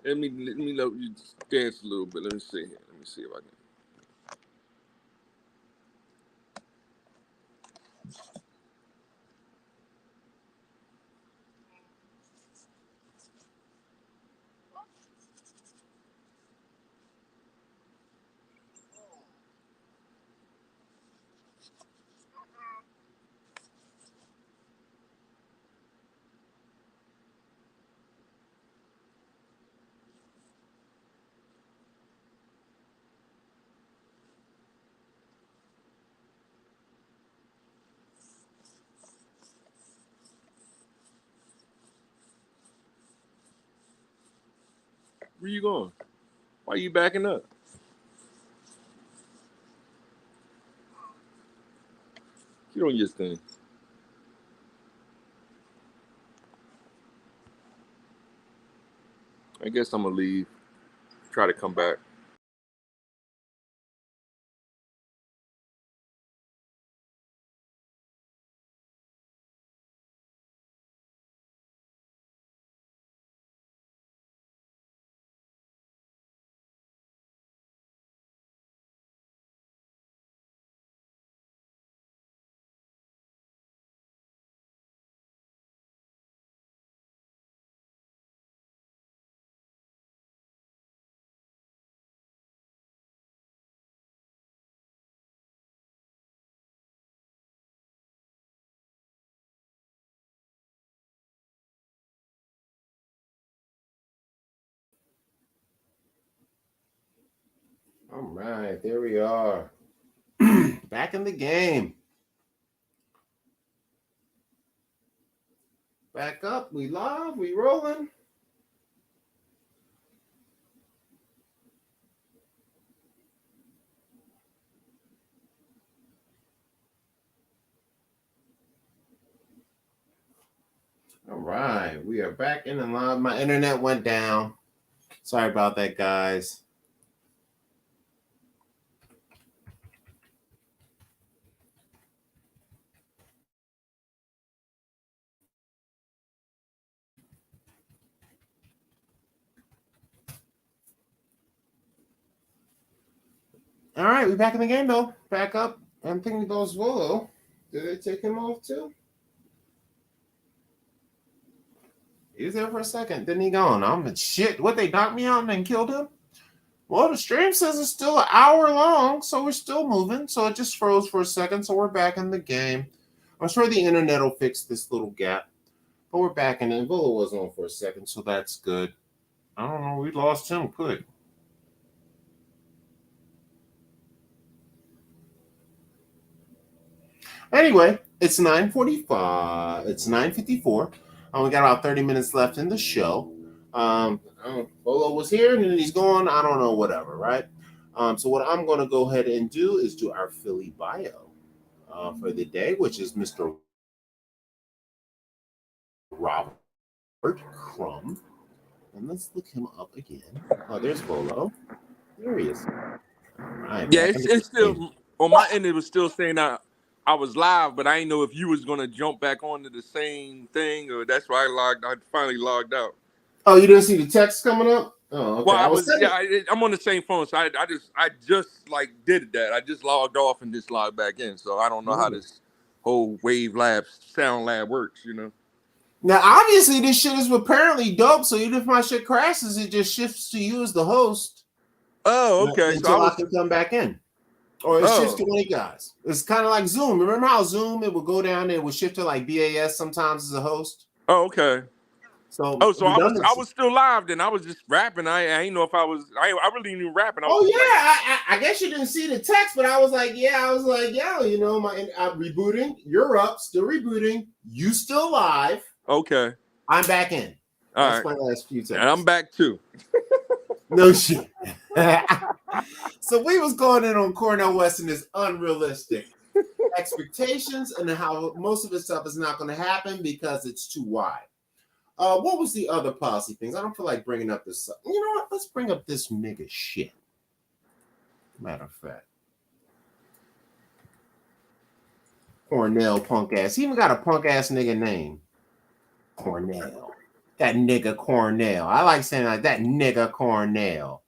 Let me know you dance a little bit. Let me see here. Let me see if I can. Where you going? Why you backing up? Get on your thing. I guess I'm gonna leave. Try to come back. All right, there we are. Back in the game. Back up. We live. We rolling. All right, we are back in the live. My internet went down. Sorry about that, guys. All right, we back in the game though. Back up. I'm thinking about Volo. Did they take him off too? He was there for a second. Then he gone. I'm shit. What, they knocked me out and then killed him? Well, the stream says it's still an hour long, so we're still moving. So it just froze for a second. So we're back in the game. I'm sure the internet will fix this little gap. But we're back in it. Volo was on for a second, so that's good. I don't know. We lost him quick. Anyway, it's 9:45. It's 9:54. We got about 30 minutes left in the show. Bolo was here and then he's gone. I don't know, whatever, right? So what I'm going to go ahead and do is do our Philly bio for the day, which is Mr. Robert Crumb. And let's look him up again. Oh, there's Bolo. There he is. All right. Yeah, it's still on my end. It was still saying I was live, but I didn't know if you was gonna jump back onto the same thing, or that's why I finally logged out. Oh, you didn't see the text coming up? Oh, okay. Well, I was sending. I'm on the same phone, so I just like did that. I just logged off and just logged back in. So I don't know how this whole Wave Lab Sound Lab works. Now, obviously, this shit is apparently dope. So even if my shit crashes, it just shifts to you as the host. Oh, okay. Until I can come back in, or it shifts to one of you guys. It's kind of like Zoom. Remember how Zoom it would go down and it would shift to like BAS sometimes as a host. Oh, okay. So I was still live then. I was just rapping. I ain't know if I really didn't even rapping. I guess you didn't see the text, but I was like, yeah, you know, I'm rebooting. You're up, still rebooting. You still live. Okay. I'm back in. All That's right. my last few texts. And I'm back too. No shit. So we was going in on Cornel West and his unrealistic expectations and how most of this stuff is not going to happen because it's too wide. What was the other policy things? I don't feel like bringing up this. You know what? Let's bring up this nigga shit. Matter of fact. Cornell punk ass. He even got a punk ass nigga name. Cornell. That nigga Cornell. I like saying like that nigga Cornell.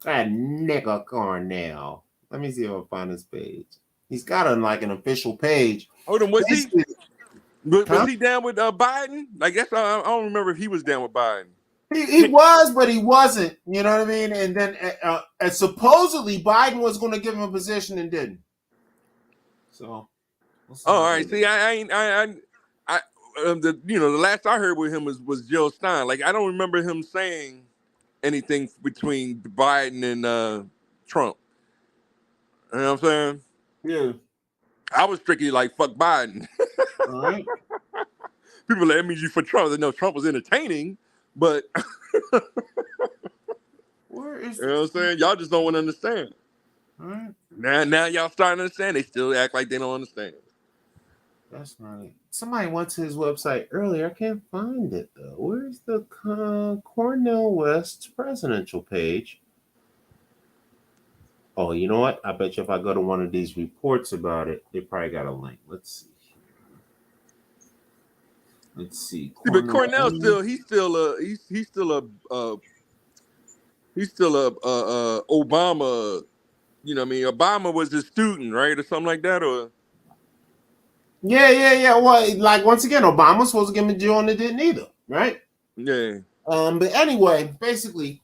That nigga Cornell. Let me see if I find his page. He's got an official page. Hold on, was he down with Biden? Like that's I don't remember if he was down with Biden. He was, but he wasn't. You know what I mean? And then and supposedly Biden was going to give him a position and didn't. So. All right. See, the last I heard with him was Jill Stein. Like I don't remember him saying anything between Biden and Trump. You know what I'm saying? Yeah. I was strictly like fuck Biden. All right. People like, that means you for Trump. They know Trump was entertaining, but where is you know what I'm saying? Y'all just don't want to understand. All right. Now y'all starting to understand. They still act like they don't understand. That's right. Somebody went to his website earlier. I can't find it though. Where's the Cornel West presidential page? Oh, you know what? I bet you if I go to one of these reports about it, they probably got a link. Let's see. Let's see. But Cornell he's still a Obama. You know what I mean? Obama was his student, right, or something like that, or. Yeah. Well, like once again, Obama was supposed to give him a deal and it didn't either, right? Yeah. But anyway, basically,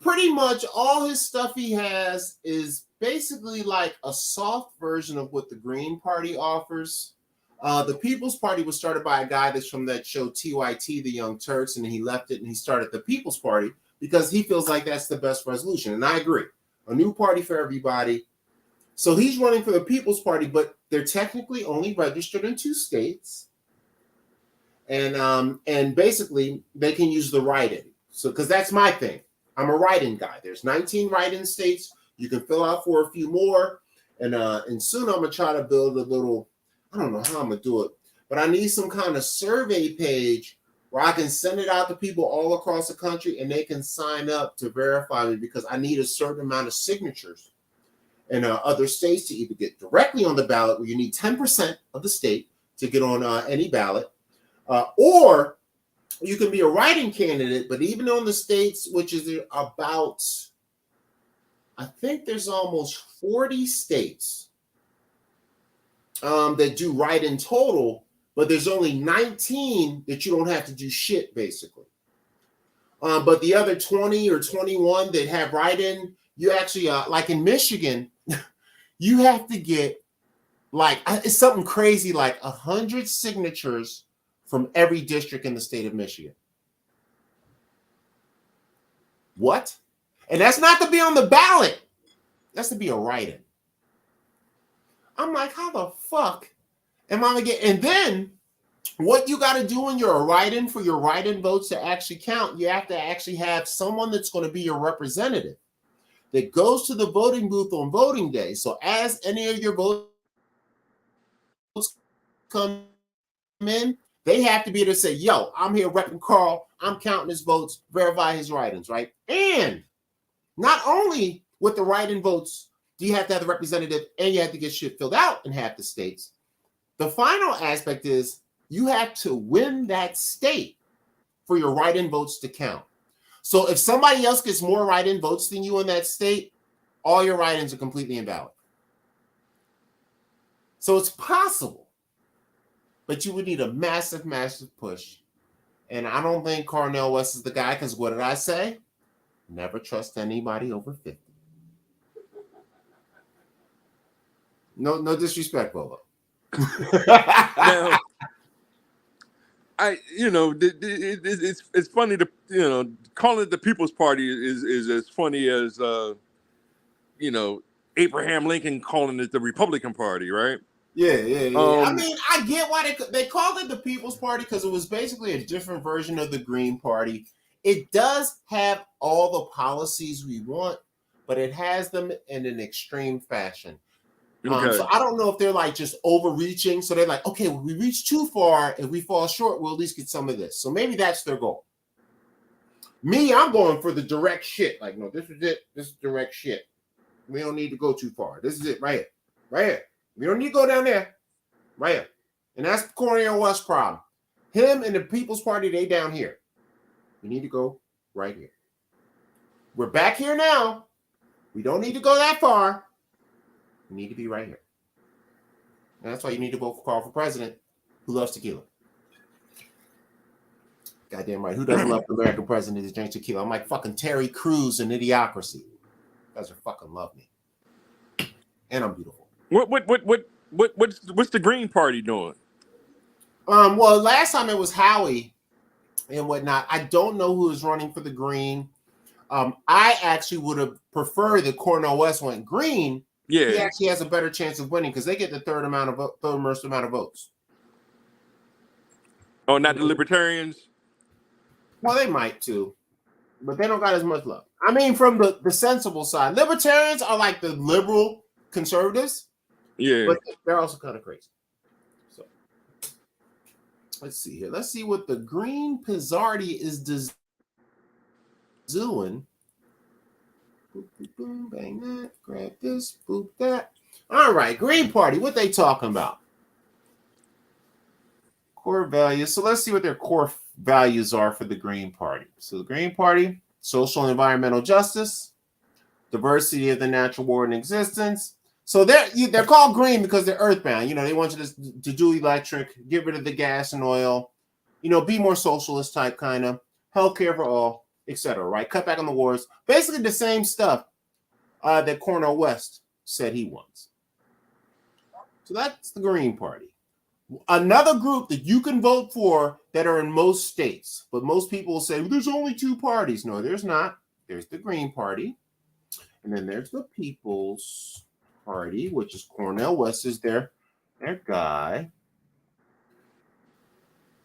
pretty much all his stuff he has is basically like a soft version of what the Green Party offers. The People's Party was started by a guy that's from that show TYT, The Young Turks, and he left it and he started the People's Party because he feels like that's the best resolution. And I agree. A new party for everybody. So he's running for the People's Party, but they're technically only registered in 2 states. And basically they can use the write-in. So because that's my thing. I'm a write-in guy. There's 19 write-in states. You can fill out for a few more. And soon I'm gonna try to build a little, I don't know how I'm gonna do it, but I need some kind of survey page where I can send it out to people all across the country and they can sign up to verify me because I need a certain amount of signatures in other states to either get directly on the ballot, where you need 10% of the state to get on any ballot, or you can be a write-in candidate, but even on the states, which is about, I think there's almost 40 states that do write-in total, but there's only 19 that you don't have to do shit, basically. But the other 20 or 21 that have write-in, you actually, like in Michigan, you have to get it's something crazy, like 100 signatures from every district in the state of Michigan. What? And that's not to be on the ballot. That's to be a write-in. I'm like, how the fuck am I gonna get? And then what you got to do when you're a write-in for your write-in votes to actually count, you have to actually have someone that's going to be your representative that goes to the voting booth on voting day. So as any of your votes come in, they have to be able to say, yo, I'm here repping Carl. I'm counting his votes, verify his write-ins, right? And not only with the write-in votes do you have to have the representative and you have to get shit filled out in half the states. The final aspect is you have to win that state for your write-in votes to count. So if somebody else gets more write-in votes than you in that state, all your write-ins are completely invalid. So it's possible, but you would need a massive, massive push. And I don't think Cornel West is the guy, because what did I say? Never trust anybody over 50. No disrespect, Bolo. Now, it's funny to calling it the People's Party is as funny as Abraham Lincoln calling it the Republican Party, right? Yeah. I mean, I get why they called it the People's Party, because it was basically a different version of the Green Party. It does have all the policies we want, but it has them in an extreme fashion. Okay. So I don't know if they're like just overreaching. So they're like, okay, well, we reach too far. If we fall short, we'll at least get some of this. So maybe that's their goal. Me, I'm going for the direct shit. Like, no, this is it. This is direct shit. We don't need to go too far. This is it right here. Right here. We don't need to go down there. Right here. And that's Cornel West's problem. Him and the People's Party, they down here. We need to go right here. We're back here now. We don't need to go that far. We need to be right here. And that's why you need to vote for Carl for president, who loves tequila. Goddamn right. Who doesn't love the American president who drinks tequila? I'm like fucking Terry Crews in Idiocracy. You guys are fucking love me. And I'm beautiful. What's the Green Party doing? Well, last time it was Howie and whatnot. I don't know who is running for the Green. I actually would have preferred that Cornel West went Green. Yeah, he actually has a better chance of winning because they get the third most amount of votes. Oh, not the Libertarians? Well, they might too, but they don't got as much love. I mean, from the sensible side, Libertarians are like the liberal conservatives. Yeah, but they're also kind of crazy. So let's see here. Let's see what the Green Pizzardi is doing. Boop, boop, boom, bang that, grab this, boop that. All right, Green Party, what they talking about? Core values. So let's see what their core values are for the Green Party. So the Green Party, social and environmental justice, diversity of the natural world in existence. So they're called green because they're earthbound. They want you to do electric, get rid of the gas and oil, be more socialist type kind of, healthcare for all, etc. Right? Cut back on the wars. Basically the same stuff that Cornel West said he wants. So that's the Green Party. Another group that you can vote for that are in most states, but most people will say, well, there's only two parties. No, there's not. There's the Green Party, and then there's the People's Party, which is Cornel West is their guy.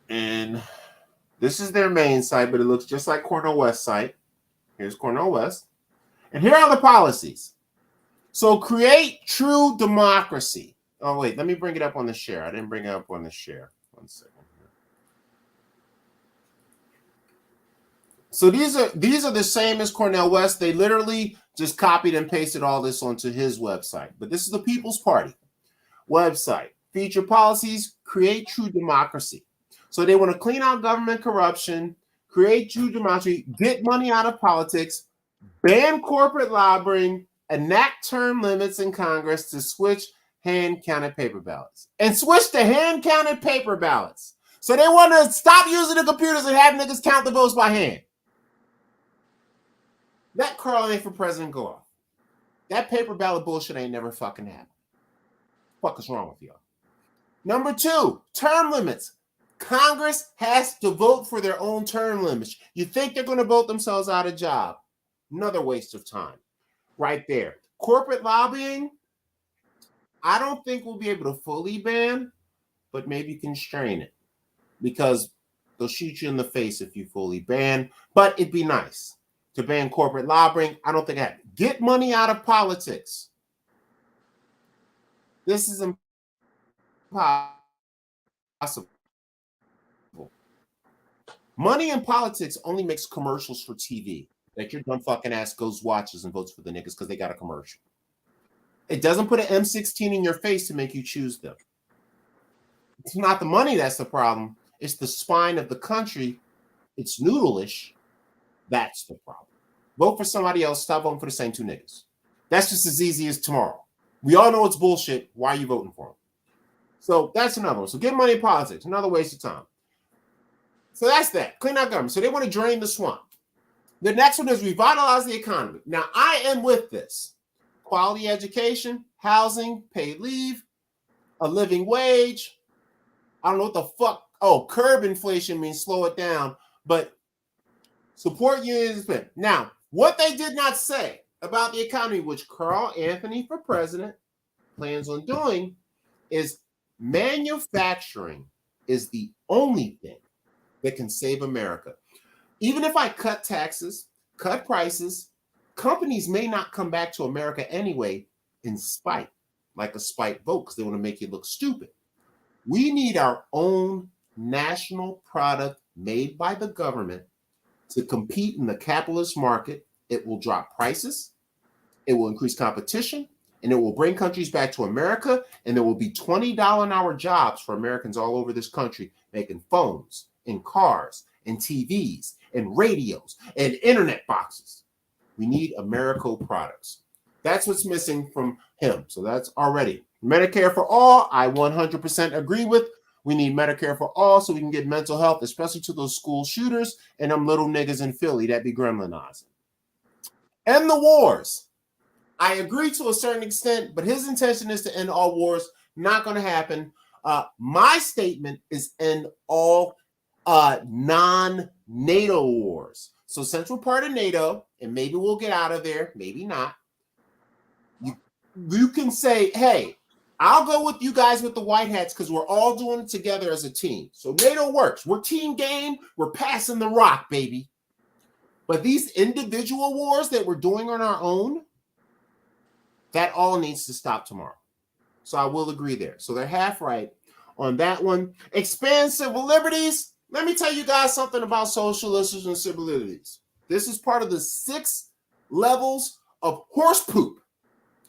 And this is their main site, but it looks just like Cornel West's site. Here's Cornel West. And here are the policies. So create true democracy. Oh, wait, let me bring it up on the share. I didn't bring it up on the share. 1 second. So these are the same as Cornel West. They literally just copied and pasted all this onto his website. But this is the People's Party website. Feature policies, create true democracy. So they want to clean out government corruption, create true democracy, get money out of politics, ban corporate lobbying, enact term limits in Congress to switch hand-counted paper ballots. And switch to hand-counted paper ballots. So they want to stop using the computers and have niggas count the votes by hand. That Carl ain't for president go off. That paper ballot bullshit ain't never fucking happened. Fuck is wrong with y'all? Number 2, term limits. Congress has to vote for their own term limits. You think they're going to vote themselves out of job? Another waste of time. Right there. Corporate lobbying, I don't think we'll be able to fully ban, but maybe constrain it. Because they'll shoot you in the face if you fully ban. But it'd be nice to ban corporate lobbying. I don't think I have. Get money out of politics. This is impossible. Money in politics only makes commercials for TV that your dumb fucking ass goes watches and votes for the niggas because they got a commercial. It doesn't put an M16 in your face to make you choose them. It's not the money that's the problem. It's the spine of the country it's noodleish, that's the problem. Vote for somebody else. Stop voting for the same two niggas. That's just as easy as tomorrow. We all know it's bullshit. Why are you voting for them? So that's another one. So get money in politics. Another waste of time. So that's that. Clean out government. So they want to drain the swamp. The next one is revitalize the economy. Now, I am with this. Quality education, housing, paid leave, a living wage. I don't know what the fuck. Oh, curb inflation means slow it down. But support unions. Now, what they did not say about the economy, which Carl Anthony for president plans on doing, is manufacturing is the only thing that can save America. Even if I cut taxes, cut prices, companies may not come back to America anyway in spite, like a spite vote, because they want to make you look stupid. We need our own national product made by the government to compete in the capitalist market. It will drop prices, it will increase competition, and it will bring countries back to America, and there will be $20 an hour jobs for Americans all over this country making phones and cars and TVs and radios and internet boxes. We need Americo products. That's what's missing from him. So that's already. Medicare for all, I 100% agree with. We need Medicare for all so we can get mental health, especially to those school shooters and them little niggas in Philly that be gremlinizing. End the wars. I agree to a certain extent, but his intention is to end all wars. Not going to happen. My statement is end all non-NATO wars. So central part of NATO, and maybe we'll get out of there, maybe not. You can say, hey, I'll go with you guys with the white hats because we're all doing it together as a team. So NATO works. We're team game. We're passing the rock, baby. But these individual wars that we're doing on our own, that all needs to stop tomorrow. So I will agree there. So they're half right on that one. Expand civil liberties. Let me tell you guys something about socialism and civil liberties. This is part of the 6 levels of horse poop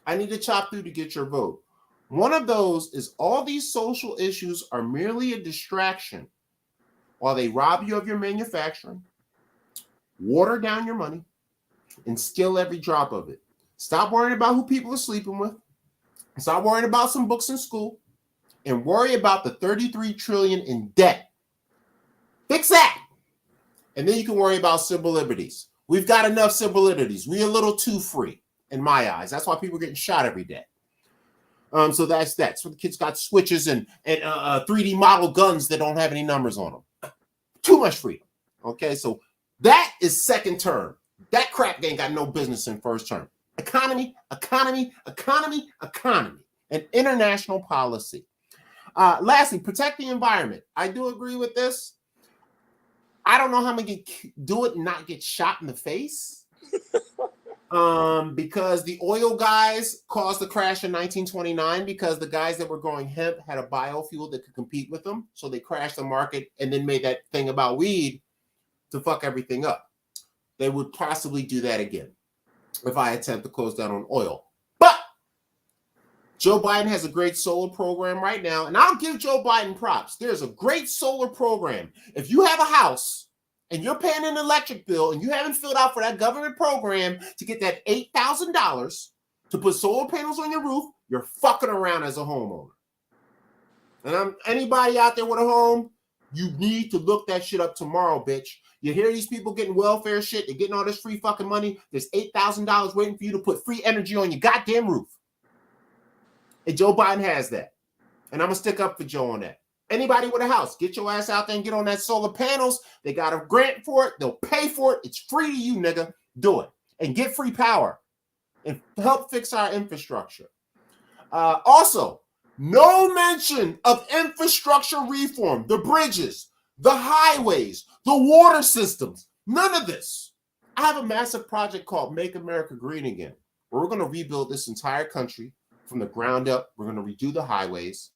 I need to chop through to get your vote. One of those is all these social issues are merely a distraction while they rob you of your manufacturing, water down your money, and steal every drop of it. Stop worrying about who people are sleeping with. Stop worrying about some books in school and worry about the $33 trillion in debt. Fix that. And then you can worry about civil liberties. We've got enough civil liberties. We're a little too free in my eyes. That's why people are getting shot every day. So that's that. So the kids got switches and 3D model guns that don't have any numbers on them. Too much freedom. Okay, so that is second term. That crap ain't got no business in first term. Economy, economy, economy, economy, and international policy. Lastly, protect the environment. I do agree with this. I don't know how I'm going to do it and not get shot in the face. Because the oil guys caused the crash in 1929 because the guys that were growing hemp had a biofuel that could compete with them. So they crashed the market and then made that thing about weed to fuck everything up. They would possibly do that again if I attempt to close down on oil. But Joe Biden has a great solar program right now, and I'll give Joe Biden props. There's a great solar program. If you have a house and you're paying an electric bill and you haven't filled out for that government program to get that $8,000 to put solar panels on your roof, you're fucking around as a homeowner. And anybody out there with a home, you need to look that shit up tomorrow, bitch. You hear these people getting welfare shit, they're getting all this free fucking money. There's $8,000 waiting for you to put free energy on your goddamn roof. And Joe Biden has that. And I'm going to stick up for Joe on that. Anybody with a house, get your ass out there and get on that solar panels. They got a grant for it. They'll pay for it. It's free to you, nigga. Do it. And get free power. And help fix our infrastructure. Also, no mention of infrastructure reform. The bridges, the highways, the water systems. None of this. I have a massive project called Make America Green Again, where we're going to rebuild this entire country from the ground up. We're going to redo the highways.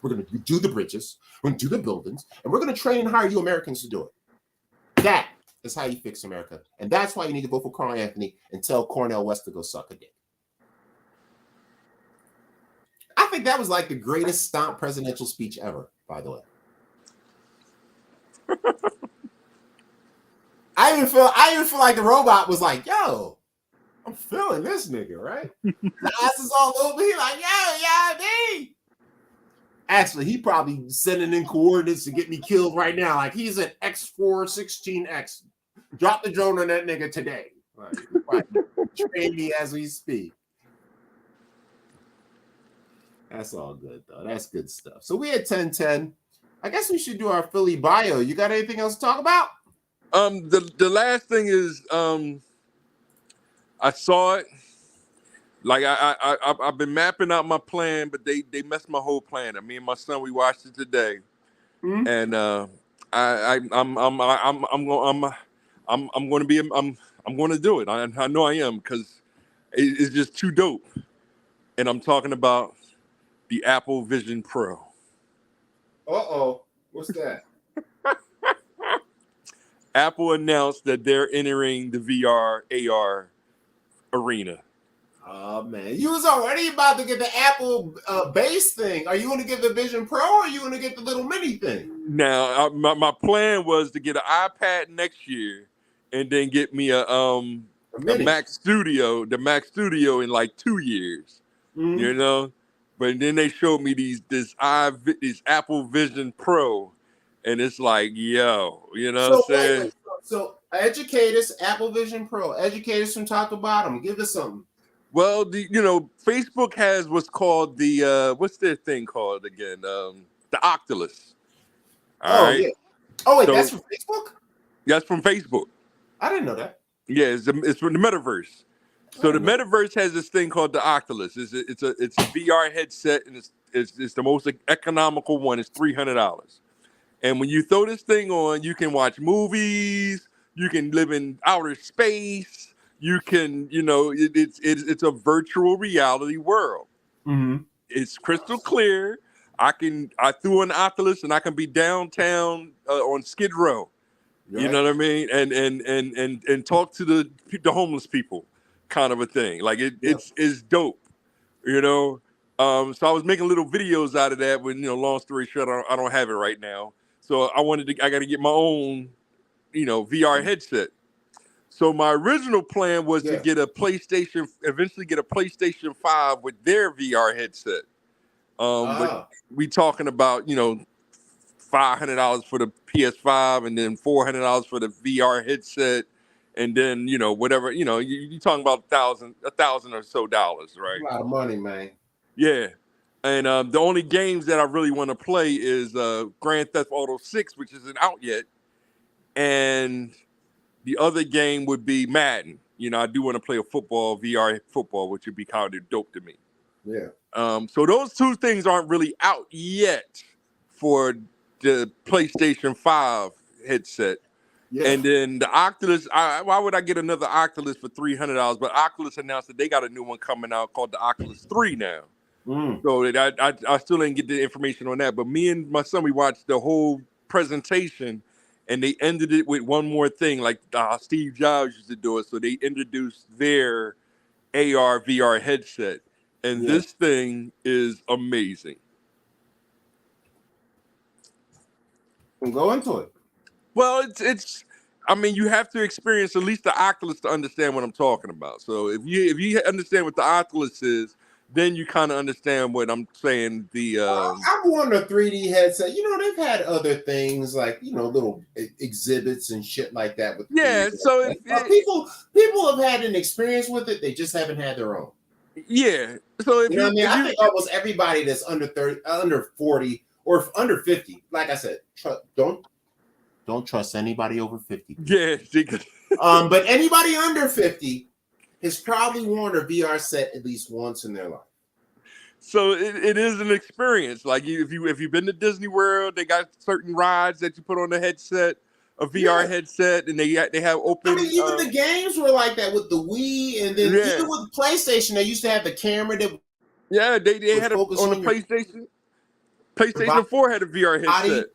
We're going to do the bridges. We're going to do the buildings. And we're going to train and hire you Americans to do it. That is how you fix America. And that's why you need to vote for Carl Anthony and tell Cornel West to go suck a dick. I think that was like the greatest stomp presidential speech ever, by the way. I even feel like the robot was like, yo, I'm feeling this nigga, right? The ass is all over. He like, yo, yeah, me. Actually, he probably sending in coordinates to get me killed right now. Like he's at X416X. Drop the drone on that nigga today. Like, train me as we speak. That's all good though. That's good stuff. So we had 10-10. I guess we should do our Philly bio. You got anything else to talk about? The last thing is I saw it. Like I've been mapping out my plan, but they messed my whole plan. Me and my son, we watched it today, and I'm going to do it. I know I am because it's just too dope. And I'm talking about the Apple Vision Pro. What's that? Apple announced that they're entering the VR AR arena. Oh man, you was already about to get the Apple base thing. Are you going to get the Vision Pro or are you going to get the little mini thing? Now, my plan was to get an iPad next year, and then get me a Mac Studio, the Mac Studio in like 2 years. Mm-hmm. You know, but then they showed me this Apple Vision Pro, and it's like, yo, you know what I'm saying? Wait. So educate us, Apple Vision Pro. Educate us from top to bottom. Give us something. Well, Facebook has what's called the what's their thing called again? The Oculus. All right. Yeah. Oh wait, that's from Facebook? That's from Facebook. I didn't know that. Yeah, it's from the metaverse. So the metaverse has this thing called the Oculus. It's a VR headset, and it's the most economical one. It's $300. And when you throw this thing on, you can watch movies. You can live in outer space. You can, it's a virtual reality world. Mm-hmm. It's crystal clear. I threw an Oculus and I can be downtown on Skid Row. Right. You know what I mean? And talk to the homeless people, kind of a thing. Like it's dope. So I was making little videos out of that. When long story short, I don't have it right now. So I got to get my own, VR headset. So my original plan was to get eventually get a PlayStation 5 with their VR headset. But we talking about, $500 for the PS5 and then $400 for the VR headset. And then, whatever, you're talking about $1,000 or so, right? A lot of money, man. Yeah. And the only games that I really want to play is Grand Theft Auto 6, which isn't out yet. And the other game would be Madden. I do want to play a VR football, which would be kind of dope to me. Yeah. So those two things aren't really out yet for the PlayStation 5 headset. Yeah. And then the Oculus, why would I get another Oculus for $300? But Oculus announced that they got a new one coming out called the Oculus 3 now. So I still didn't get the information on that. But me and my son, we watched the whole presentation. And they ended it with one more thing, like Steve Jobs used to do it. So they introduced their AR VR headset, and this thing is amazing. Go into it. Well, it's. I mean, you have to experience at least the Oculus to understand what I'm talking about. So if you understand what the Oculus is, then you kind of understand what I'm saying. I wonder 3D headset. They've had other things like little exhibits and shit like that. With so people have had an experience with it. They just haven't had their own. Yeah. So I think almost everybody that's under 30, under 40, or under 50. Like I said, don't trust anybody over 50. Yeah. But anybody under 50 has probably worn a VR set at least once in their life. So it is an experience. Like if you've been to Disney World, they got certain rides that you put on the headset, a VR headset, and they have open. I mean, even the games were like that with the Wii, and then even with PlayStation, they used to have the camera that. Yeah, they had it on the PlayStation. PlayStation 4 had a VR headset.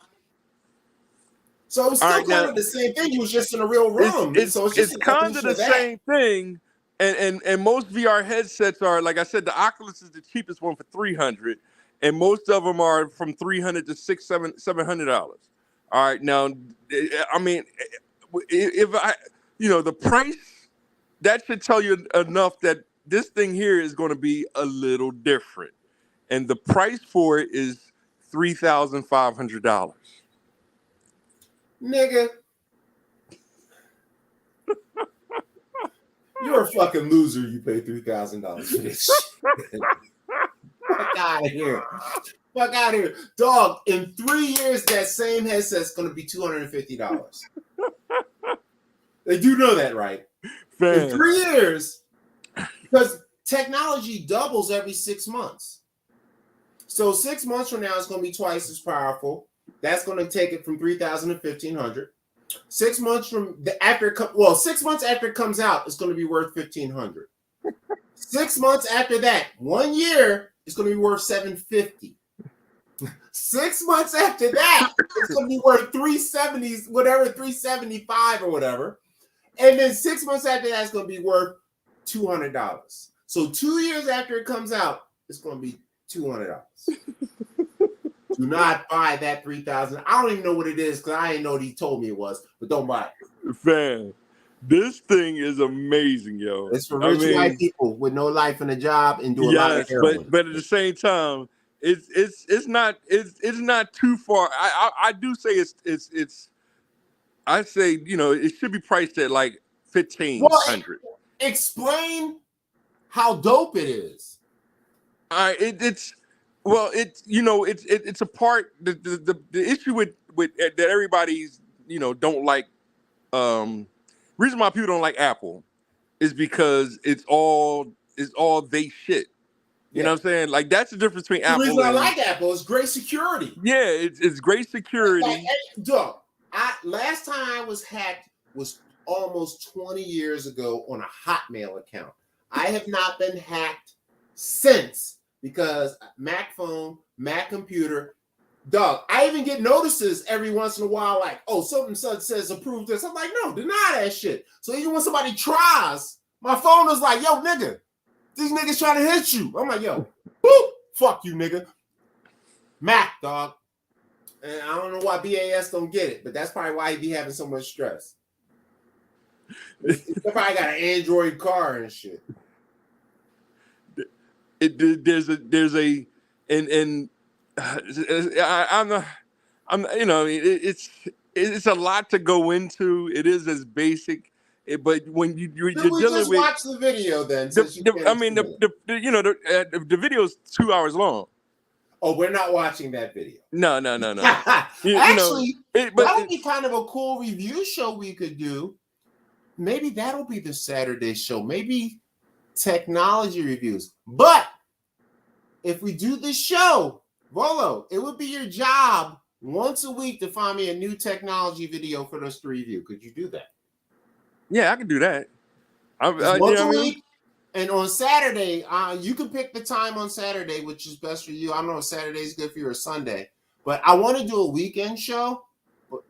So it was still kind of the same thing. You was just in a real room. It's kind of the same thing. And most VR headsets are, like I said, the Oculus is the cheapest one for $300, and most of them are from $300 to $700. All right, now, I mean, if I, the price, that should tell you enough that this thing here is going to be a little different, and the price for it is $3,500. Nigga, you're a fucking loser. You pay $3,000 for this shit. Fuck out of here. Fuck out of here. Dog, in 3 years, that same headset's going to be $250. They do know that, right? Man. In 3 years, because technology doubles every 6 months. So 6 months from now, it's going to be twice as powerful. That's going to take it from 3,000 to 1,500. 6 months from 6 months after it comes out, it's going to be worth 1,500. 6 months after that, 1 year, it's going to be worth $750. 6 months after that, it's going to be worth $370, whatever, $375 or whatever. And then 6 months after that, it's going to be worth $200. So 2 years after it comes out, it's going to be $200. Do not buy that $3,000. I don't even know what it is because I didn't know what he told me it was, but don't buy it. Fan, this thing is amazing, yo. It's for rich white people with no life and a job and do a lot of heroin. but at the same time, it's not too far. I do say it's I say, it should be priced at like $1,500. Well, explain how dope it is. It's a part. The issue with that everybody's don't like. Reason why people don't like Apple is because it's all they shit. You know what I'm saying? Like that's the difference between Apple. The reason I like Apple is great security. Yeah, it's great security. Dog, last time I was hacked was almost 20 years ago on a Hotmail account. I have not been hacked since because Mac phone, Mac computer, dog. I even get notices every once in a while, like, oh, something says approve this. I'm like, no, deny that shit. So even when somebody tries, my phone is like, yo, nigga, these niggas trying to hit you. I'm like, yo, boop, fuck you, nigga. Mac, dog. And I don't know why BAS don't get it, but that's probably why he be having so much stress. He probably got an Android car and shit. It's a lot to go into. It is as basic, but when you're dealing just with watch the video, then the video is 2 hours long. Oh, we're not watching that video. No. Actually, that would be kind of a cool review show we could do. Maybe that'll be the Saturday show. Maybe technology reviews. But if we do this show, Volo, it would be your job once a week to find me a new technology video for us to review. Could you do that? Yeah, I can do that. Once a week. And on Saturday, you can pick the time on Saturday, which is best for you. I don't know if Saturday is good for you or Sunday. But I want to do a weekend show.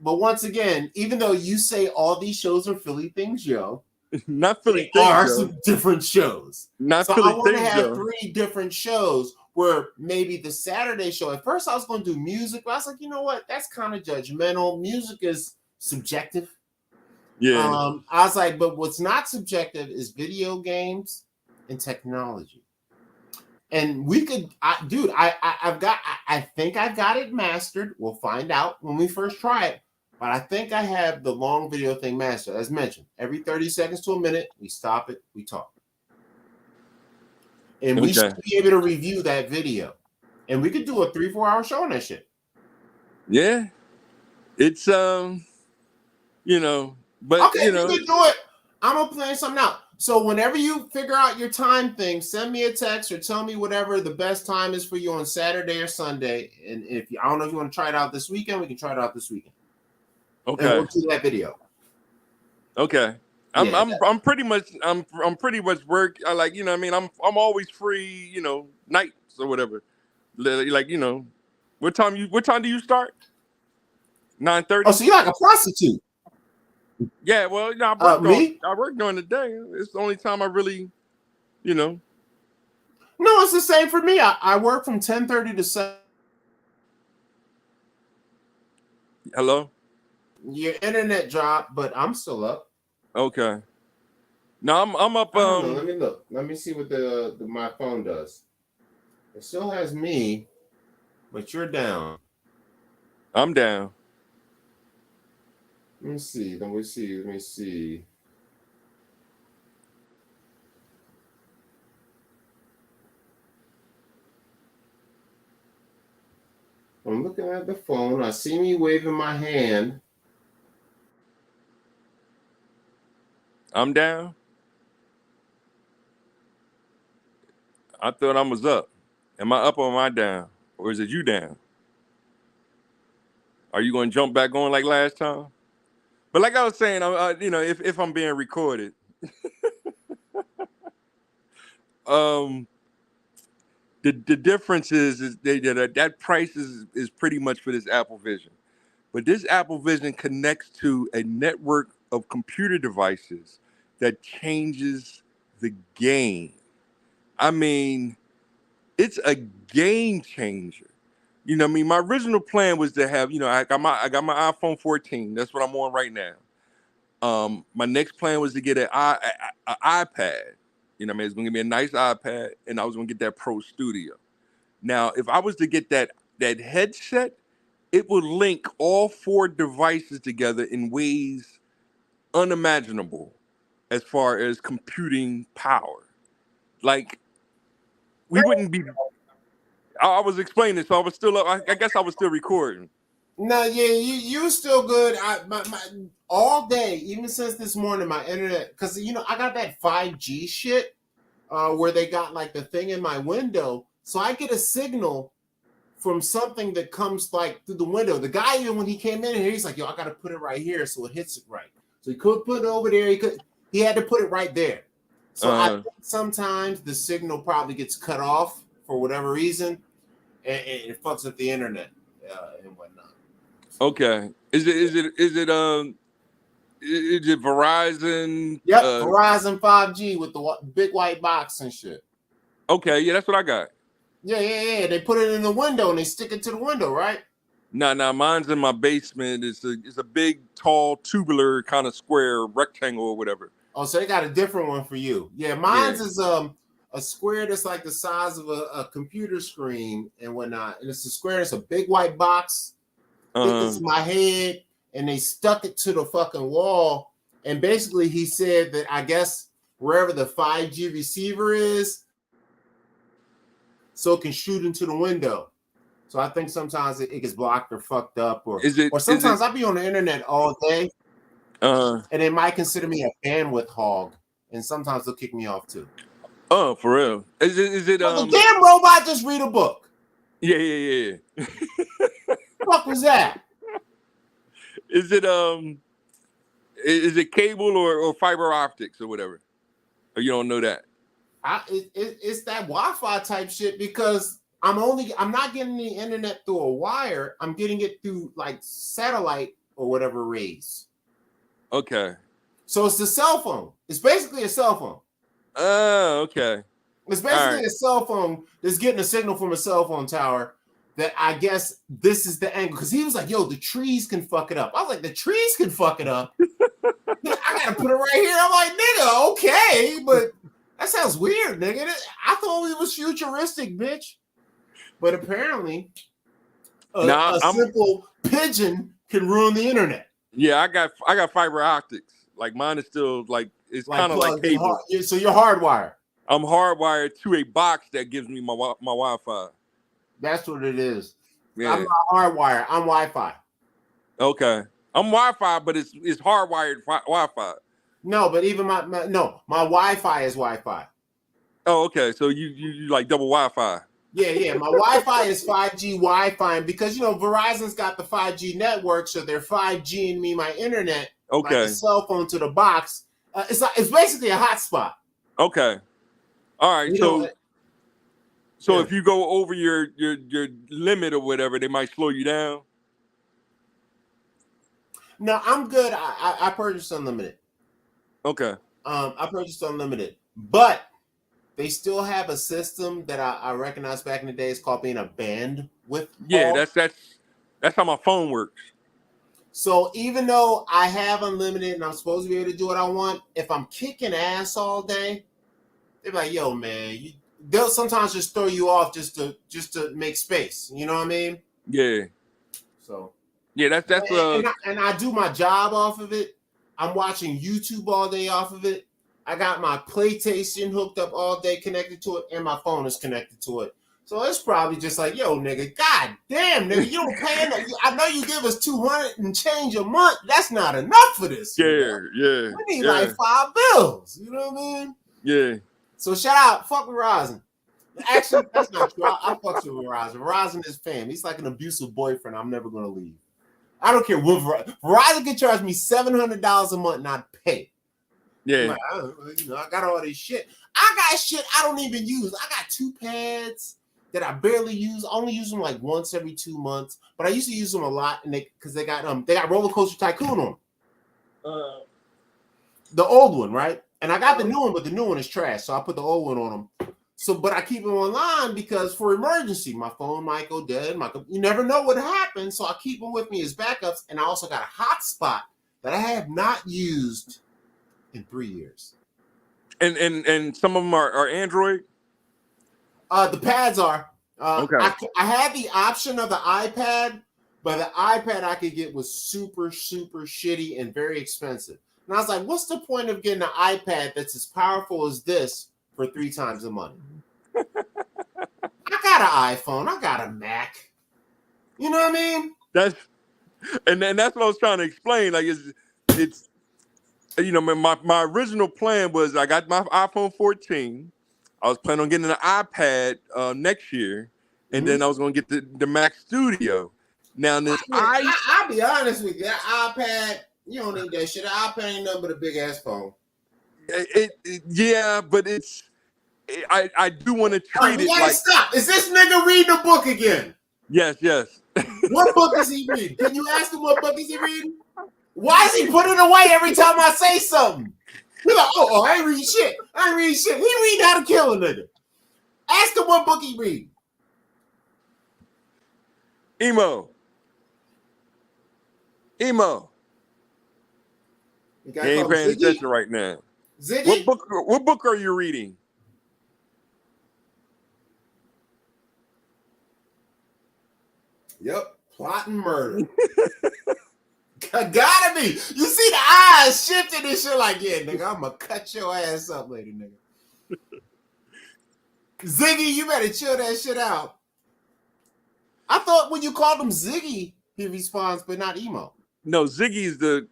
But once again, even though you say all these shows are Philly things, yo, not Philly things, are some different shows. Not so Philly I want to have yo. 3 different shows where maybe the Saturday show. At first, I was going to do music, but I was like, you know what? That's kind of judgmental. Music is subjective. Yeah. I was like, but what's not subjective is video games and technology. And we could, I think I've got it mastered. We'll find out when we first try it. But I think I have the long video thing mastered. As mentioned, every 30 seconds to a minute, we stop it, we talk. And we should be able to review that video. And we could do a 3-4 hour show on that shit. Yeah. It's, but, okay, we could do it. I'm going to plan something out. So whenever you figure out your time thing, send me a text or tell me whatever the best time is for you on Saturday or Sunday. And if I don't know if you want to try it out this weekend, we can try it out this weekend. Okay. And we'll do that video. Okay. I'm pretty much work. I like, I'm always free, nights or whatever. Like, what time do you start? 9:30? Oh, so you're like a prostitute. Yeah, well, I work during the day. It's the only time I really, No, it's the same for me. I work from 10:30 to 7. Hello? Your internet dropped, but I'm still up. Okay. No, I'm up. I don't know. Let me look. Let me see what the my phone does. It still has me, but you're down. I'm down. Let me see. Let me see. Let me see. I'm looking at the phone. I see me waving my hand. I'm down. I thought I was up. Am I up or am I down? Or is it you down? Are you going to jump back on like last time? But like I was saying, if I'm being recorded, the difference is that price is pretty much for this Apple Vision. But this Apple Vision connects to a network of computer devices that changes the game. I mean, it's a game changer. You know, I mean, my original plan was to have, I got my iPhone 14. That's what I'm on right now. My next plan was to get an iPad. You know, what I mean, it's gonna give me a nice iPad, and I was gonna get that Pro Studio. Now, if I was to get that headset, it would link all 4 devices together in ways unimaginable as far as computing power. Like, we wouldn't be. I was explaining, so I was still up. I guess I was still recording. No, yeah, you still good. My all day, even since this morning, my internet, because I got that 5G shit, where they got like the thing in my window, so I get a signal from something that comes like through the window. The guy, even when he came in here, he's like, "Yo, I got to put it right here so it hits it right." So he could put it over there. He had to put it right there. So I think sometimes the signal probably gets cut off for whatever reason, and it fucks up the internet and whatnot. Okay. Is it Verizon? Yep, Verizon 5G with the big white box and shit. Okay, yeah, that's what I got. Yeah. They put it in the window and they stick it to the window, right? Nah, mine's in my basement. It's a big, tall, tubular kind of square rectangle or whatever. Oh, so they got a different one for you. Yeah, mine's is a square that's like the size of a computer screen and whatnot. And it's a square, it's a big white box. Thick as my head, and they stuck it to the fucking wall. And basically, he said that I guess wherever the 5G receiver is, so it can shoot into the window. So I think sometimes it gets blocked or fucked up, or sometimes I be on the internet all day, and they might consider me a bandwidth hog, and sometimes they'll kick me off too. Oh, for real? Is it? The damn robot just read a book. Yeah. What was that? Is it is it cable or fiber optics or whatever? Or you don't know that? It's that Wi-Fi type shit, because I'm not getting the internet through a wire. I'm getting it through like satellite or whatever rays. Okay. So it's the cell phone. It's basically a cell phone. Oh, okay. It's basically a cell phone that's getting a signal from a cell phone tower. That I guess this is the angle, because he was like, "Yo, the trees can fuck it up." I was like, "The trees can fuck it up." I gotta put it right here. I'm like, "Nigga, okay, but that sounds weird, nigga. I thought it was futuristic, bitch." But apparently, a simple pigeon can ruin the internet. Yeah, I got fiber optics. Like, mine is still like, it's kind of like cable. So you're hardwired. I'm hardwired to a box that gives me my Wi-Fi. That's what it is. Yeah. I'm not hardwired. I'm Wi-Fi. Okay. I'm Wi-Fi, but it's hardwired Wi-Fi. No, but even my Wi-Fi is Wi-Fi. Oh, okay. So you like double Wi-Fi. Yeah. My Wi-Fi is 5G Wi-Fi, and because Verizon's got the 5G network, so they're 5Ging me my internet. Okay. Like a cell phone to the box. It's basically a hotspot. Okay. All right. So if you go over your limit or whatever, they might slow you down. No, I'm good. I purchased unlimited. Okay. I purchased unlimited, but they still have a system that I recognized back in the days called being a bandwidth. Yeah, that's how my phone works. So even though I have unlimited and I'm supposed to be able to do what I want, if I'm kicking ass all day, they're like, "Yo, man," they'll sometimes just throw you off just to make space. You know what I mean? Yeah. So yeah, that's and I do my job off of it. I'm watching YouTube all day off of it. I got my PlayStation hooked up all day, connected to it, and my phone is connected to it. So it's probably just like, yo, nigga, god damn, nigga, you don't pay enough. I know you give us 200 and change a month. That's not enough for this. Yeah. We need like $5. You know what I mean? Yeah. So shout out, fuck Verizon. Actually, that's not true. I fuck with Verizon. Verizon is fam. He's like an abusive boyfriend. I'm never gonna leave. I don't care what Verizon can charge me $700 a month and I'd pay. Yeah. I got all this shit. I got shit I don't even use. I got 2 pads that I barely use. I only use them like once every 2 months, but I used to use them a lot, and because they got Roller Coaster Tycoon on them. The old one, right? And I got the new one, but the new one is trash, so I put the old one on them. So, but I keep them online because for emergency, my phone might go dead. You never know what happens, so I keep them with me as backups. And I also got a hotspot that I have not used in 3 years. And some of them are Android. The pads are. Okay. I had the option of the iPad, but the iPad I could get was super, super shitty and very expensive. And I was like, what's the point of getting an iPad that's as powerful as this for 3 times the money? I got an iPhone. I got a Mac. You know what I mean? That's what I was trying to explain. Like it's my original plan was I got my iPhone 14. I was planning on getting an iPad next year, and then I was going to get the Mac Studio. Now this I'll be honest with you, that iPad, you don't need that shit. The iPad ain't nothing but a big ass phone. Yeah, but I do want to treat it like. Stop! Is this nigga reading a book again? Yes. What book is he reading? Can you ask him what book is he reading? Why is he putting it away every time I say something? He's like, oh, I ain't reading shit. He reading How to Kill a Nigga. Ask him what book he reading. Emo. He ain't paying attention right now. Ziggy? What book are you reading? Yep, Plot and Murder. Gotta be. You see the eyes shifting and shit like, yeah, nigga, I'm gonna cut your ass up later, nigga. Ziggy, you better chill that shit out. I thought when you called him Ziggy, he responds, but not Emo. No, Ziggy's the.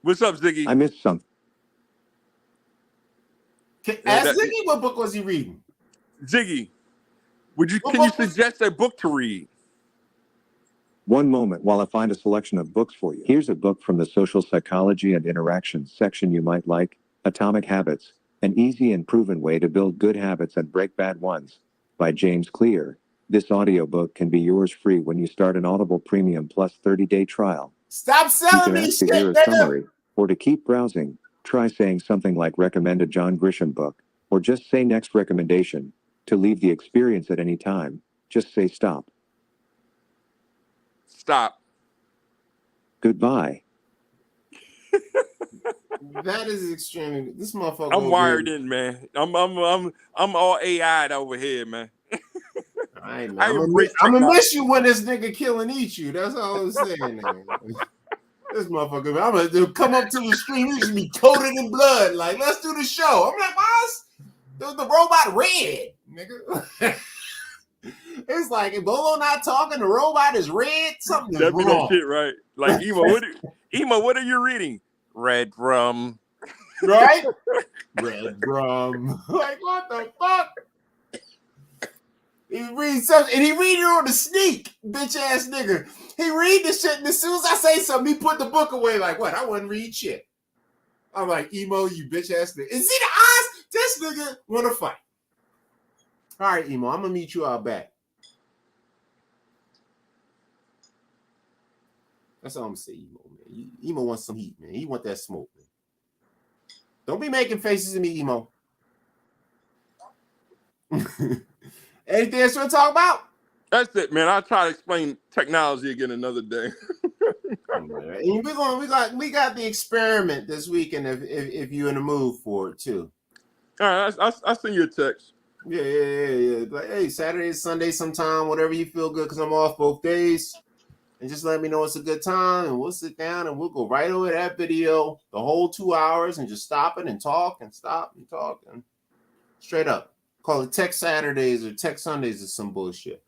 What's up, Ziggy? I missed something. Ask Ziggy what book was he reading. Ziggy, can you suggest a book to read? One moment while I find a selection of books for you. Here's a book from the Social Psychology and Interactions section you might like, Atomic Habits, an easy and proven way to build good habits and break bad ones, by James Clear. This audiobook can be yours free when you start an Audible Premium Plus 30-day trial. Stop selling me shit, to hear a summary, or to keep browsing, try saying something like recommend a John Grisham book, or just say next recommendation. To leave the experience at any time, just say stop. Stop. Goodbye. That is extremely. This motherfucker. I'm wired in, man. I'm all AI'd over here, man. I'm gonna miss you when this nigga kill and eat you. That's all I'm saying. This motherfucker, I'm gonna come up to the screen. He's gonna be coated in blood. Like, let's do the show. I'm like, why is the robot red, nigga? It's like if Bolo not talking, the robot is red. Something is wrong. That shit, right? Like Emo, what are you reading? Red Rum. Right? Red Rum. Like, what the fuck? He reads something, and he read it on the sneak, bitch ass nigga. He read the shit, and as soon as I say something, he put the book away. Like, what? I wouldn't read shit. I'm like, Emo, you bitch ass nigga. And see the eyes? This nigga wanna fight. All right, Emo, I'm gonna meet you out back. That's all I'm saying, Emo, man. Emo wants some heat, man. He want that smoke, man. Don't be making faces at me, Emo. Anything else you want to talk about? That's it, man. I'll try to explain technology again another day. We got the experiment this weekend if you're in the mood for it too. All right, I send you a text. Yeah. Like, hey, Saturday, Sunday, sometime, whatever you feel good, because I'm off both days. And just let me know it's a good time, and we'll sit down and we'll go right over that video the whole 2 hours and just stop it and talk and stop and talk and straight up. Call it Tech Saturdays or Tech Sundays or some bullshit.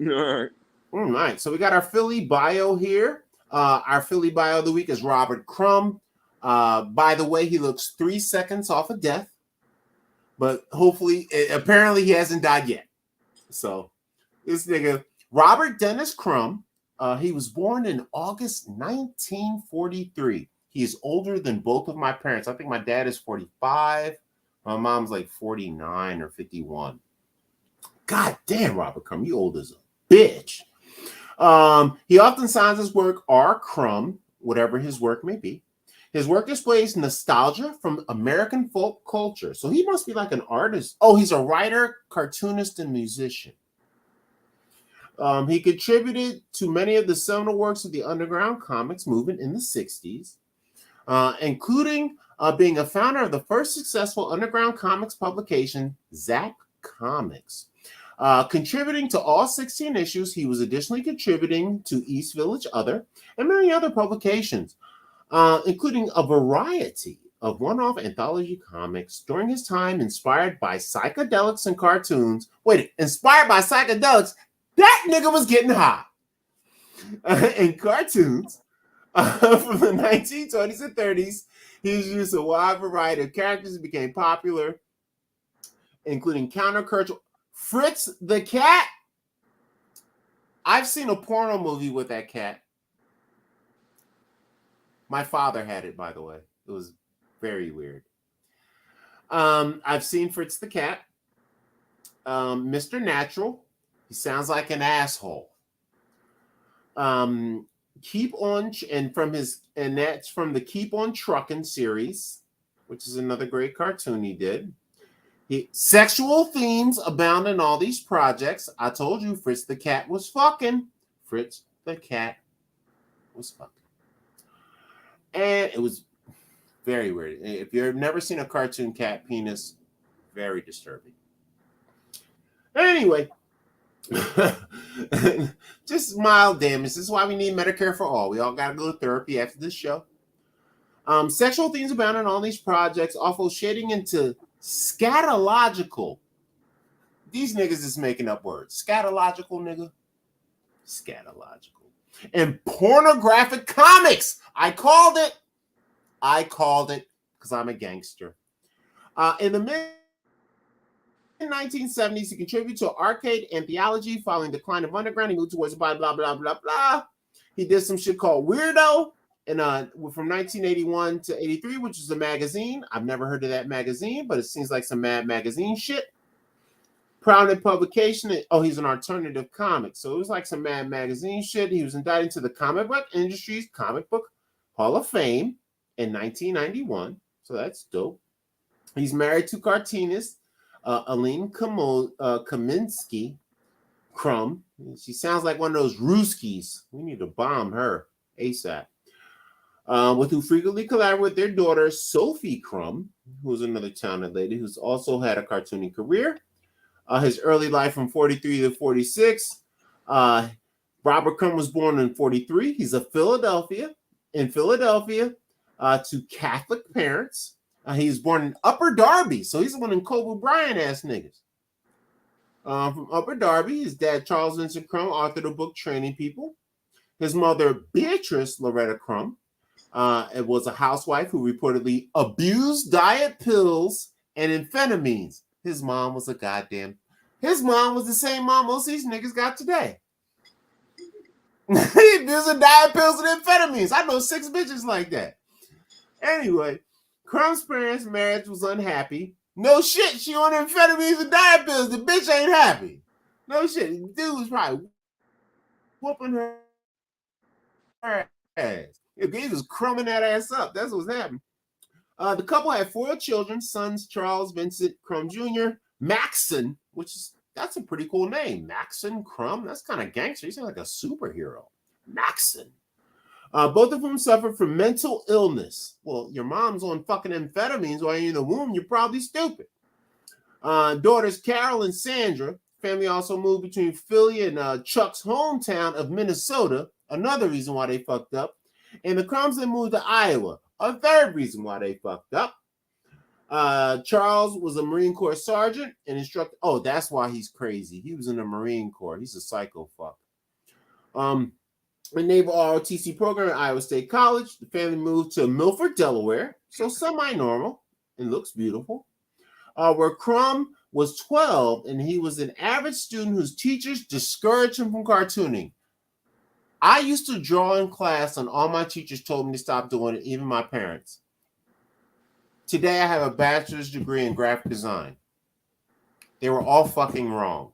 All right. All right. So we got our Philly bio here. Our Philly bio of the week is Robert Crumb. By the way, he looks 3 seconds off of death, but apparently he hasn't died yet. So this nigga, Robert Dennis Crumb, he was born in August 1943. He is older than both of my parents. I think my dad is 45. My mom's like 49 or 51. God damn, Robert Crumb, you old as a bitch. He often signs his work R. Crumb, whatever his work may be. His work displays nostalgia from American folk culture. So he must be like an artist. Oh, he's a writer, cartoonist, and musician. He contributed to many of the seminal works of the underground comics movement in the 60s, including being a founder of the first successful underground comics publication, Zap Comics. Contributing to all 16 issues, he was additionally contributing to East Village Other and many other publications, including a variety of one-off anthology comics during his time inspired by psychedelics and cartoons. Wait, inspired by psychedelics? That nigga was getting high. In cartoons from the 1920s and 30s, he used a wide variety of characters that became popular, including countercultural. Fritz the cat. I've seen a porno movie with that cat. My father had it, by the way. It was very weird. I've seen Fritz the cat. Mr. Natural. He sounds like an asshole. Keep on, and that's from the Keep on Truckin' series, which is another great cartoon he did. Sexual themes abound in all these projects. I told you Fritz the cat was fucking. Fritz the cat was fucking. And it was very weird. If you've never seen a cartoon cat penis, very disturbing. Anyway, just mild damage. This is why we need Medicare for all. We all got to go to therapy after this show. Sexual themes abound in all these projects, also shading into scatological. These niggas is making up words. Scatological, nigga. Scatological. And pornographic comics. I called it because I'm a gangster. In the mid-1970s, he contributed to arcade anthology following the decline of underground. He moved towards blah, blah, blah, blah, blah. He did some shit called Weirdo from 1981 to 83, which is a magazine. I've never heard of that magazine, but it seems like some Mad Magazine shit. Prominent publication. He's an alternative comic. So it was like some Mad Magazine shit. He was indicted into the comic book industry's Comic Book Hall of Fame in 1991. So that's dope. He's married to cartoonist Aline Kaminsky Crumb. She sounds like one of those Ruskies. We need to bomb her ASAP. With who frequently collaborate with their daughter, Sophie Crumb, who's another talented lady who's also had a cartooning career. His early life from 43 to 46. Robert Crumb was born in 43. He's in Philadelphia to Catholic parents. He was born in Upper Darby, so he's one of them Kobe Bryant ass niggas. From Upper Darby, his dad, Charles Vincent Crumb, authored a book Training People. His mother, Beatrice Loretta Crumb, was a housewife who reportedly abused diet pills and amphetamines. His mom was the same mom most of these niggas got today. He abusing diet pills and amphetamines. I know 6 bitches like that. Anyway, Crumb's parents' marriage was unhappy. No shit, she on amphetamines and diet pills. The bitch ain't happy. No shit. The dude was probably whooping her ass. He was crumbing that ass up. That's what's happening. The couple had 4 children, sons Charles Vincent Crumb Jr., Maxon, that's a pretty cool name. Maxon Crumb, that's kind of gangster. He sounds like a superhero. Maxon. Both of them suffered from mental illness. Well, your mom's on fucking amphetamines while you're in the womb. You're probably stupid. Daughters Carol and Sandra. Family also moved between Philly and Chuck's hometown of Minnesota. Another reason why they fucked up. And the Crumbs then moved to Iowa. A third reason why they fucked up. Charles was a Marine Corps sergeant and instructor. Oh, that's why he's crazy. He was in the Marine Corps. He's a psycho fuck. A naval ROTC program at Iowa State College. The family moved to Milford, Delaware. So semi-normal and looks beautiful. Where Crumb was 12 and he was an average student whose teachers discouraged him from cartooning. I used to draw in class and all my teachers told me to stop doing it, even my parents. Today I have a bachelor's degree in graphic design. They were all fucking wrong.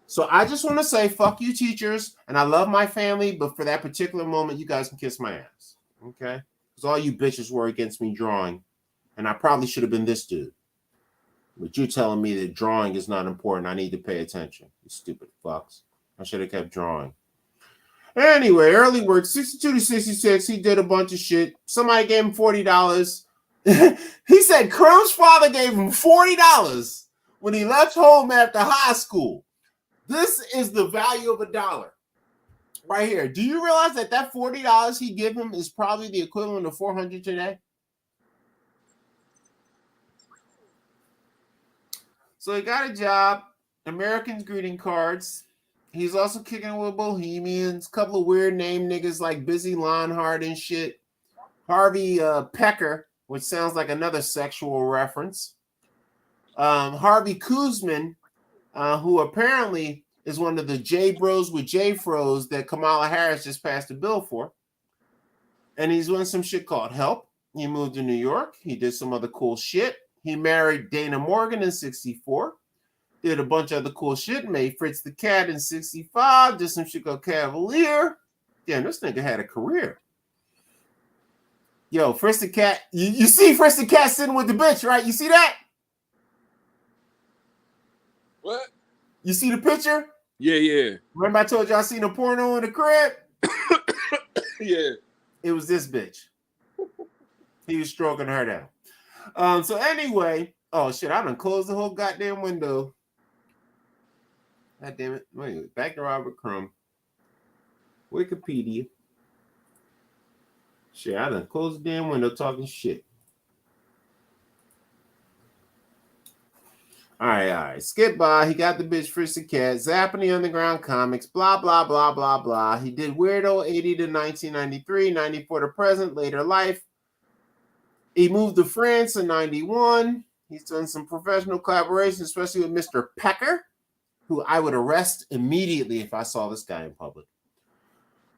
So I just want to say fuck you teachers, and I love my family, but for that particular moment, you guys can kiss my ass. Okay? Because all you bitches were against me drawing, and I probably should have been this dude. But you're telling me that drawing is not important. I need to pay attention. You stupid fucks. I should have kept drawing. Anyway, early work, 62 to 66. He did a bunch of shit. Somebody gave him $40. He said Crumb's father gave him $40 when he left home after high school. This is the value of $1 right here. Do you realize that that $40 he gave him is probably the equivalent of $400 today? So he got a job, Americans greeting cards. He's also kicking it with Bohemians, a couple of weird name niggas like Busy Lonhart and shit. Harvey Pecker, which sounds like another sexual reference. Harvey Kuzman, who apparently is one of the J Bros with J Fros that Kamala Harris just passed a bill for. And he's doing some shit called Help. He moved to New York. He did some other cool shit. He married Dana Morgan in 64. Did a bunch of other cool shit. Made Fritz the Cat in 65. Did some shit called Cavalier. Damn, this nigga had a career. Yo, Fritz the Cat. You see Fritz the Cat sitting with the bitch, right? You see that? What? You see the picture? Yeah. Remember I told you I seen a porno in the crib? Yeah. It was this bitch. He was stroking her down. So anyway, oh shit, I done closed the whole goddamn window. God damn it. Wait, back to Robert Crumb. Wikipedia. Shit, I done closed the damn window talking shit. All right. Skip by. He got the bitch Fritz the Cat. Zapping the Underground Comics. Blah, blah, blah, blah, blah. He did Weirdo 80 to 1993, 94 to present, later life. He moved to France in 91. He's done some professional collaborations, especially with Mr. Pecker, who I would arrest immediately if I saw this guy in public.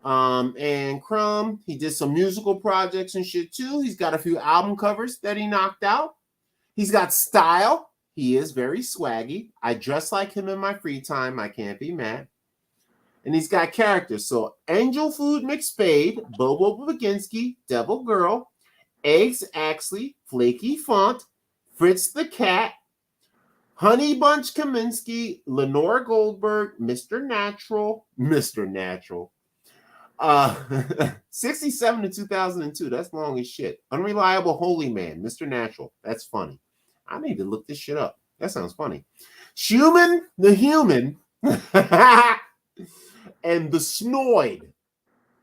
And Crumb, he did some musical projects and shit too. He's got a few album covers that he knocked out. He's got style. He is very swaggy. I dress like him in my free time. I can't be mad. And he's got characters. So Angel Food McSpade, Bobo Baginski, Devil Girl, Eggs Axley, Flaky Font, Fritz the Cat, Honey Bunch Kaminsky, Lenore Goldberg, Mr. Natural. 67 to 2002. That's long as shit. Unreliable Holy Man, Mr. Natural. That's funny. I need to look this shit up. That sounds funny. Schumann the Human and the Snoid.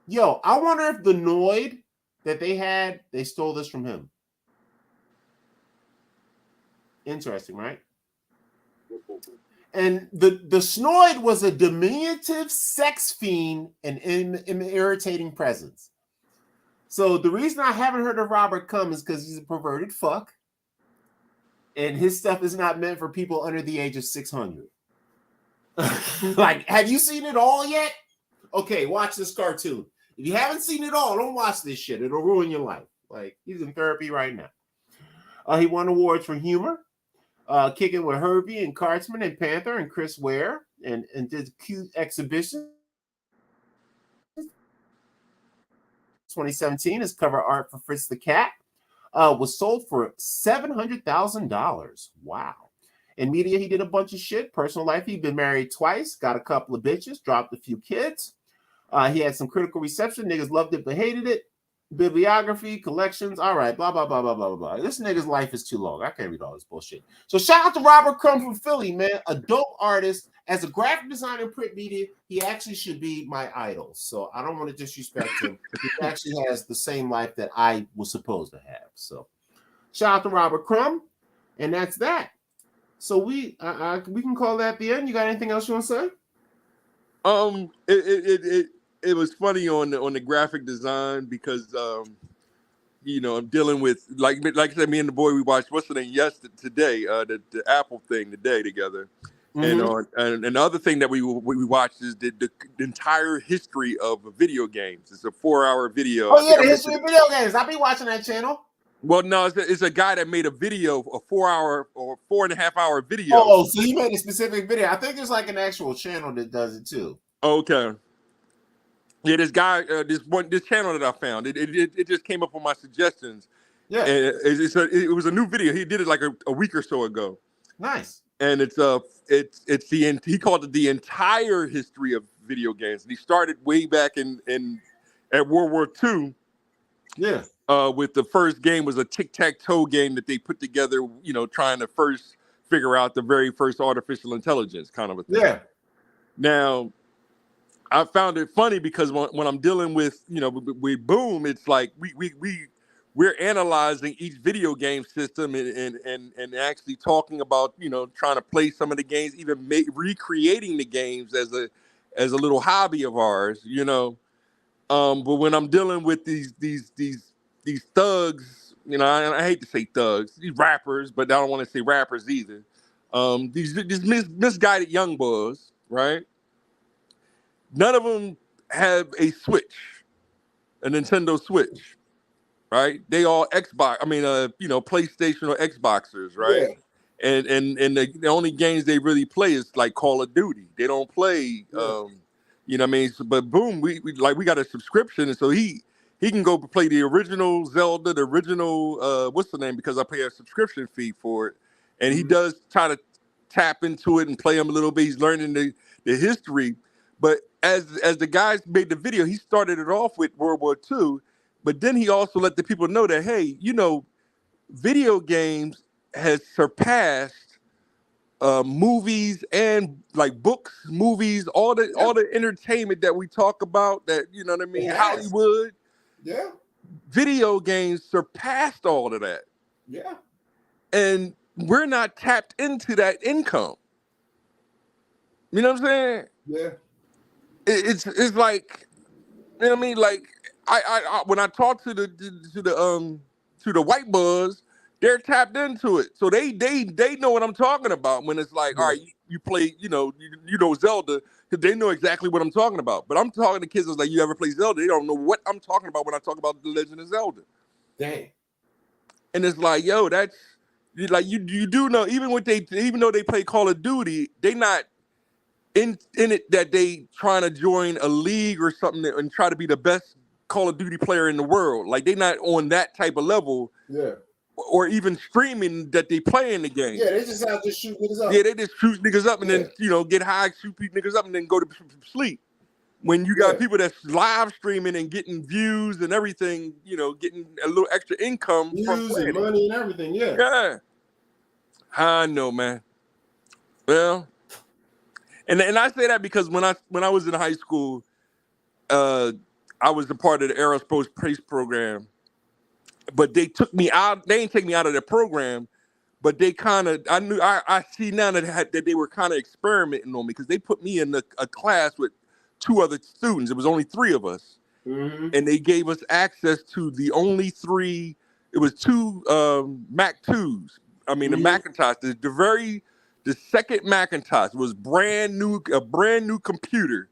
Yo, I wonder if the Noid that they stole this from him. Interesting, right? And the Snoid was a diminutive sex fiend and an irritating presence. So the reason I haven't heard of Robert Crumb is because he's a perverted fuck. And his stuff is not meant for people under the age of 600. Like, have you seen it all yet? Okay, watch this cartoon. If you haven't seen it all, don't watch this shit. It'll ruin your life. Like, he's in therapy right now. He won awards for humor. Kicking with Herbie and Cartsman and Panther and Chris Ware and did cute exhibitions. 2017, his cover art for Fritz the Cat was sold for $700,000. Wow. In media, he did a bunch of shit. Personal life, he'd been married twice, got a couple of bitches, dropped a few kids. He had some critical reception. Niggas loved it but hated it. Bibliography, collections, all right, blah, blah, blah, blah, blah, blah. This nigga's life is too long. I can't read all this bullshit. So shout out to Robert Crumb from Philly, man. A dope artist. As a graphic designer and print media, he actually should be my idol. So I don't want to disrespect him. He actually has the same life that I was supposed to have. So shout out to Robert Crumb. And that's that. So we can call that the end. You got anything else you want to say? It was funny on the graphic design because I'm dealing with like I said, me and the boy we watched what's the name today the Apple thing today together, mm-hmm. and the other thing that we watched is the entire history of video games. It's a 4-hour video. Oh yeah, the history of video games. I'll be watching that channel. Well, no, it's a guy that made a video, a 4-hour or 4.5-hour video. Oh, so he made a specific video. I think there's like an actual channel that does it too. Okay. Yeah, this guy, this channel that I found, it just came up on my suggestions. Yeah, and it was a new video. He did it like a week or so ago. Nice. And he called it the entire history of video games. And he started way back at World War II. Yeah. With the first game was a tic-tac-toe game that they put together, trying to first figure out the very first artificial intelligence kind of a thing. Yeah. Now, I found it funny because when I'm dealing with, with Boom, it's like we're analyzing each video game system and actually talking about, trying to play some of the games, even recreating the games as a little hobby of ours, But when I'm dealing with these thugs, I hate to say thugs, these rappers, but I don't want to say rappers either. These misguided young boys, right? None of them have a Switch, a Nintendo Switch, right? They all PlayStation or Xboxers, right? Yeah. And the only games they really play is like Call of Duty. They don't play, But Boom, we got a subscription, and so he can go play the original Zelda, the original what's the name? Because I pay a subscription fee for it, and he does try to tap into it and play them a little bit. He's learning the history. But as the guys made the video, he started it off with World War II, but then he also let the people know that, hey, video games has surpassed movies and like books, movies, all the entertainment that we talk about, that, Hollywood. Yeah. Video games surpassed all of that. Yeah. And we're not tapped into that income. You know what I'm saying? Yeah. It's like, Like I when I talk to the white buzz, they're tapped into it, so they know what I'm talking about. When it's like, all right, you play, you know Zelda, because they know exactly what I'm talking about. But I'm talking to kids that's like, you ever play Zelda? They don't know what I'm talking about when I talk about The Legend of Zelda. Dang. And it's like, yo, that's like you do know, even though they play Call of Duty, they not in it that they trying to join a league or something and try to be the best Call of Duty player in the world. Like, they not on that type of level. Yeah. Or even streaming that they play in the game. Yeah, they just out there shoot niggas up. Yeah, they just shoot niggas up and then, get high, shoot niggas up and then go to sleep. When you got people that's live streaming and getting views and everything, getting a little extra income. Views and money and everything, yeah. Yeah. I know, man. Well, and I say that because when I was in high school, I was a part of the aerospace space program. But they took me out. They didn't take me out of their program, but they kind of. I see now that they were kind of experimenting on me, because they put me in a class with 2 other students. It was only 3 of us, and they gave us access to the only 3. It was 2 Mac 2s. I mean, the Macintosh. The second Macintosh was a brand new computer,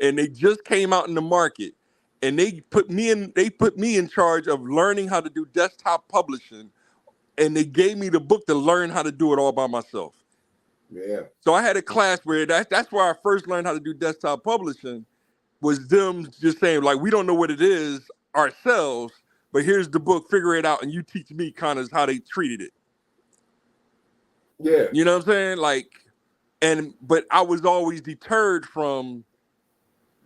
and they just came out in the market. And they put me in charge of learning how to do desktop publishing, and they gave me the book to learn how to do it all by myself. Yeah. So I had a class where that's where I first learned how to do desktop publishing, was them just saying, like, we don't know what it is ourselves, but here's the book, figure it out, and you teach me kind of how they treated it. Yeah. You know what I'm saying? Like, but I was always deterred from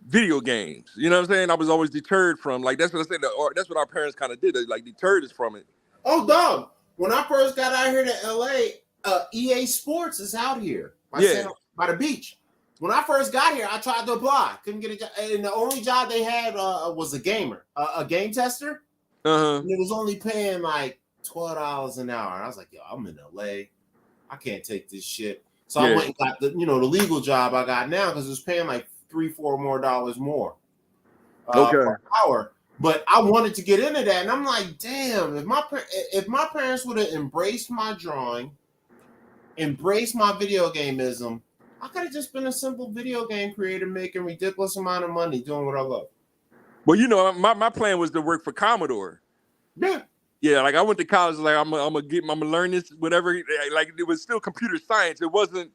video games. You know what I'm saying? I was always deterred from, like, that's what I said. That's what our parents kind of did. They, like, deterred us from it. Oh, dog. When I first got out here to LA, EA Sports is out here by the beach. When I first got here, I tried to apply. Couldn't get a job. And the only job they had was a gamer, a game tester. And it was only paying like $12 an hour. And I was like, yo, I'm in LA. I can't take this shit. So I went and got the legal job I got now because it was paying like $3-4 more per hour. But I wanted to get into that, and I'm like, damn, if my parents would have embraced my drawing, embraced my video gameism, I could have just been a simple video game creator making ridiculous amount of money doing what I love. Well, you know, my plan was to work for Commodore. Yeah. Yeah, like I went to college, like I'm gonna learn this, whatever. Like it was still computer science. It wasn't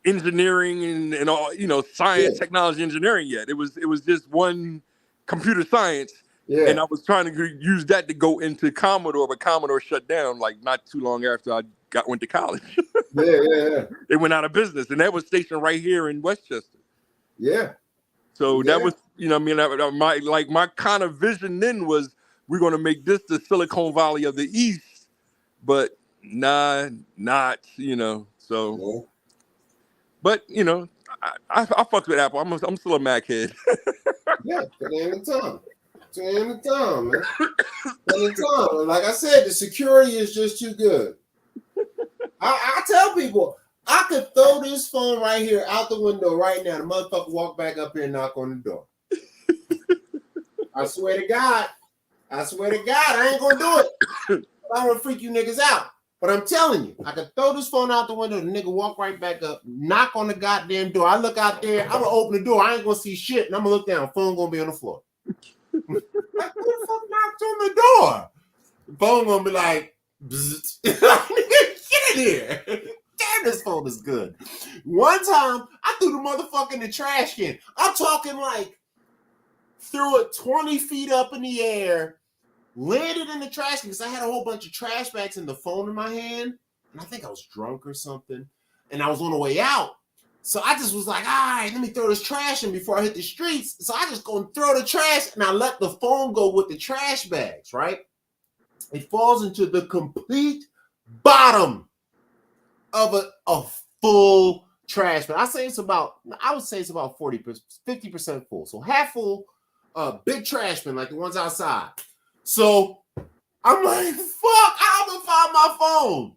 engineering and all, you know, science, technology, engineering yet. It was just one computer science. Yeah. And I was trying to use that to go into Commodore, but Commodore shut down like not too long after I went to college. Yeah. They went out of business, and that was stationed right here in Westchester. Yeah. So that was, you know, I mean, my kind of vision then was we're going to make this the Silicon Valley of the East, but not, you know. So, but you know, I fucked with Apple. I'm still a Mac head. Yeah, ain't the time. Ain't the time, man. Ain't the time. Like I said, the security is just too good. I tell people, I could throw this phone right here out the window right now. The motherfucker walk back up here and knock on the door. I swear to God, I ain't gonna do it. I don't want to freak you niggas out. But I'm telling you, I could throw this phone out the window, the nigga walk right back up, knock on the goddamn door. I look out there, I'm gonna open the door. I ain't gonna see shit, and I'm gonna look down. Phone gonna be on the floor. Like, who the fuck knocked on the door? The phone gonna be like, get in here. Damn, this phone is good. One time, I threw the motherfucker in the trash can. I'm talking like threw it 20 feet up in the air, landed in the trash can because I had a whole bunch of trash bags and the phone in my hand. And I think I was drunk or something. And I was on the way out. So I just was like, all right, let me throw this trash in before I hit the streets. So I just go and throw the trash, and I let the phone go with the trash bags, right? It falls into the complete bottom of a full trash bin. I would say it's about 40%, 50% full. So half full, big trash bin like the ones outside. So I'm like, fuck, I'm gonna find my phone.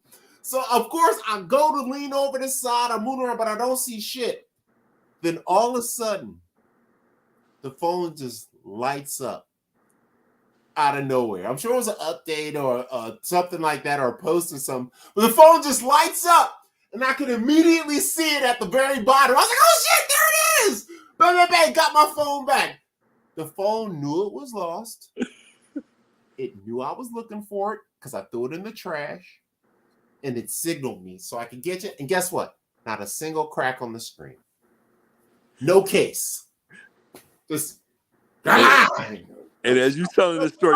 So of course I go to lean over the side, I'm moving around, but I don't see shit. Then all of a sudden, the phone just lights up out of nowhere. I'm sure it was an update or something like that, or a post or something. But the phone just lights up, and I could immediately see it at the very bottom. I was like, oh shit, there it is! Bang, bang, got my phone back. The phone knew it was lost. It knew I was looking for it because I threw it in the trash, and it signaled me so I could get it. And guess what? Not a single crack on the screen. No case. Just. And as you telling the story,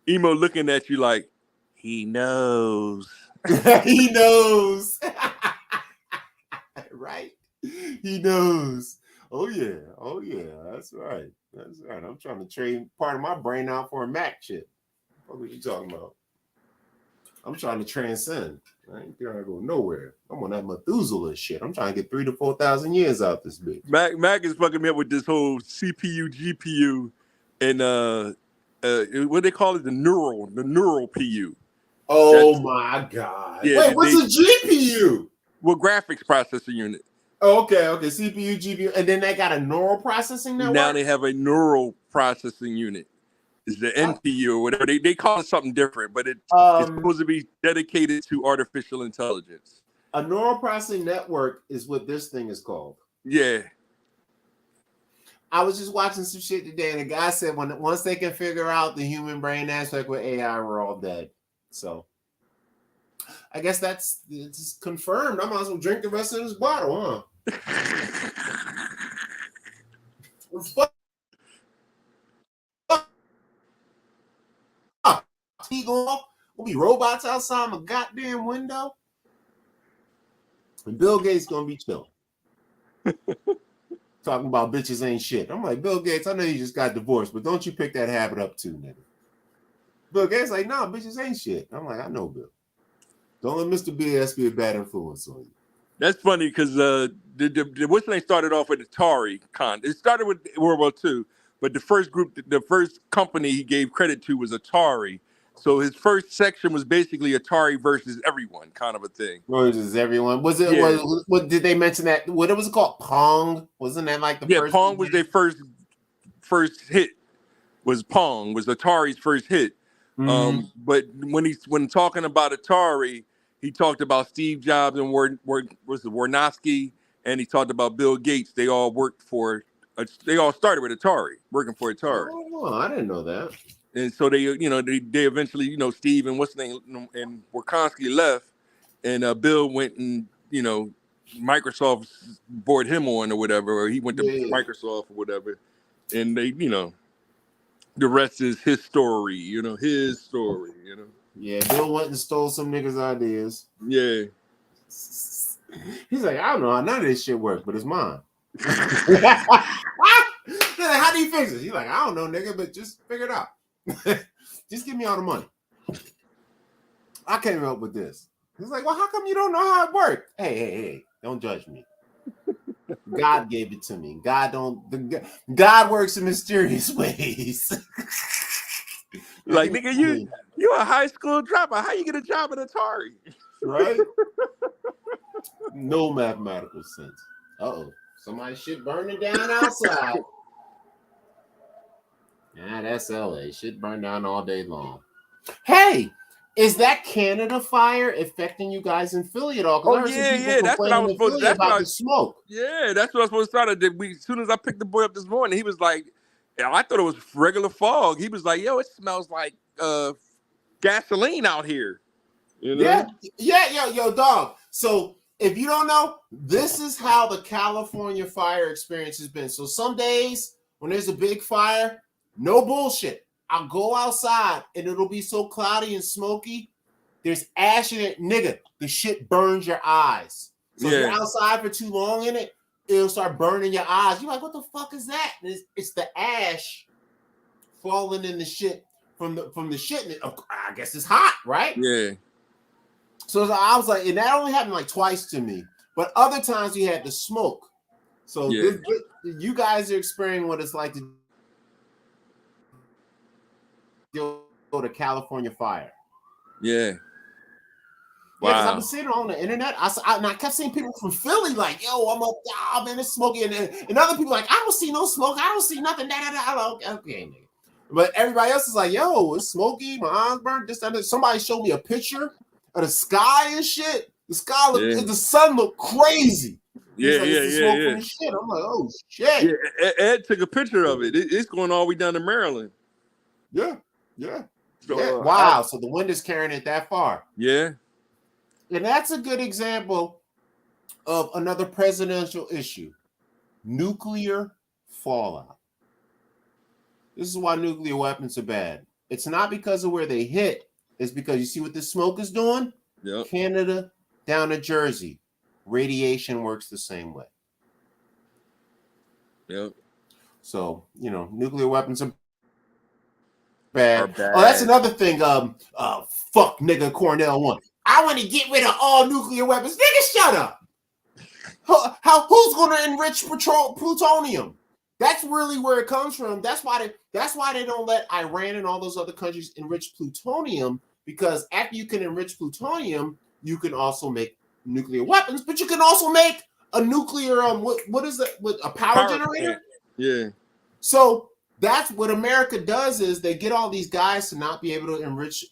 Emo looking at you like, he knows. He knows. Right? He knows. Oh yeah. That's right. I'm trying to trade part of my brain out for a Mac chip. What are you talking about? I'm trying to transcend. I ain't trying to go nowhere. I'm on that Methuselah shit. I'm trying to get 3,000 to 4,000 years out this bitch. Mac is fucking me up with this whole CPU, GPU, and what they call it, the neural PU. Oh my God. Yeah, wait, what's a GPU? Well, graphics processor unit. Oh, okay. CPU, GPU, and then they got a neural processing network? Now they have a neural processing unit. It's the NPU or whatever. They call it something different, but it's supposed to be dedicated to artificial intelligence. A neural processing network is what this thing is called. Yeah. I was just watching some shit today, and a guy said once they can figure out the human brain aspect with AI, we're all dead. So I guess it's confirmed. I might as well drink the rest of this bottle, huh? We'll be robots outside my goddamn window. And Bill Gates gonna be chilling. talking about bitches ain't shit. I'm like, Bill Gates, I know you just got divorced, but don't you pick that habit up too, nigga. Bill Gates like, no, bitches ain't shit. I'm like, I know, Bill. Don't let Mr. BS be a bad influence on you. That's funny because what's the name started off with Atari con. It started with World War II, but the first company he gave credit to was Atari. So his first section was basically Atari versus everyone, kind of a thing. Versus everyone. Was it? Yeah. What did they mention that? What was it called? Pong? Wasn't that like the first? Yeah, Pong was their first hit. Was Pong was Atari's first hit. Mm-hmm. But when talking about Atari, he talked about Steve Jobs and Warnowski, and he talked about Bill Gates. They all they all started with Atari, working for Atari. Oh, I didn't know that. And so they eventually, Steve and what's the name and Warnowski left, and Bill went and Microsoft brought him on or whatever, or he went to Microsoft or whatever, and they the rest is his story, his story, Yeah, Bill went and stole some niggas' ideas. Yeah. He's like, I don't know how none of this shit works, but it's mine. How do you fix it? He's like, I don't know, nigga, but just figure it out. Just give me all the money. I came up with this. He's like, well, how come you don't know how it works? Hey, don't judge me. God gave it to me. God works in mysterious ways. Like, nigga, you a high school dropout. How you get a job at Atari? Right? No mathematical sense. Uh-oh. Somebody's shit burning down outside. That's LA. Shit burned down all day long. Hey, is that Canada fire affecting you guys in Philly at all? Oh, yeah. That's what I was supposed to do. About the smoke. Yeah, that's what I was supposed to start. As soon as I picked the boy up this morning, he was like, I thought it was regular fog. He was like, yo, it smells like gasoline out here. Yeah, yo, dog. So if you don't know, this is how the California fire experience has been. So some days when there's a big fire, no bullshit, I'll go outside and it'll be so cloudy and smoky. There's ash in it, nigga. The shit burns your eyes. So if you're outside for too long in it, it'll start burning your eyes. You're like, what the fuck is that? It's the ash falling in the shit from the shit. I guess it's hot, right? Yeah. So I was like, and that only happened like twice to me. But other times you had the smoke. So you guys are experiencing what it's like to go to California fire. Yeah. Wow. Yeah, I've been seeing it on the internet. I kept seeing people from Philly like, yo, I'm up, man, it's smoky. And other people like, I don't see no smoke. I don't see nothing. Okay, nigga. But everybody else is like, yo, it's smoky. My eyes burnt. This, that, that. Somebody showed me a picture of the sky and shit. The sky looked, the sun looked crazy. Yeah. From the shit. I'm like, oh, shit. Yeah, Ed took a picture of it. It's going all the way down to Maryland. Yeah. So, wow. So the wind is carrying it that far. Yeah. And that's a good example of another presidential issue. Nuclear fallout. This is why nuclear weapons are bad. It's not because of where they hit. It's because you see what the smoke is doing? Yep. Canada down to Jersey. Radiation works the same way. Yep. So, nuclear weapons are bad. Oh, that's another thing. Fuck nigga Cornell won. I want to get rid of all nuclear weapons. Nigga, shut up. Who's going to enrich plutonium? That's really where it comes from. That's why they don't let Iran and all those other countries enrich plutonium, because after you can enrich plutonium, you can also make nuclear weapons, but you can also make a nuclear what is that? With a power generator? Yeah. So that's what America does, is they get all these guys to not be able to enrich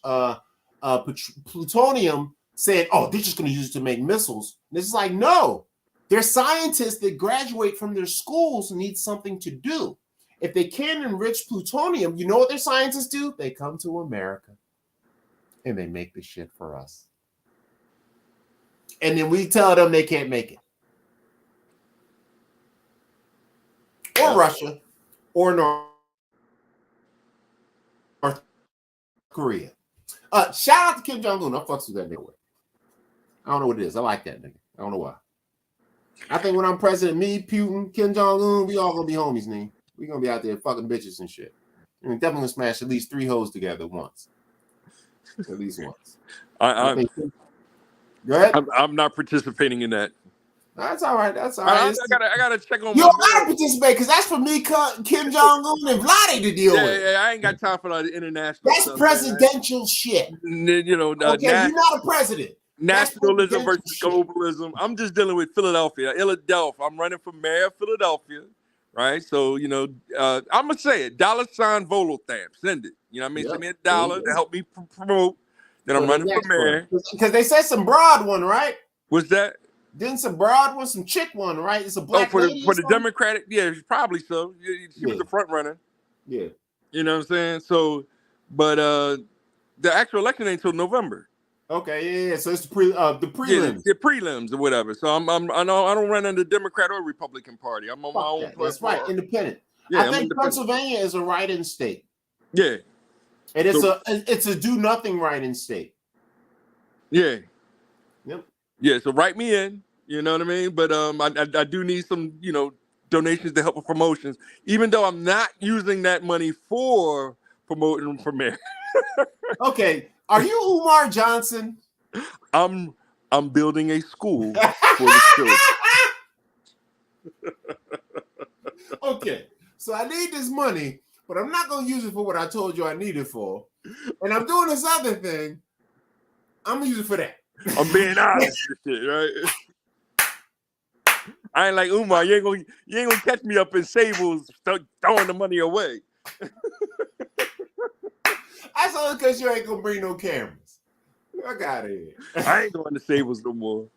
plutonium, saying, oh, they're just going to use it to make missiles. And it's like, no. They're scientists that graduate from their schools and need something to do. If they can't enrich plutonium, you know what their scientists do? They come to America and they make the shit for us. And then we tell them they can't make it. Or Russia, or North Korea. Shout out to Kim Jong-un. I fucks with that nigga. I don't know what it is. I like that nigga. I don't know why. I think when I'm president, me, Putin, Kim Jong-un, we all gonna be homies, nigga. We gonna be out there fucking bitches and shit. I mean, definitely smash at least 3 hoes together once. At least once. I think. Go ahead. I'm not participating in that. That's all right. That's all right. I gotta check on. You don't gotta participate because that's for me, Kim Jong-un, and Vlade to deal with. Yeah, I ain't got time for the international. That's stuff, presidential shit. You know, okay, you're not a president. Nationalism versus globalism. I'm just dealing with Philadelphia. I'm running for mayor of Philadelphia, right? So, you know, I'm going to say it. $sign Volothamp. Send it. You know what I mean? Yep. Send me $1 to help me promote. Then I'm running for mayor. Because they said some broad one, right? What's that? Didn't some broad one, some chick one, right? It's a black lady for the Democratic, yeah, probably so. She was the front runner. Yeah. You know what I'm saying? So, but the actual election ain't until November. Okay, yeah. So it's the prelims. Yeah, prelims or whatever. So I don't run under the Democrat or Republican Party. I'm on my own. That's right, independent. Yeah, I think Pennsylvania is a write-in state. Yeah, and it's a do nothing write-in state. Yeah. Yep. Yeah. So write me in. You know what I mean? But I do need some donations to help with promotions, even though I'm not using that money for promoting for mayor. Okay. Are you Umar Johnson? I'm building a school for the children. Okay, so I need this money, but I'm not gonna use it for what I told you I need it for. And I'm doing this other thing. I'm gonna use it for that. I'm being honest with shit, right? I ain't like Umar. You ain't gonna catch me up in Sables throwing the money away. That's only because you ain't gonna bring no cameras. Fuck out of here. I ain't going to Sables no more.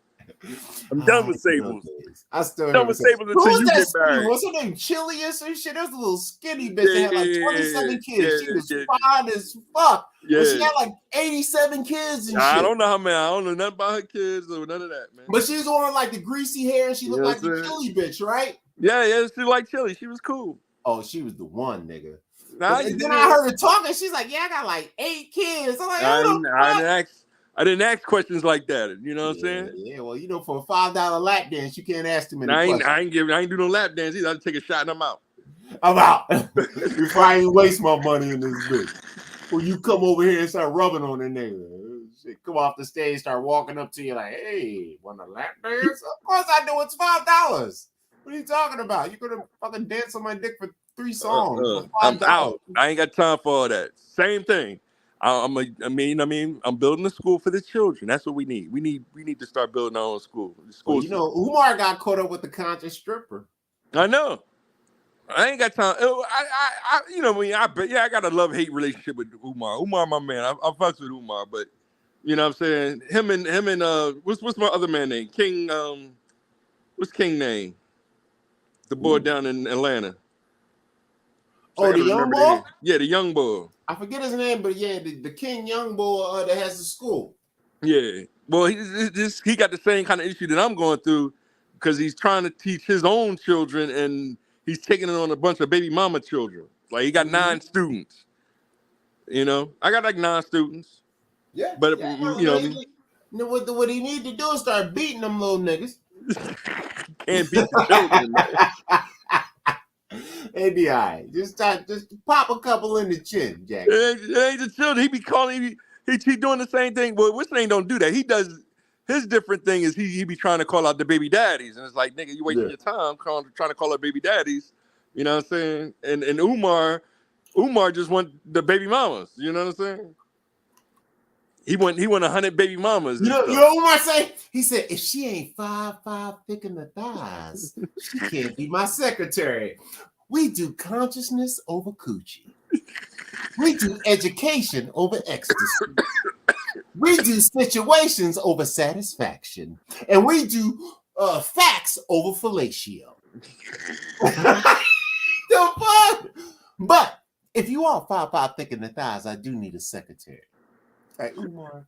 I'm done with Sables. I still done with Sables until you get married. What's her name? Chili or some shit? There's a little skinny bitch that had like 27 kids. She was fine as fuck. Yeah. But she had like 87 kids and shit. I don't know how many. I don't know nothing about her kids or none of that, man. But she's on like the greasy hair and she looked like the Chili bitch, right? Yeah, she like Chili. She was cool. Oh, she was the one, nigga. And then I heard her talking. She's like, "Yeah, I got like 8 kids." I'm like, I didn't ask questions like that. You know what I'm saying? Yeah. Well, for a $5 lap dance, you can't ask too many questions. I ain't do no lap dance either. I take a shot and I'm out. I'm out. Before I ain't waste my money in this bitch. When you come over here and start rubbing on the nigga, shit, come off the stage, start walking up to you like, "Hey, want a lap dance?" Of course I do. It's $5. What are you talking about? You're gonna fucking dance on my dick for 3 songs. I'm out. I ain't got time for all that. Same thing. I'm building a school for the children. That's what we need. We need to start building our own school. Well, Umar got caught up with the conscious stripper. I know. I ain't got time. I got a love-hate relationship with Umar. Umar, my man. I fucks with Umar, but you know what I'm saying? Him and what's my other man name? King, what's King name? The boy down in Atlanta. Oh, the young boy? Yeah, the young boy. I forget his name, but yeah, the King young boy that has the school. Yeah. Well, he got the same kind of issue that I'm going through because he's trying to teach his own children and he's taking it on a bunch of baby mama children. Like he got 9 students. I got like 9 students. Yeah. But what he need to do is start beating them little niggas. Can't beat the children, man. It'd be all right. Just pop a couple in the chin, Jack. It ain't the children. He be calling. He doing the same thing. Well, which thing don't do that? He does. His different thing is he be trying to call out the baby daddies, and it's like, nigga, you wasting your time trying to call out baby daddies. You know what I'm saying? And Umar just want the baby mamas. You know what I'm saying? He want 100 baby mamas. You know what Umar say? He said, if she ain't 5'5" thick in the thighs, she can't be my secretary. We do consciousness over coochie. We do education over ecstasy. We do situations over satisfaction. And we do facts over fellatio. The fuck? But if you are 5'5" thick in the thighs, I do need a secretary. Right, Umar.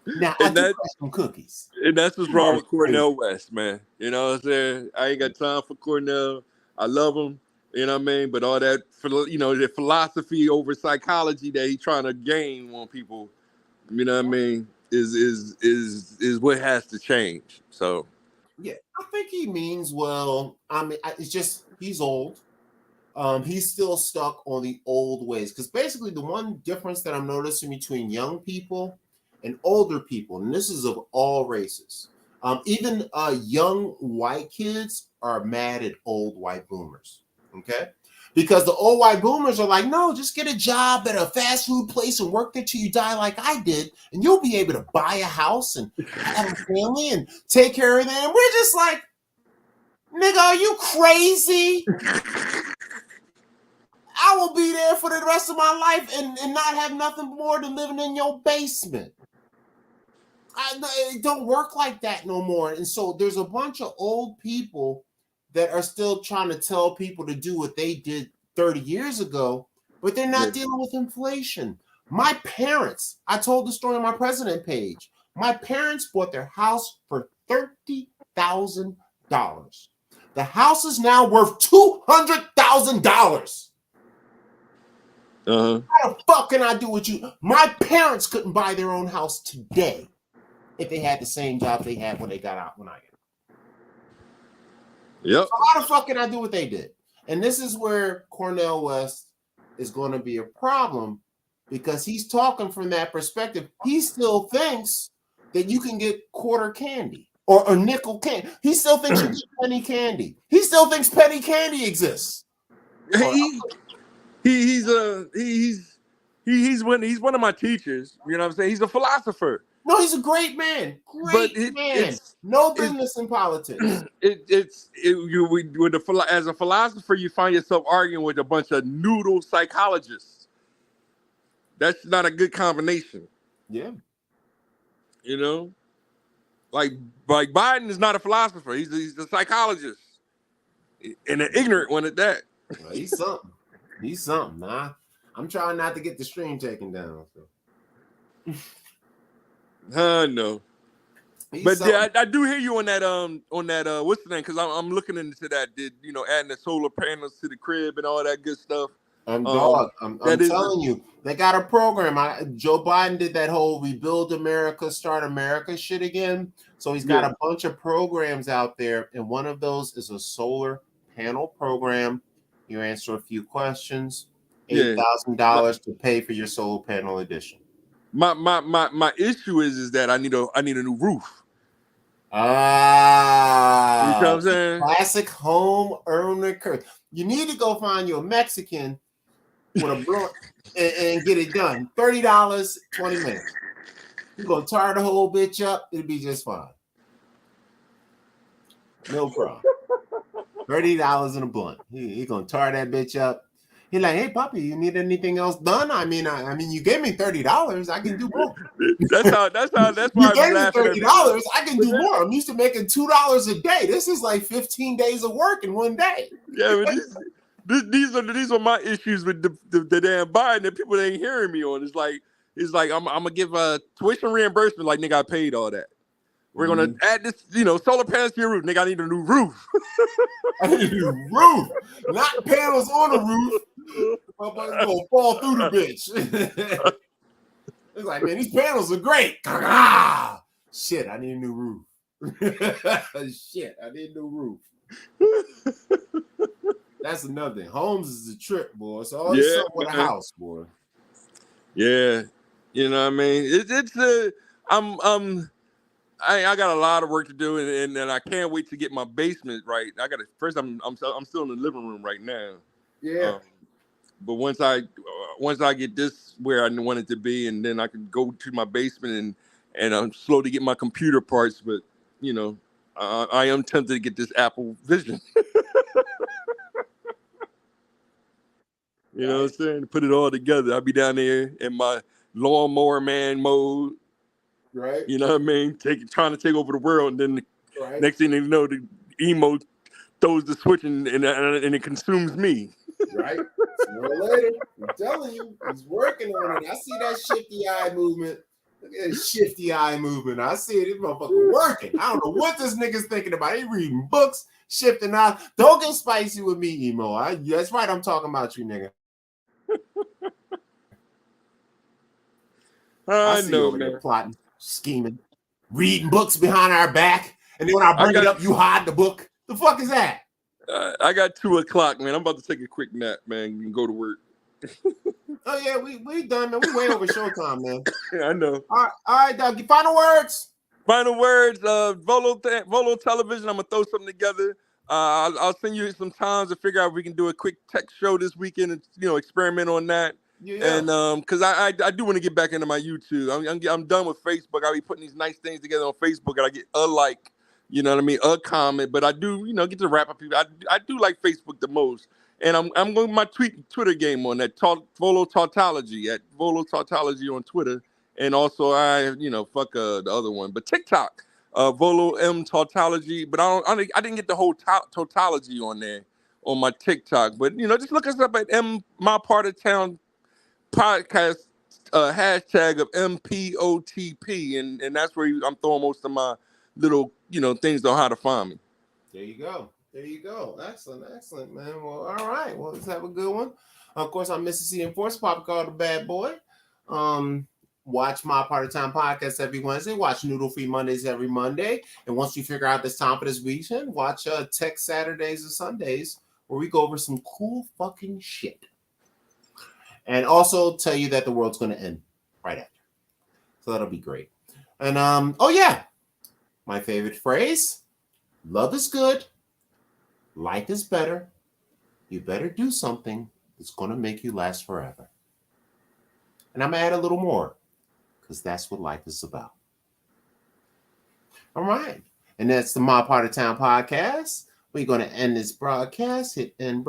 Now, I do some cookies. And that's what's wrong with Cornell West, man. You know what I'm saying? I ain't got time for Cornell. I love him. You know what I mean? But all that, the philosophy over psychology that he's trying to gain on people, you know what I mean, is what has to change. So Yeah, I think he means well. I mean, it's just he's old. He's still stuck on the old ways because basically the one difference that I'm noticing between young people and older people, and this is of all races, even young white kids are mad at old white boomers. Okay. Because the old white boomers are like, no, just get a job at a fast food place and work there till you die, like I did, and you'll be able to buy a house and have a family and take care of them. And we're just like, nigga, are you crazy? I will be there for the rest of my life and not have nothing more than living in your basement. It don't work like that no more. And so there's a bunch of old people that are still trying to tell people to do what they did 30 years ago, but they're not dealing with inflation. My parents, I told the story on my president page. My parents bought their house for $30,000. The house is now worth $200,000. How the fuck can I do what you? My parents couldn't buy their own house today if they had the same job they had when they got out when I got. Yep. So how the fuck can I do what they did? And this is where Cornel West is going to be a problem because he's talking from that perspective. He still thinks that you can get quarter candy or a nickel candy. He still thinks you get penny candy. He still thinks penny candy exists. He's one of my teachers. You know what I'm saying? He's a philosopher. No, he's a great man. Great man. No business in politics. As a philosopher, you find yourself arguing with a bunch of noodle psychologists. That's not a good combination. Yeah. You know, like Biden is not a philosopher. He's a psychologist and an ignorant one at that. Well, he's something. He's something. Nah, I'm trying not to get the stream taken down. So. No. But yeah, I do hear you on that what's the name? Because I'm looking into that. Adding the solar panels to the crib and all that good stuff. I'm telling you, they got a program. Joe Biden did that whole Rebuild America, Start America shit again. So he's got a bunch of programs out there, and one of those is a solar panel program. You answer a few questions, $8,000 to pay for your solar panel edition. My issue is that I need a new roof. You know what I'm saying? Classic home owner curse. You need to go find you a Mexican with a blunt and get it done. $30, 20 minutes. You're gonna tar the whole bitch up, it'll be just fine. No problem. $30 in a blunt. He gonna tar that bitch up. He's like, hey, Poppy, you need anything else done? I mean, you gave me $30. I can do more. That's why you gave me $30. I can do more. I'm used to making $2 a day. This is like 15 days of work in one day. Yeah, but these are my issues with the damn Biden that people ain't hearing me on. It's like I'm gonna give a tuition reimbursement. Like, nigga, I paid all that. We're gonna add this, solar panels to your roof. Nigga, I need a new roof. I need a new roof, not panels on the roof. Motherfucker's gonna fall through the bitch. It's like, man, these panels are great. Shit, I need a new roof. Shit, I need a new roof. That's another thing. Homes is a trip, boy. It's always something with a house, boy. Yeah, you know what I mean. I got a lot of work to do, and I can't wait to get my basement right. First. I'm still in the living room right now. Yeah. But once I get this where I want it to be, and then I can go to my basement and I'm slow to get my computer parts. But I am tempted to get this Apple Vision. You know what I'm saying? Put it all together. I'll be down there in my lawnmower man mode. Right. You know what I mean? Trying to take over the world, and then next thing you know, the emo throws the switch and it consumes me. Right. Sooner or later, I'm telling you, he's working on it. I see that shifty eye movement. Look at that shifty eye movement. I see it. This motherfucker working. I don't know what this nigga's thinking about. He reading books, shifting out. Don't get spicy with me, emo. That's right. I'm talking about you, nigga. I know, man. Plotting, scheming, reading books behind our back. And then when I bring it up, you hide the book. The fuck is that? I got 2:00, man. I'm about to take a quick nap, man, and go to work. Oh yeah, we done, man. We way over showtime, man. I know. All right, Doug. Final words. Final words. Volo Television. I'm gonna throw something together. I'll send you some times to figure out if we can do a quick tech show this weekend and experiment on that. Yeah. And because I do want to get back into my YouTube. I'm done with Facebook. I'll be putting these nice things together on Facebook, and I get a like, you know what I mean, a comment. But I do, get to wrap up people. I do like Facebook the most, and I'm going my Twitter game on that Volo Tautology at Volo Tautology on Twitter, and also fuck the other one, but TikTok, Volo M Tautology. But I didn't get the whole tautology on there on my TikTok. But just look us up at My Part of Town podcast hashtag of MPOTP, and that's where I'm throwing most of my little things on how to find me. There you go. Excellent, man. Well, all right. Well, let's have a good one. Of course, I'm Mississippi Enforced Pop called the Bad Boy. Watch My Part of Time podcast every Wednesday. Watch Noodle Free Mondays every Monday. And once you figure out this time for this weekend, watch Tech Saturdays and Sundays, where we go over some cool fucking shit. And also tell you that the world's going to end right after. So that'll be great. And, my favorite phrase, love is good. Life is better. You better do something that's going to make you last forever. And I'm going to add a little more, because that's what life is about. All right. And that's the My Part of Town podcast. We're going to end this broadcast. Hit end.